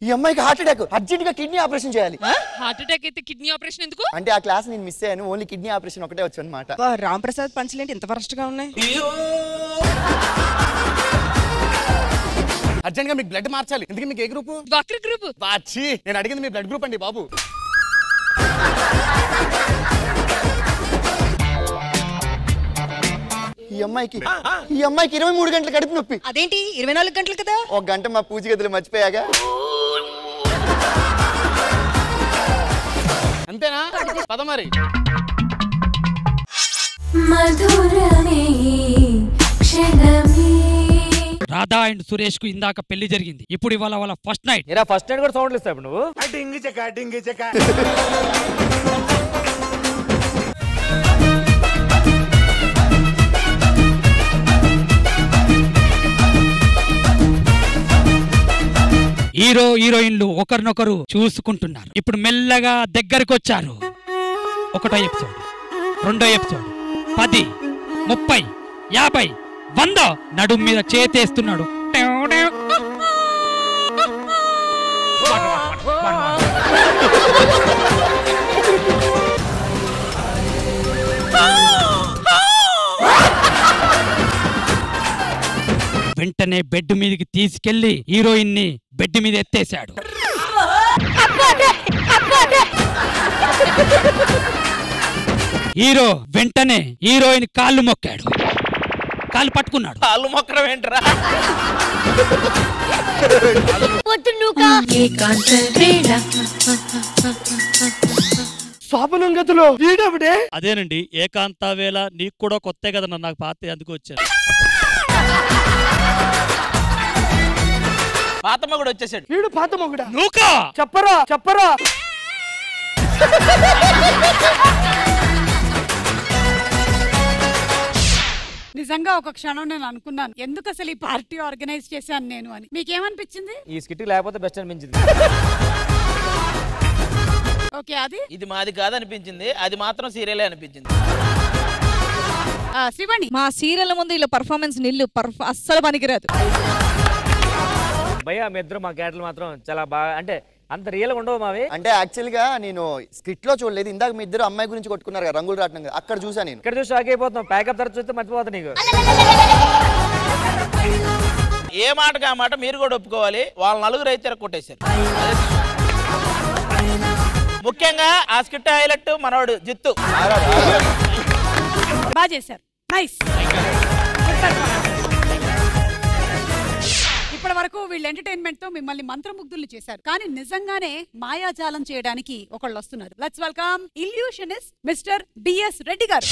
ఈ అమ్మాయికి హార్ట్ అటాక్, అర్జెంట్ గా కిడ్నీ ఆపరేషన్ చేయాలి. హార్ట్ అటాక్ అయితే కిడ్నీ ఆపరేషన్ ఎందుకు? అంటే ఆ క్లాస్ నేను మిస్ అయ్యాను, ఓన్లీ కిడ్నీ ఆపరేషన్ ఒకటే వచ్చు అనమాట. రామ్ ప్రసాద్ పంచులేంటి ఇంత వరస్ట్ గా ఉన్నాయి? అర్జెంట్ గా మీకు బ్లడ్ మార్చాలి. ఎందుకు మీకు A group? Doctor group. Bachi నేను అడిగింది మీ బ్లడ్ గ్రూప్ అండి బాబు. ఈ అమ్మాయికి 23 గంటల కడుపు నొప్పి. అదేంటి 24 గంటలు కదా? ఒక గంట మా పూజ గదిలో మర్చిపోయాగా. అంతేనా? పద మరి. మధురమే క్షణమే. రాధా అండ్ సురేష్ కు ఇందాక పెళ్లి జరిగింది. ఇప్పుడు ఇవాళ వాళ్ళ ఫస్ట్ నైట్. ఫస్ట్ నైట్ కూడా సౌండ్లు ఇస్తావు నువ్వు. హీరో హీరోయిన్లు ఒకరినొకరు చూసుకుంటున్నారు. ఇప్పుడు మెల్లగా దగ్గరకు వచ్చారు. 1వ ఎపిసోడ్, 2వ ఎపిసోడ్, 10, 30, 50, 100 నడుం మీద చేతేస్తున్నాడు. వెంటనే బెడ్ మీదకి తీసుకెళ్లి హీరోయిన్ ని బెడ్ మీద ఎత్తేశాడు. హీరో వెంటనే హీరోయిన్ కాళ్ళు మొక్కాడు. కాళ్ళు పట్టుకున్నాడు. కాళ్ళు మొక్కడం ఏంటరా? శోభనం గదిలో వీడెవడే? అదేనండి ఏకాంత వేళ. నీకు కూడా కొత్త కదా నాకు పాత, అందుకు వచ్చాను. పాత మొగుడు వచ్చేసాడు. వీడు పాత మొగుడా? నూకా చెప్పరా చెప్పరా. నిజంగా ఒక క్షణం నేను అనుకున్నాను, ఎందుకు అసలు ఈ పార్టీ ఆర్గనైజ్ చేశాను నేను అని. మీకేమనిపించింది? ఈ స్కిట్ లేకపోతే బెస్ట్ అనిపించింది. ఓకే, అది ఇది మాది కాదనిపించింది, అది మాత్రం సీరియలే అనిపించింది. శివండి, మా సీరియల్ ముందు ఇలా పర్ఫార్మెన్స్ నిల్లు అస్సలు పనికిరాదు. భయ్యా మీ ఇద్దరు మా క్యారెక్టర్లు మాత్రం చాలా బాగా, అంటే అంత రియల్ గా ఉండవు మావి. అంటే యాక్చువల్ గా నేను స్క్రిప్ట్ లో చూడలేదు. ఇందాక మీ ఇద్దరు అమ్మాయి గురించి కొట్టుకున్నారు కదా, రంగులు రావడం కదా, అక్కడ చూసా నేను. ఇక్కడ చూసి షాక్ అయిపోతాం. ప్యాకప్ తర్వాత చూస్తే మర్చిపోతా నీకు. ఏ మాటగా మాట మీరు కూడా ఒప్పుకోవాలి. వాళ్ళ నలుగురు అయితే కొట్టేశారు. ముఖ్యంగా ఆ స్కిట్ హైలైట్ మనోడు జిత్తు. బాగా చేశారు. నైస్. ఇప్పటి వరకు వీళ్ళు ఎంటర్టైన్మెంట్ తో మిమ్మల్ని మంత్రముగ్ధుల్ని చేశారు, కానీ నిజంగానే మాయాజాలం చేయడానికి ఒకళ్ళు వస్తున్నారు. Let's welcome illusionist mister BS Reddy garu.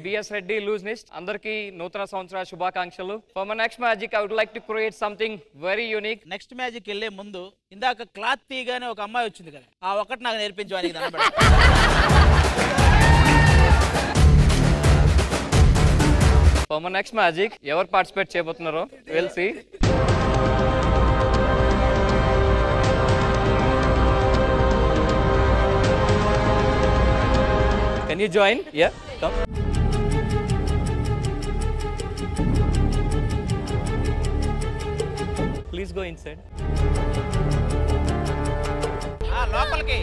BS Reddy లూజ్నిస్ట్. అందరికీ నూతన సంవత్సర శుభాకాంక్షలు. For my next magic I would like to create something very unique. Next magic వెళ్ళే ముందు ఇందాక క్లాత్ తీయగానే ఒక అమ్మాయి వచ్చింది కదా, ఆ ఒకటి నాకు నేర్పించడానికి ఫర్ మై నెక్స్ట్ మ్యాజిక్ ఎవరు పార్టిసిపేట్ చేయబోతున్నారో will see. Can you join? Yeah, come. Please go inside. లోపలికి.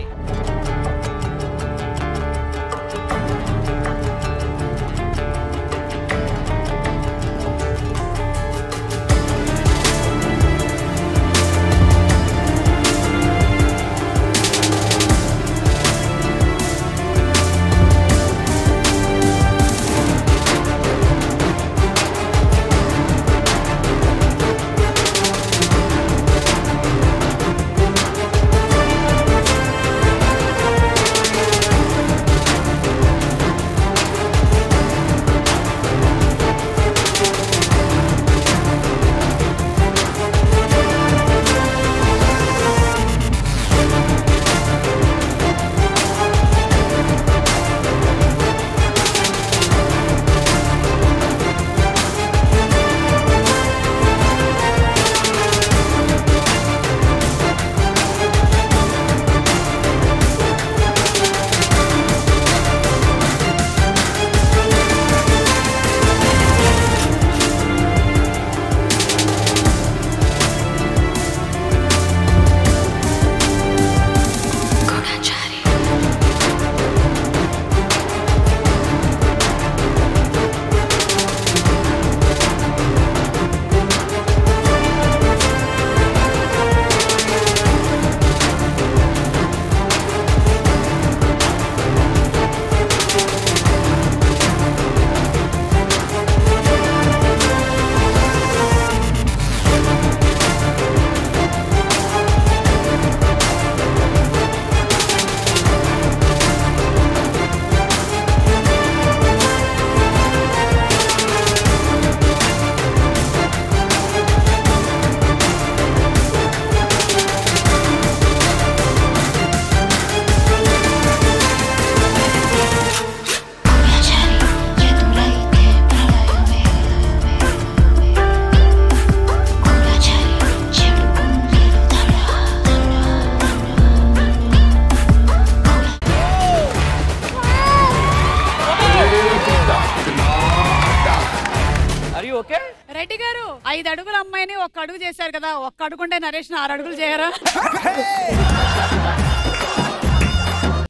రెడ్డి గారు 5 అడుగుల అమ్మాయిని 1 అడుగు చేశారు కదా, 1 అడుగుంటే నరేష్ 6 అడుగులు చేయరా?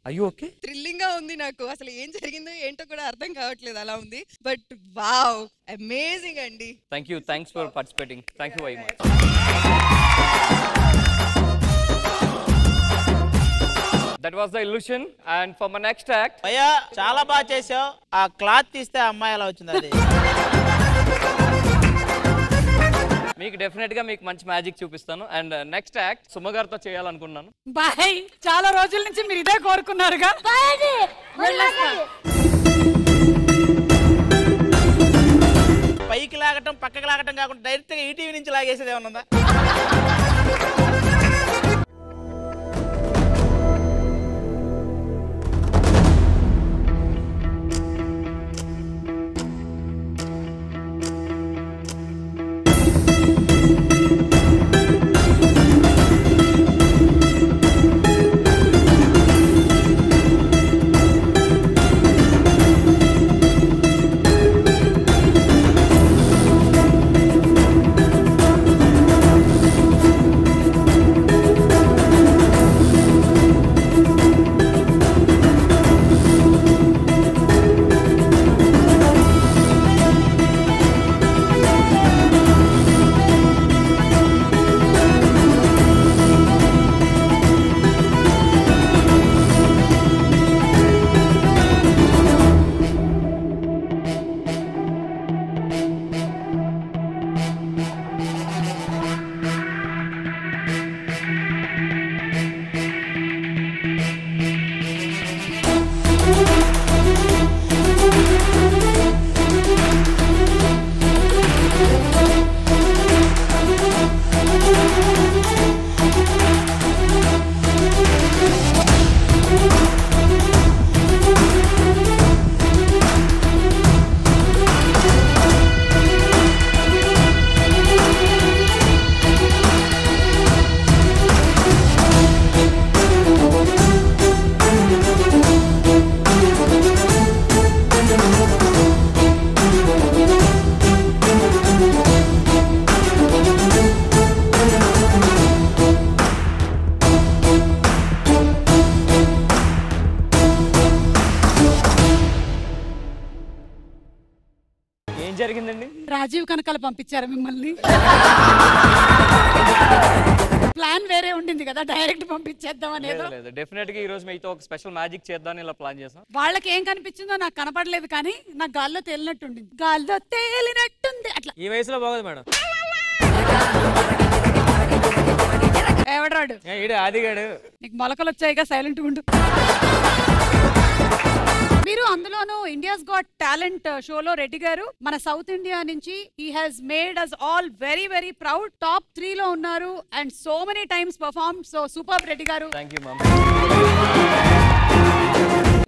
అయ్యో ఓకే. థ్రిల్లింగ్ గా ఉంది నాకు. అసలు ఏం జరిగిందో ఏంటో కూడా అర్థం కావట్లేదు, అలా ఉంది. బట్ వావ్, అమేజింగ్ అండి. Thank you, thanks for participating. Thank you very much. That was the illusion. And for my next act, అయ్యా చాలా బాగా చేసావు. ఆ క్లాత్ తీస్తే అమ్మాయి ఎలా వచ్చింది అది? మీకు డెఫినెట్ గా మీకు మంచి మ్యాజిక్ చూపిస్తాను. అండ్ నెక్స్ట్ యాక్ట్ సుమ గారితో చేయాలనుకున్నాను. బాయ్, చాలా రోజుల నుంచి మీరు ఇదే కోరుకున్నారుగా. పైకి లాగటం పక్కకి లాగటం కాకుండా డైరెక్ట్ గా ఈటీవీ నుంచి లాగేసేది ఏమన్నా ఉందా? జరిగిందండి? రాజీవ్ కనకాల పంపించారా మిమ్మల్ని? ప్లాన్ వేరే ఉండింది కదా, డైరెక్ట్ పంపించేద్దాం అనేది. లేదు, డెఫినెట్ గా ఈ రోజు మీతో ఒక స్పెషల్ మ్యాజిక్ చేద్దామని ఇలా ప్లాన్ చేసాం. వాళ్ళకి ఏం కనిపించిందో నాకు కనపడలేదు, కానీ నాకు గాల్లో తేలినట్టుండింది. గాల్లో తేలినట్టుంది అట్లా. ఈ వయసులో బాగోదు మేడం. ఎవడాడు? ఆదిగాడు. నీకు మొలకలు వచ్చాయిగా, సైలెంట్ ఉండు. మీరు అందులోనూ ఇండియాస్ గాట్ టాలెంట్ షోలో రెడ్డి గారు మన సౌత్ ఇండియా నుంచి he has made us all very very proud. Top 3 లో ఉన్నారు and so many times perform. So super Reddy garu. Thank you ma'am.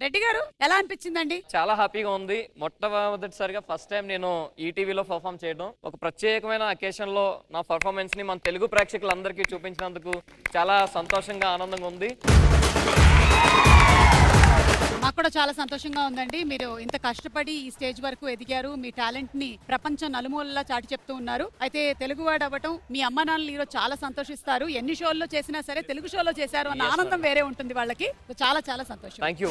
Reddy గారు ఎలా అనిపించిందండి? చాలా హ్యాపీగా ఉంది. మొట్టమొదటిసారిగా ఫస్ట్ టైం నేను ఈటీవీలో పర్ఫామ్ చేయడం, ఒక ప్రత్యేకమైన అకేషన్ లో నా పర్ఫార్మెన్స్ ని మన తెలుగు ప్రేక్షకులందరికీ చూపించినందుకు చాలా సంతోషంగా ఆనందంగా ఉంది. మాకు కూడా చాలా సంతోషంగా ఉందండి. మీరు ఇంత కష్టపడి ఈ స్టేజ్ వరకు ఎదిగారు, మీ టాలెంట్ ని ప్రపంచం నలుమూలలా చాటి చెప్తూ ఉన్నారు. అయితే తెలుగువాడు అవ్వటం మీ అమ్మ నాన్నలు ఈరోజు చాలా సంతోషిస్తారు. ఎన్ని షోల్లో చేసినా సరే తెలుగు షోలో చేశారు అన్న ఆనందం వేరే ఉంటుంది వాళ్ళకి. చాలా చాలా సంతోషం. Thank you.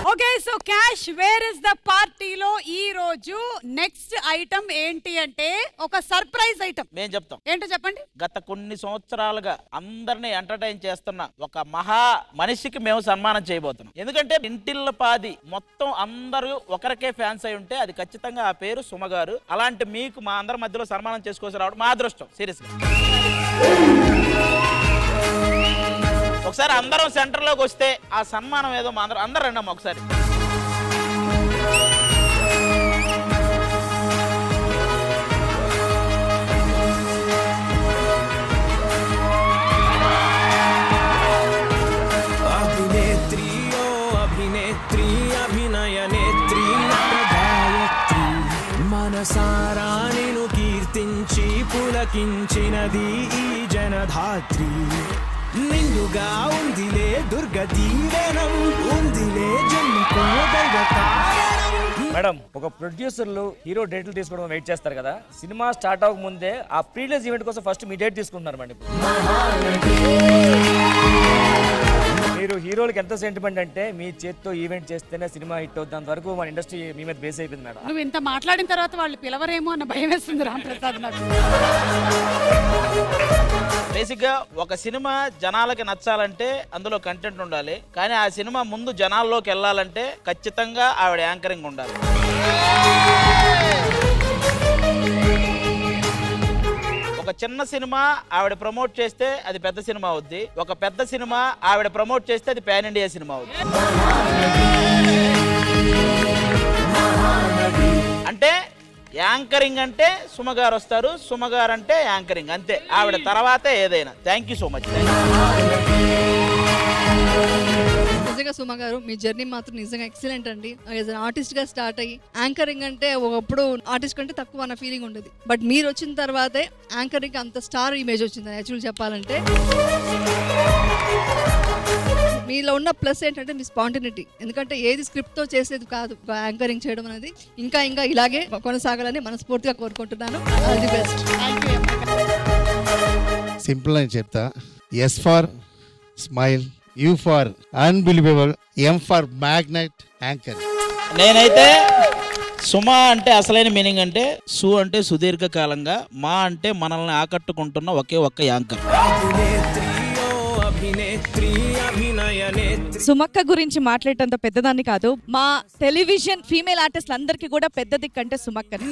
Okay, so cash where is the పార్టీలో ఈ రోజు నెక్స్ట్ ఐటమ్ ఏంటి అంటే ఒక సర్ప్రైజ్ ఐటమ్ మేము చెప్తాం. ఏంటో చెప్పండి. గత కొన్ని సంవత్సరాలుగా అందరినీ ఎంటర్టైన్ చేస్తున్న ఒక మహా మనిషికి మేము సన్మానం చేయబోతున్నాం. ఎందుకంటే ఇంటిల్ల పాది మొత్తం అందరూ ఒకరికే ఫ్యాన్స్ అయి ఉంటే అది ఖచ్చితంగా ఆ పేరు సుమ గారు. అలాంటి మీకు మా అందరి మధ్యలో సన్మానం చేసుకోవచ్చు రావడం మా అదృష్టం. సీరియస్ గా ఒకసారి అందరం సెంటర్ లోకి వస్తే ఆ సన్మానం ఏదో మా అందరూ రండమ్మా ఒకసారి. అభినేత్రి ఓ అభినేత్రి అభినయ నేత్రి గాయత్రి మనసారా నిన్ను కీర్తించి పులకించినది ఈ జనధాత్రి. నిండుగా ఉందిలే దుర్గ దీవెనం ఉందిలే జన్మకు దైవ కారణం. మేడం, ఒక ప్రొడ్యూసర్లు హీరో డేట్లు తీసుకోవడం వెయిట్ చేస్తారు కదా, సినిమా స్టార్ట్ అవ్వక ముందే ఆ ప్రీవియస్ ఈవెంట్ కోసం ఫస్ట్ మీ డేట్ తీసుకుంటున్నారు మేడం. మీరు హీరోలకి ఎంత సెంటిమెంట్ అంటే మీ చేతితో ఈవెంట్ చేస్తేనే సినిమా హిట్ అవుతుంది వరకు మన ఇండస్ట్రీ మీ మీద బేస్ అయిపోయింది మేడం. నువ్వు ఇంత మాట్లాడిన తర్వాత వాళ్ళు పిలవరేమో అన్న భయం వేస్తుంది రాంప్రసాద్ నాకు. బేసిక్ గా ఒక సినిమా జనాలకి నచ్చాలంటే అందులో కంటెంట్ ఉండాలి, కానీ ఆ సినిమా ముందు జనాల్లోకి వెళ్ళాలంటే ఖచ్చితంగా ఆవిడ యాంకరింగ్ ఉండాలి. ఒక చిన్న సినిమా ఆవిడ ప్రమోట్ చేస్తే అది పెద్ద సినిమా అవుద్ది, ఒక పెద్ద సినిమా ఆవిడ ప్రమోట్ చేస్తే అది పాన్ ఇండియా సినిమా అవుద్ది. అంటే యాంకరింగ్ అంటే సుమ గారు వస్తారు, సుమ గారు అంటే యాంకరింగ్, అంతే. ఆవిడ తర్వాతే ఏదైనా. Thank you so much. నిజంగా సుమ గారు మీ జర్నీ మాత్రం నిజంగా ఎక్సలెంట్ అండి. యాజ్ అన్ ఆర్టిస్ట్ గా స్టార్ట్ అయ్యి యాంకరింగ్ అంటే ఒకప్పుడు ఆర్టిస్ట్ కంటే తక్కువ అన్న ఫీలింగ్ ఉండేది. బట్ మీరు వచ్చిన తర్వాతే యాంకరింగ్ అంత స్టార్ ఇమేజ్ వచ్చింది. యాక్చువల్ చెప్పాలంటే మీలో ఉన్న ప్లస్ ఏంటంటే మీ స్పాంటినిటీ. ఎందుకంటే ఏది స్క్రిప్ట్ తో చేసేది కాదు యాంకరింగ్ చేయడం అనేది. ఇంకా ఇంకా ఇలాగే కొనసాగాలని మనస్ఫూర్తిగా కోరుకుంటున్నాను. All the best. సింపుల్ అని చెప్తా. S for smile, U for unbelievable, M for magnet anchor. నేనైతే సుమ అంటే అసలైన మీనింగ్ అంటే సు అంటే సుదీర్ఘకాలంగా, మా అంటే మనల్ని ఆకట్టుకుంటున్న ఒకే ఒక్క యాంకర్. సుమక్క గురించి మాట్లాడటంత పెద్దదాన్ని కాదు, మా టెలివిజన్ ఫీమేల్ ఆర్టిస్టులు అందరికీ కూడా పెద్ద దిక్కంటే సుమక్కని.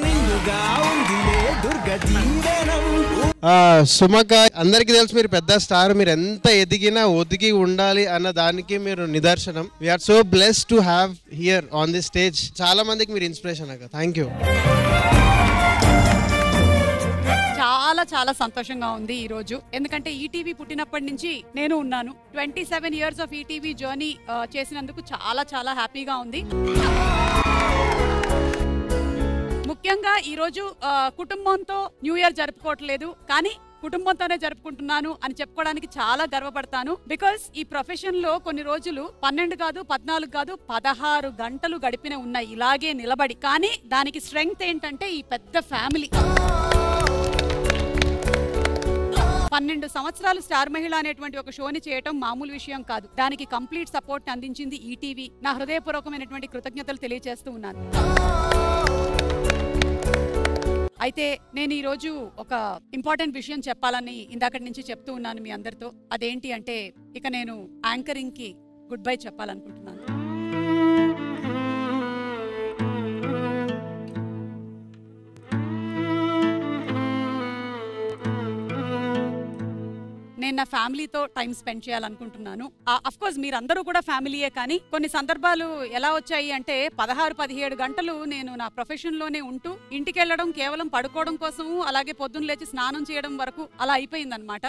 సుమక్క అందరికీ తెలుసు, మీరు పెద్ద స్టార్, మీరు ఎంత ఎదిగినా ఒదిగి ఉండాలి అన్న దానికి మీరు నిదర్శనం. We're so blessed to have here on the stage. చాలా మందికి మీరు ఇన్స్పిరేషన్ అక్క. Thank you. చాలా చాలా సంతోషంగా ఉంది ఈ రోజు. ఎందుకంటే ఈటీవీ పుట్టినప్పటి నుంచి నేను ఉన్నాను. 27 years ఆఫ్ ఈటీవీ జర్నీ చేసినందుకు చాలా చాలా హ్యాపీగా ఉంది. ముఖ్యంగా ఈ రోజు కుటుంబంతో న్యూ ఇయర్ జరుపుకోవట్లేదు, కానీ కుటుంబంతోనే జరుపుకుంటున్నాను అని చెప్పుకోవడానికి చాలా గర్వపడతాను. బికాస్ ఈ ప్రొఫెషన్ లో కొన్ని రోజులు 12 కాదు, 14 కాదు, 16 గంటలు గడిపిన ఉన్నాయి ఇలాగే నిలబడి. కానీ దానికి స్ట్రెంగ్త్ ఏంటంటే ఈ పెద్ద ఫ్యామిలీ. 12 సంవత్సరాలు స్టార్ మహిళ అనేటువంటి ఒక షోని చేయటం మామూలు విషయం కాదు. దానికి కంప్లీట్ సపోర్ట్ అందించింది ఈటీవీ. నా హృదయపూర్వకమైనటువంటి కృతజ్ఞతలు తెలియజేస్తూ ఉన్నాను. అయితే నేను ఈ రోజు ఒక ఇంపార్టెంట్ విషయం చెప్పాలని ఇందాకటి నుంచి చెప్తూ ఉన్నాను మీ అందరితో. అదేంటి అంటే ఇక నేను యాంకరింగ్ కి గుడ్ బై చెప్పాలనుకుంటున్నాను. నేను నా ఫ్యామిలీతో టైం స్పెండ్ చేయాలనుకుంటున్నాను. అఫ్ కోర్స్ మీరందరూ కూడా ఫ్యామిలీయే, కానీ కొన్ని సందర్భాలు ఎలా వచ్చాయి అంటే 16-17 గంటలు నేను నా ప్రొఫెషన్ లోనే ఉంటూ ఇంటికి వెళ్ళడం కేవలం పడుకోవడం కోసము, అలాగే పొద్దున్న లేచి స్నానం చేయడం వరకు అలా అయిపోయిందనమాట.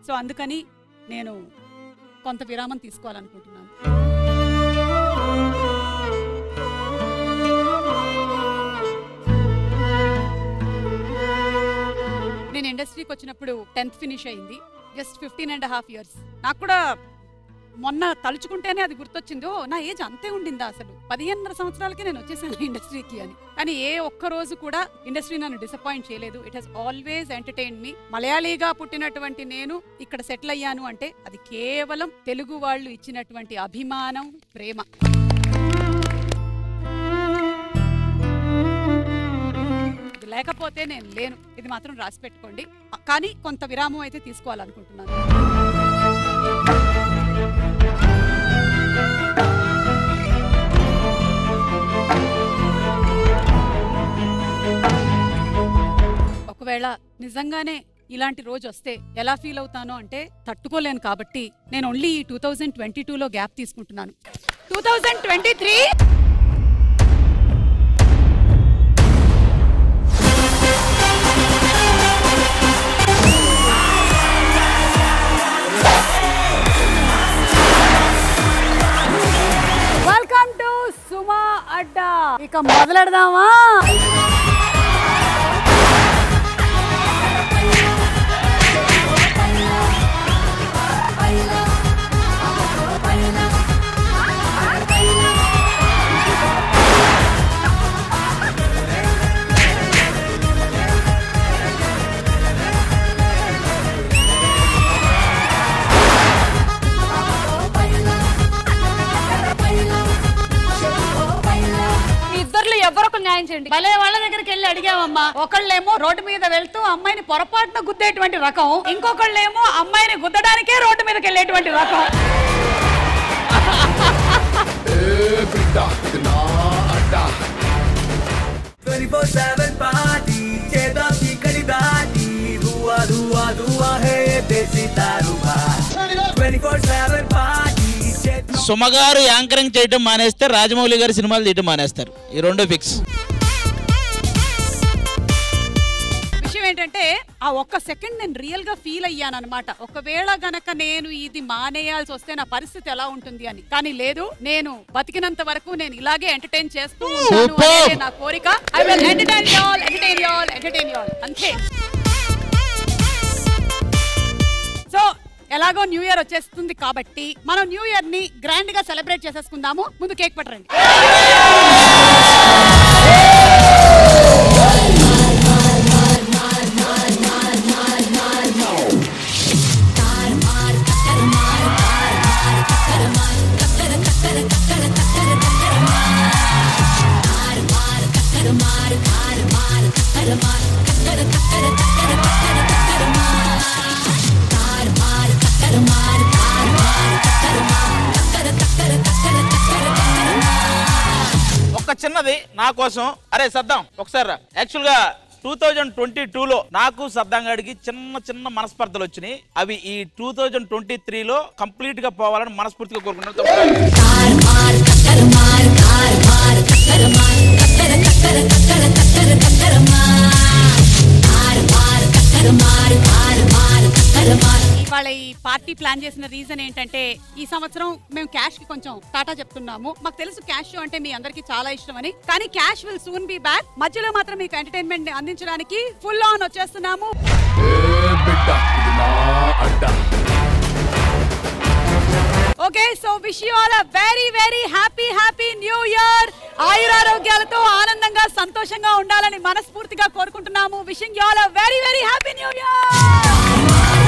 సో అందుకని నేను కొంత విరామం తీసుకోవాలనుకుంటున్నాను. నేను ఇండస్ట్రీకి వచ్చినప్పుడు 10th ఫినిష్ అయింది. Just 15.5 years. నాకు కూడా మొన్న తలుచుకుంటేనే అది గుర్తొచ్చింది. ఓ నా ఏజ్ అంతే ఉండిందా, అసలు 15.5 సంవత్సరాలకి నేను వచ్చేసాను ఇండస్ట్రీకి అని. కానీ ఏ ఒక్క రోజు కూడా ఇండస్ట్రీ నన్ను డిసప్పాయింట్ చేయలేదు. ఇట్ హెస్ ఆల్వేస్ ఎంటర్టైన్ మీ. మలయాళీగా పుట్టినటువంటి నేను ఇక్కడ సెటిల్ అయ్యాను అంటే అది కేవలం తెలుగు వాళ్ళు ఇచ్చినటువంటి అభిమానం, ప్రేమ. లేకపోతే నేను లేను, ఇది మాత్రం రాసి పెట్టుకోండి. కానీ కొంత విరామం అయితే తీసుకోవాలనుకుంటున్నాను. ఒకవేళ నిజంగానే ఇలాంటి రోజు వస్తే ఎలా ఫీల్ అవుతానో అంటే తట్టుకోలేను. కాబట్టి నేను ఓన్లీ 2022లో గ్యాప్ తీసుకుంటున్నాను. 2023 వెల్కమ్ టు సుమా అడ్డా. ఇక మొదలెడదామా? ఎవరొక న్యాయం చేయండి. భలే వాళ్ళ దగ్గరికి వెళ్ళి అడిగామమ్మా. ఒకళ్ళేమో రోడ్డు మీద వెళ్తూ అమ్మాయిని పొరపాటున గుద్దేటువంటి రకం, ఇంకొకళ్ళేమో అమ్మాయిని గుద్దడానికే రోడ్డు మీదకి వెళ్ళేటువంటి రకం. సుమగారు యాంకరింగ్ చేయడం మానేస్తే రాజమౌళి గారు సినిమాలు తీయడం మానేస్తారు. ఈ రెండు ఫిక్స్. విషయం ఏంటంటే ఆ ఒక్క సెకండ్ నేను రియల్ గా ఫీల్ అయ్యాను అనమాట. ఒకవేళ గనక నేను ఇది మానేయాల్సి వస్తే నా పరిస్థితి ఎలా ఉంటుంది అని. కానీ లేదు, నేను బతికినంత వరకు నేను ఇలాగే ఎంటర్టైన్ చేస్తూ ఉంటాను అనే నా కోరిక. I will entertain you all, entertain you all, entertain you all. అంతే. సో ఎలాగో న్యూ ఇయర్ వచ్చేస్తుంది కాబట్టి మనం న్యూ ఇయర్ ని గ్రాండ్ గా సెలబ్రేట్ చేసేసుకుందాము. ముందు కేక్ పట్టరండి. ఒక చిన్నది నా కోసం. అరే సద్దాం ఒకసారి. యాక్చువల్ గా 2022లో నాకు సద్దాం గారికి చిన్న చిన్న మనస్పర్ధలు వచ్చినాయి. అవి ఈ 2023లో కంప్లీట్ గా పోవాలని మనస్ఫూర్తిగా కోరుకుంటున్నాను. ఇవాళ ఈ పార్టీ ప్లాన్ చేసిన రీజన్ ఏంటంటే ఈ సంవత్సరం మేము క్యాష్ కి కొంచెం టాటా చెప్తున్నాము. మాకు తెలుసు క్యాష్ షో అంటే మీ అందరికి చాలా ఇష్టం అని. కానీ cash will soon be back. మధ్యలో మాత్రం మీకు ఎంటర్టైన్మెంట్ అందించడానికి ఫుల్ ఆన్ వచ్చేస్తున్నాము. Okay, so wish you all a very happy new year. ఆయురారోగ్యాలతో ఆనందంగా సంతోషంగా ఉండాలని మనస్ఫూర్తిగా కోరుకుంటున్నాము. Wishing you all a very very happy new year.